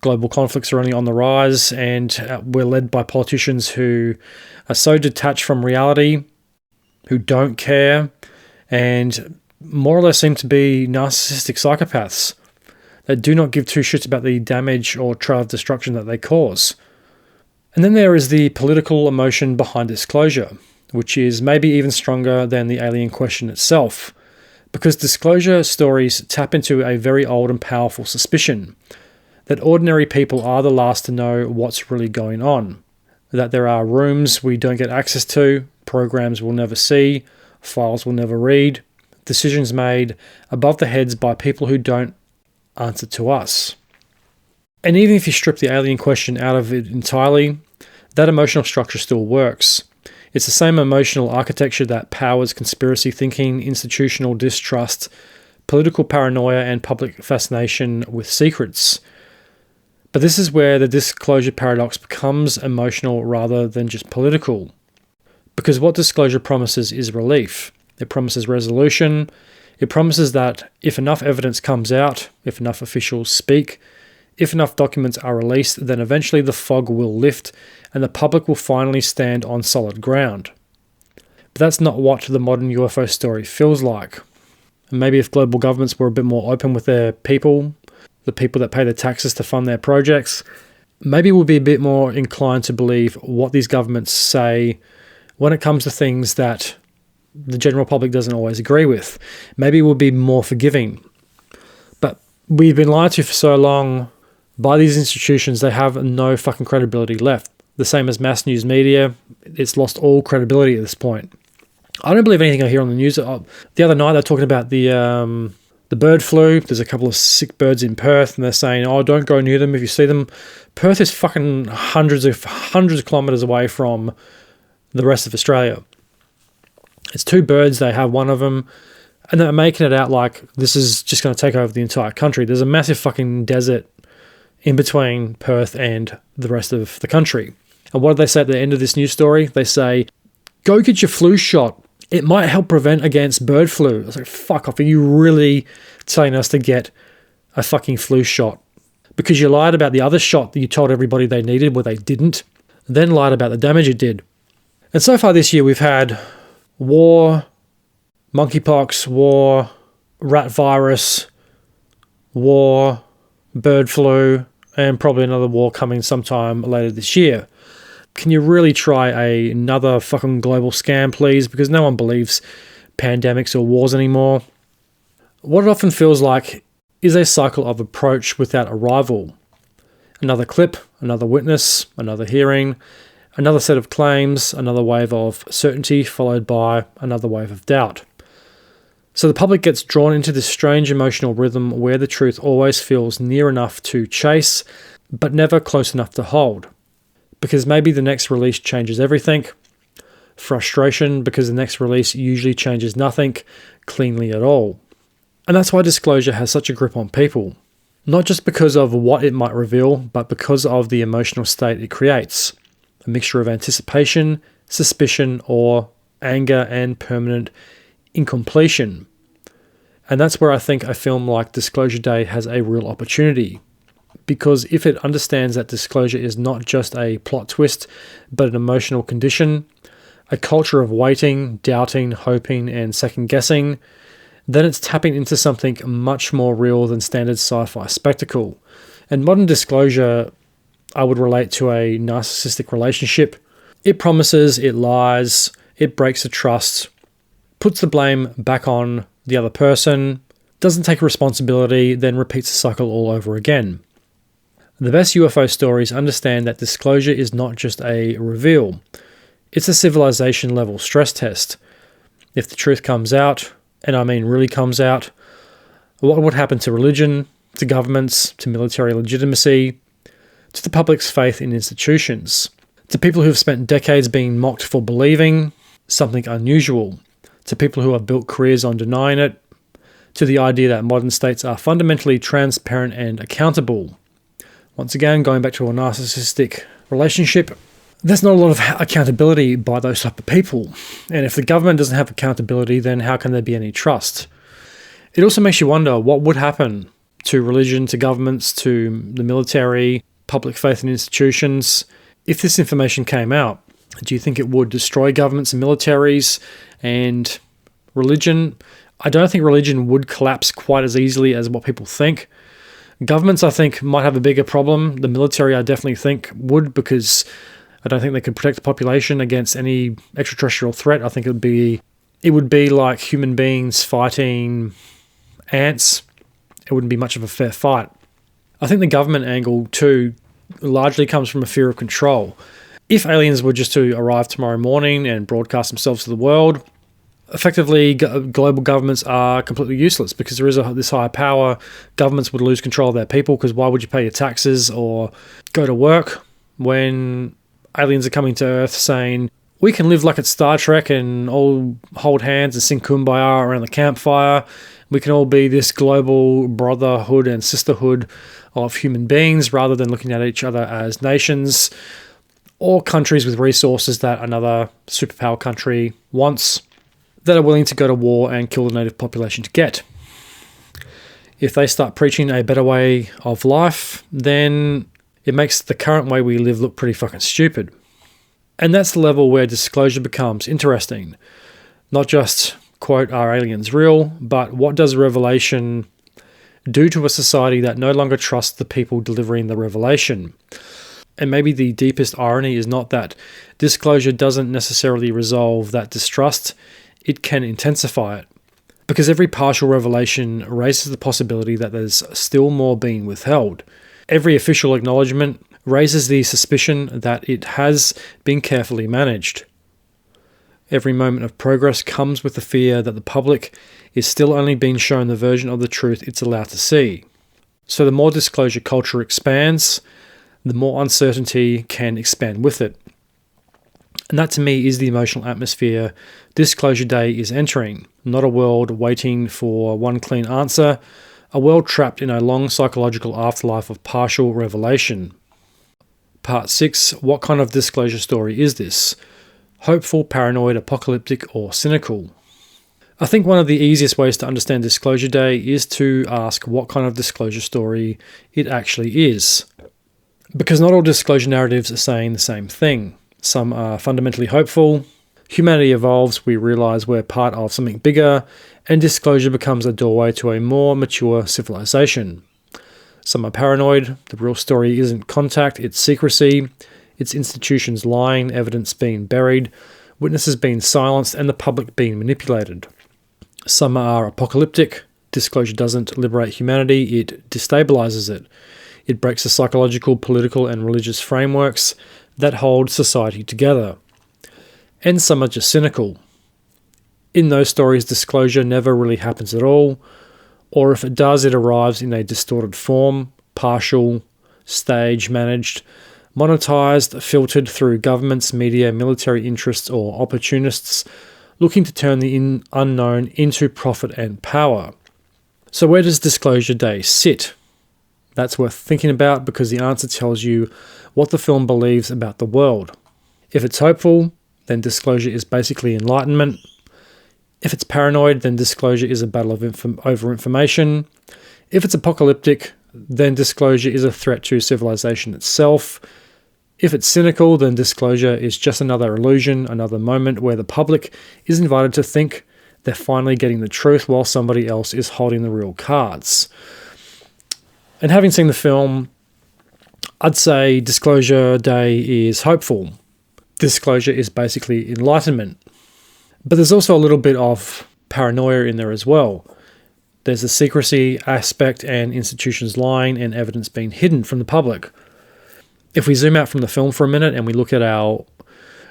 Global conflicts are only on the rise, and we're led by politicians who are so detached from reality, who don't care, and more or less seem to be narcissistic psychopaths that do not give two shits about the damage or trail of destruction that they cause. And then there is the political emotion behind disclosure, which is maybe even stronger than the alien question itself, because disclosure stories tap into a very old and powerful suspicion that ordinary people are the last to know what's really going on, that there are rooms we don't get access to, programs we'll never see, files we'll never read, decisions made above the heads by people who don't answer to us. And even if you strip the alien question out of it entirely, that emotional structure still works. It's the same emotional architecture that powers conspiracy thinking, institutional distrust, political paranoia, and public fascination with secrets. But this is where the disclosure paradox becomes emotional rather than just political. Because what disclosure promises is relief. It promises resolution. It promises that if enough evidence comes out, if enough officials speak, if enough documents are released, then eventually the fog will lift and the public will finally stand on solid ground. But that's not what the modern UFO story feels like. And maybe if global governments were a bit more open with their people, the people that pay their taxes to fund their projects, maybe we'll be a bit more inclined to believe what these governments say when it comes to things that the general public doesn't always agree with. Maybe we'll be more forgiving. But we've been lied to for so long by these institutions, they have no fucking credibility left. The same as mass news media, it's lost all credibility at this point. I don't believe anything I hear on the news. The other night they're talking about the bird flu. There's a couple of sick birds in Perth, and they're saying, "Oh, don't go near them if you see them." Perth is fucking hundreds of kilometers away from the rest of Australia. It's two birds. They have one of them, and they're making it out like this is just going to take over the entire country. There's a massive fucking desert in between Perth and the rest of the country. And what do they say at the end of this news story? They say, go get your flu shot. It might help prevent against bird flu. I was like, fuck off. Are you really telling us to get a fucking flu shot? Because you lied about the other shot that you told everybody they needed where they didn't, then lied about the damage it did. And so far this year, we've had war, monkeypox, war, rat virus, war, bird flu, and probably another war coming sometime later this year. Can you really try another fucking global scam, please? Because no one believes pandemics or wars anymore. What it often feels like is a cycle of approach without arrival. Another clip, another witness, another hearing, another set of claims, another wave of certainty followed by another wave of doubt. So the public gets drawn into this strange emotional rhythm where the truth always feels near enough to chase, but never close enough to hold. Because maybe the next release changes everything. Frustration because the next release usually changes nothing cleanly at all. And that's why disclosure has such a grip on people. Not just because of what it might reveal, but because of the emotional state it creates. A mixture of anticipation, suspicion, or anger and permanent incompletion. And that's where I think a film like Disclosure Day has a real opportunity. Because if it understands that disclosure is not just a plot twist, but an emotional condition, a culture of waiting, doubting, hoping, and second-guessing, then it's tapping into something much more real than standard sci-fi spectacle. And modern disclosure, I would relate to a narcissistic relationship. It promises, it lies, it breaks the trust, puts the blame back on the other person, doesn't take responsibility, then repeats the cycle all over again. The best UFO stories understand that disclosure is not just a reveal. It's a civilization-level stress test. If the truth comes out, and I mean really comes out, what would happen to religion, to governments, to military legitimacy, to the public's faith in institutions, to people who have spent decades being mocked for believing something unusual, to people who have built careers on denying it, to the idea that modern states are fundamentally transparent and accountable. Once again, going back to a narcissistic relationship, there's not a lot of accountability by those type of people. And if the government doesn't have accountability, then how can there be any trust? It also makes you wonder what would happen to religion, to governments, to the military, public faith in institutions, if this information came out. Do you think it would destroy governments and militaries and religion? I don't think religion would collapse quite as easily as what people think. Governments, I think, might have a bigger problem. The military, I definitely think, would, because I don't think they could protect the population against any extraterrestrial threat. I think it would be like human beings fighting ants. It wouldn't be much of a fair fight. I think the government angle, too, largely comes from a fear of control. If aliens were just to arrive tomorrow morning and broadcast themselves to the world, effectively, global governments are completely useless because there is this higher power. Governments would lose control of their people because why would you pay your taxes or go to work when aliens are coming to Earth saying, we can live like it's Star Trek and all hold hands and sing Kumbaya around the campfire. We can all be this global brotherhood and sisterhood of human beings rather than looking at each other as nations or countries with resources that another superpower country wants, that are willing to go to war and kill the native population to get. If they start preaching a better way of life, then it makes the current way we live look pretty fucking stupid. And that's the level where disclosure becomes interesting. Not just, quote, are aliens real, but what does revelation do to a society that no longer trusts the people delivering the revelation? And maybe the deepest irony is not that disclosure doesn't necessarily resolve that distrust, it can intensify it. Because every partial revelation raises the possibility that there's still more being withheld. Every official acknowledgement raises the suspicion that it has been carefully managed. Every moment of progress comes with the fear that the public is still only being shown the version of the truth it's allowed to see. So the more disclosure culture expands, the more uncertainty can expand with it. And that to me is the emotional atmosphere Disclosure Day is entering. Not a world waiting for one clean answer, A world trapped in a long psychological afterlife of partial revelation. Part 6. What kind of disclosure story is this? Hopeful, paranoid, apocalyptic, or cynical? I think one of the easiest ways to understand Disclosure Day is to ask what kind of disclosure story it actually is. Because not all disclosure narratives are saying the same thing. Some are fundamentally hopeful. Humanity evolves, we realise we're part of something bigger, and disclosure becomes a doorway to a more mature civilization. Some are paranoid, the real story isn't contact, it's secrecy, it's institutions lying, evidence being buried, witnesses being silenced, and the public being manipulated. Some are apocalyptic, disclosure doesn't liberate humanity, it destabilises it. It breaks the psychological, political, and religious frameworks that hold society together. And some are just cynical. In those stories, disclosure never really happens at all, or if it does, it arrives in a distorted form, partial, stage managed, monetized, filtered through governments, media, military interests, or opportunists looking to turn the unknown into profit and power. So where does Disclosure Day sit? That's worth thinking about because the answer tells you what the film believes about the world. If it's hopeful, then disclosure is basically enlightenment. If it's paranoid, then disclosure is a battle over information. If it's apocalyptic, then disclosure is a threat to civilization itself. If it's cynical, then disclosure is just another illusion, another moment where the public is invited to think they're finally getting the truth while somebody else is holding the real cards. And having seen the film, I'd say Disclosure Day is hopeful. Disclosure is basically enlightenment. But there's also a little bit of paranoia in there as well. There's the secrecy aspect and institutions lying and evidence being hidden from the public. If we zoom out from the film for a minute and we look at our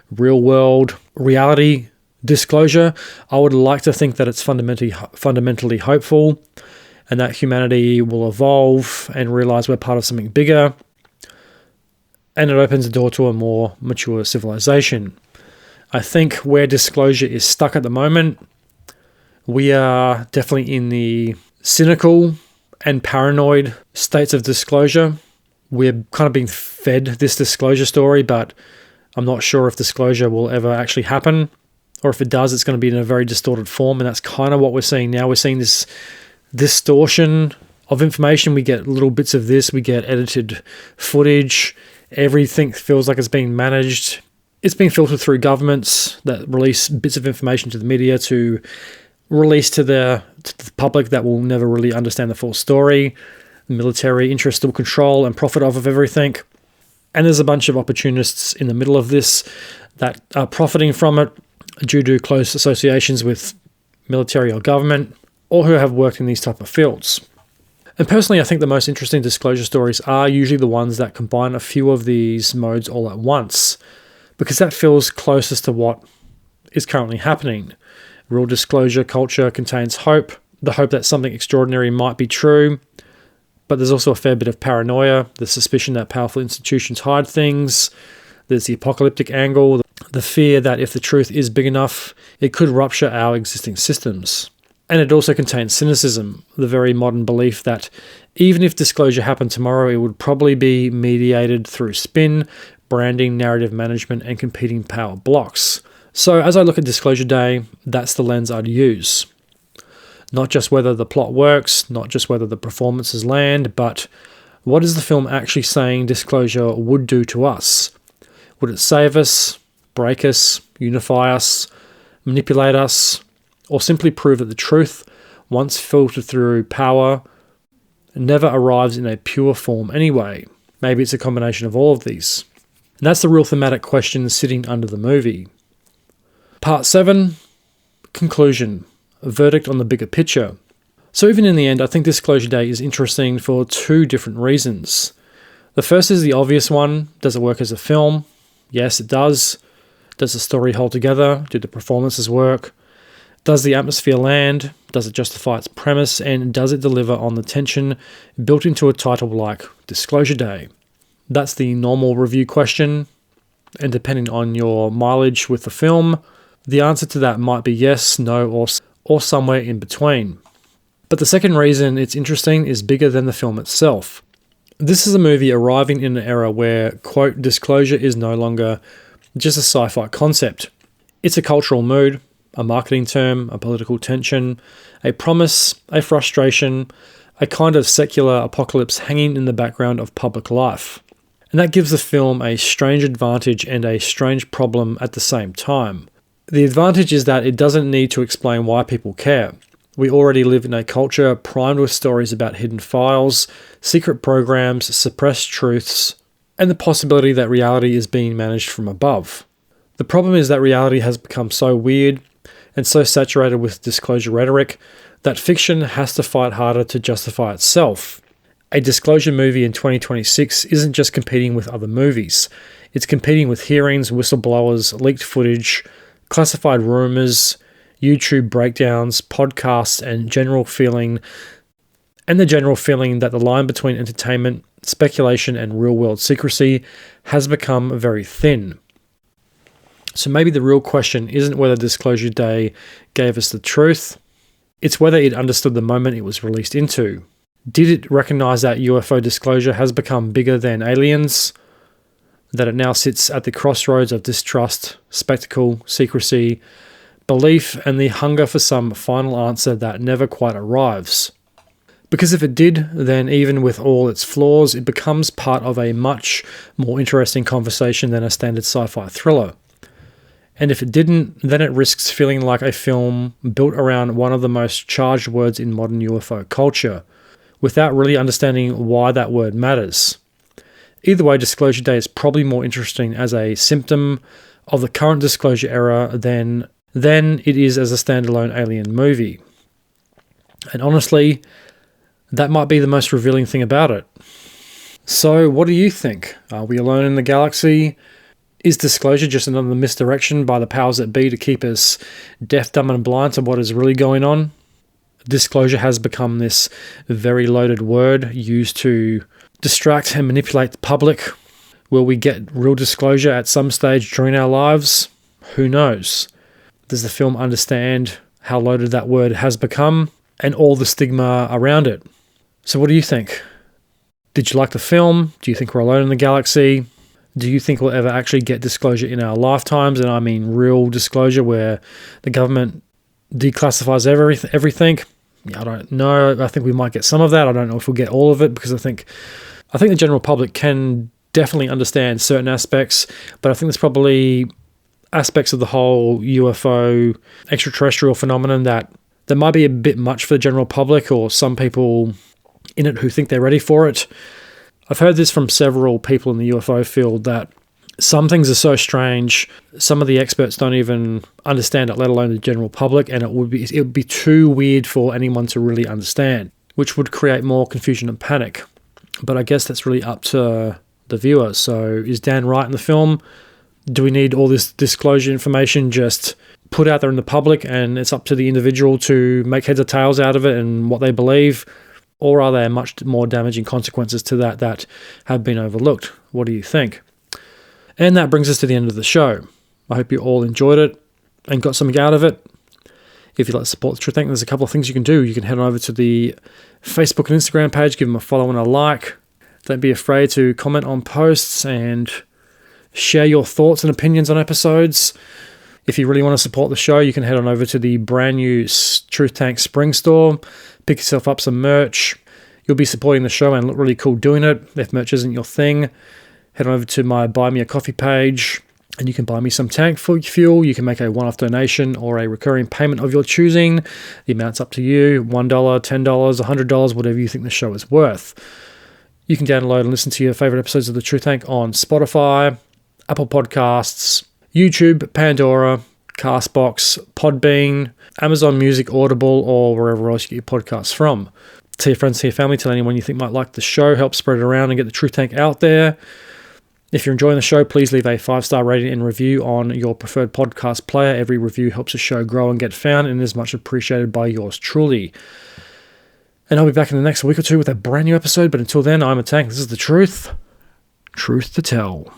real world reality disclosure, I would like to think that it's fundamentally hopeful and that humanity will evolve and realize we're part of something bigger. And it opens the door to a more mature civilization. I think where disclosure is stuck at the moment, we are definitely in the cynical and paranoid states of disclosure. We're kind of being fed this disclosure story, but I'm not sure if disclosure will ever actually happen, or if it does, it's going to be in a very distorted form, and that's kind of what we're seeing now. We're seeing this distortion of information. We get little bits of this, we get edited footage, everything feels like it's being managed. It's being filtered through governments that release bits of information to the media to release to the public that will never really understand the full story. The military interests will control and profit off of everything. And there's a bunch of opportunists in the middle of this that are profiting from it due to close associations with military or government, or who have worked in these type of fields. And personally, I think the most interesting disclosure stories are usually the ones that combine a few of these modes all at once, because that feels closest to what is currently happening. Real disclosure culture contains hope, the hope that something extraordinary might be true, but there's also a fair bit of paranoia, the suspicion that powerful institutions hide things. There's the apocalyptic angle, the fear that if the truth is big enough, it could rupture our existing systems. And it also contains cynicism, the very modern belief that even if disclosure happened tomorrow, it would probably be mediated through spin, branding, narrative management, and competing power blocks. So as I look at Disclosure Day, that's the lens I'd use. Not just whether the plot works, not just whether the performances land, but what is the film actually saying disclosure would do to us? Would it save us, break us, unify us, manipulate us, or simply prove that the truth, once filtered through power, never arrives in a pure form anyway? Maybe it's a combination of all of these. And that's the real thematic question sitting under the movie. Part 7, conclusion, a verdict on the bigger picture. So even in the end, I think Disclosure Day is interesting for two different reasons. The first is the obvious one. Does it work as a film? Yes, it does. Does the story hold together? Do the performances work? Does the atmosphere land? Does it justify its premise? And does it deliver on the tension built into a title like Disclosure Day? That's the normal review question. And depending on your mileage with the film, the answer to that might be yes, no, or somewhere in between. But the second reason it's interesting is bigger than the film itself. This is a movie arriving in an era where, quote, disclosure is no longer just a sci-fi concept. It's a cultural mood, a marketing term, a political tension, a promise, a frustration, a kind of secular apocalypse hanging in the background of public life. And that gives the film a strange advantage and a strange problem at the same time. The advantage is that it doesn't need to explain why people care. We already live in a culture primed with stories about hidden files, secret programs, suppressed truths, and the possibility that reality is being managed from above. The problem is that reality has become so weird and so saturated with disclosure rhetoric that fiction has to fight harder to justify itself. A disclosure movie in 2026 isn't just competing with other movies. It's competing with hearings, whistleblowers, leaked footage, classified rumors, YouTube breakdowns, podcasts, and the general feeling that the line between entertainment, speculation, and real-world secrecy has become very thin. So maybe the real question isn't whether Disclosure Day gave us the truth, it's whether it understood the moment it was released into. Did it recognize that UFO disclosure has become bigger than aliens? That it now sits at the crossroads of distrust, spectacle, secrecy, belief, and the hunger for some final answer that never quite arrives? Because if it did, then even with all its flaws, it becomes part of a much more interesting conversation than a standard sci-fi thriller. And if it didn't, then it risks feeling like a film built around one of the most charged words in modern UFO culture, without really understanding why that word matters. Either way, Disclosure Day is probably more interesting as a symptom of the current disclosure era than it is as a standalone alien movie. And honestly, that might be the most revealing thing about it. So what do you think? Are we alone in the galaxy? Is disclosure just another misdirection by the powers that be to keep us deaf, dumb, and blind to what is really going on? Disclosure has become this very loaded word used to distract and manipulate the public. Will we get real disclosure at some stage during our lives? Who knows? Does the film understand how loaded that word has become and all the stigma around it? So what do you think? Did you like the film? Do you think we're alone in the galaxy? Do you think we'll ever actually get disclosure in our lifetimes? And I mean real disclosure where the government declassifies everything. I don't know. I think we might get some of that. I don't know if we'll get all of it because I think the general public can definitely understand certain aspects, but I think there's probably aspects of the whole UFO extraterrestrial phenomenon that might be a bit much for the general public or some people in it who think they're ready for it. I've heard this from several people in the UFO field that some things are so strange, some of the experts don't even understand it, let alone the general public, and it would be too weird for anyone to really understand, which would create more confusion and panic. But I guess that's really up to the viewer. So is Dan right in the film? Do we need all this disclosure information just put out there in the public and it's up to the individual to make heads or tails out of it and what they believe? Or are there much more damaging consequences to that have been overlooked? What do you think? And that brings us to the end of the show. I hope you all enjoyed it and got something out of it. If you'd like to support the Truth Tank, there's a couple of things you can do. You can head on over to the Facebook and Instagram page, give them a follow and a like. Don't be afraid to comment on posts and share your thoughts and opinions on episodes. If you really want to support the show, you can head on over to the brand new Truth Tank Spring Store, pick yourself up some merch. You'll be supporting the show and look really cool doing it. If merch isn't your thing, head on over to my Buy Me a Coffee page and you can buy me some tank fuel. You can make a one-off donation or a recurring payment of your choosing. The amount's up to you, $1, $10, $100, whatever you think the show is worth. You can download and listen to your favorite episodes of the Truth Tank on Spotify, Apple Podcasts, YouTube, Pandora, Castbox, Podbean, Amazon Music, Audible, or wherever else you get your podcasts from. Tell your friends, tell your family, tell anyone you think might like the show. Help spread it around and get the Truth Tank out there. If you're enjoying the show, please leave a 5-star rating and review on your preferred podcast player. Every review helps the show grow and get found and is much appreciated by yours truly. And I'll be back in the next week or two with a brand new episode. But until then, I'm a Tank. This is the truth. Truth to tell.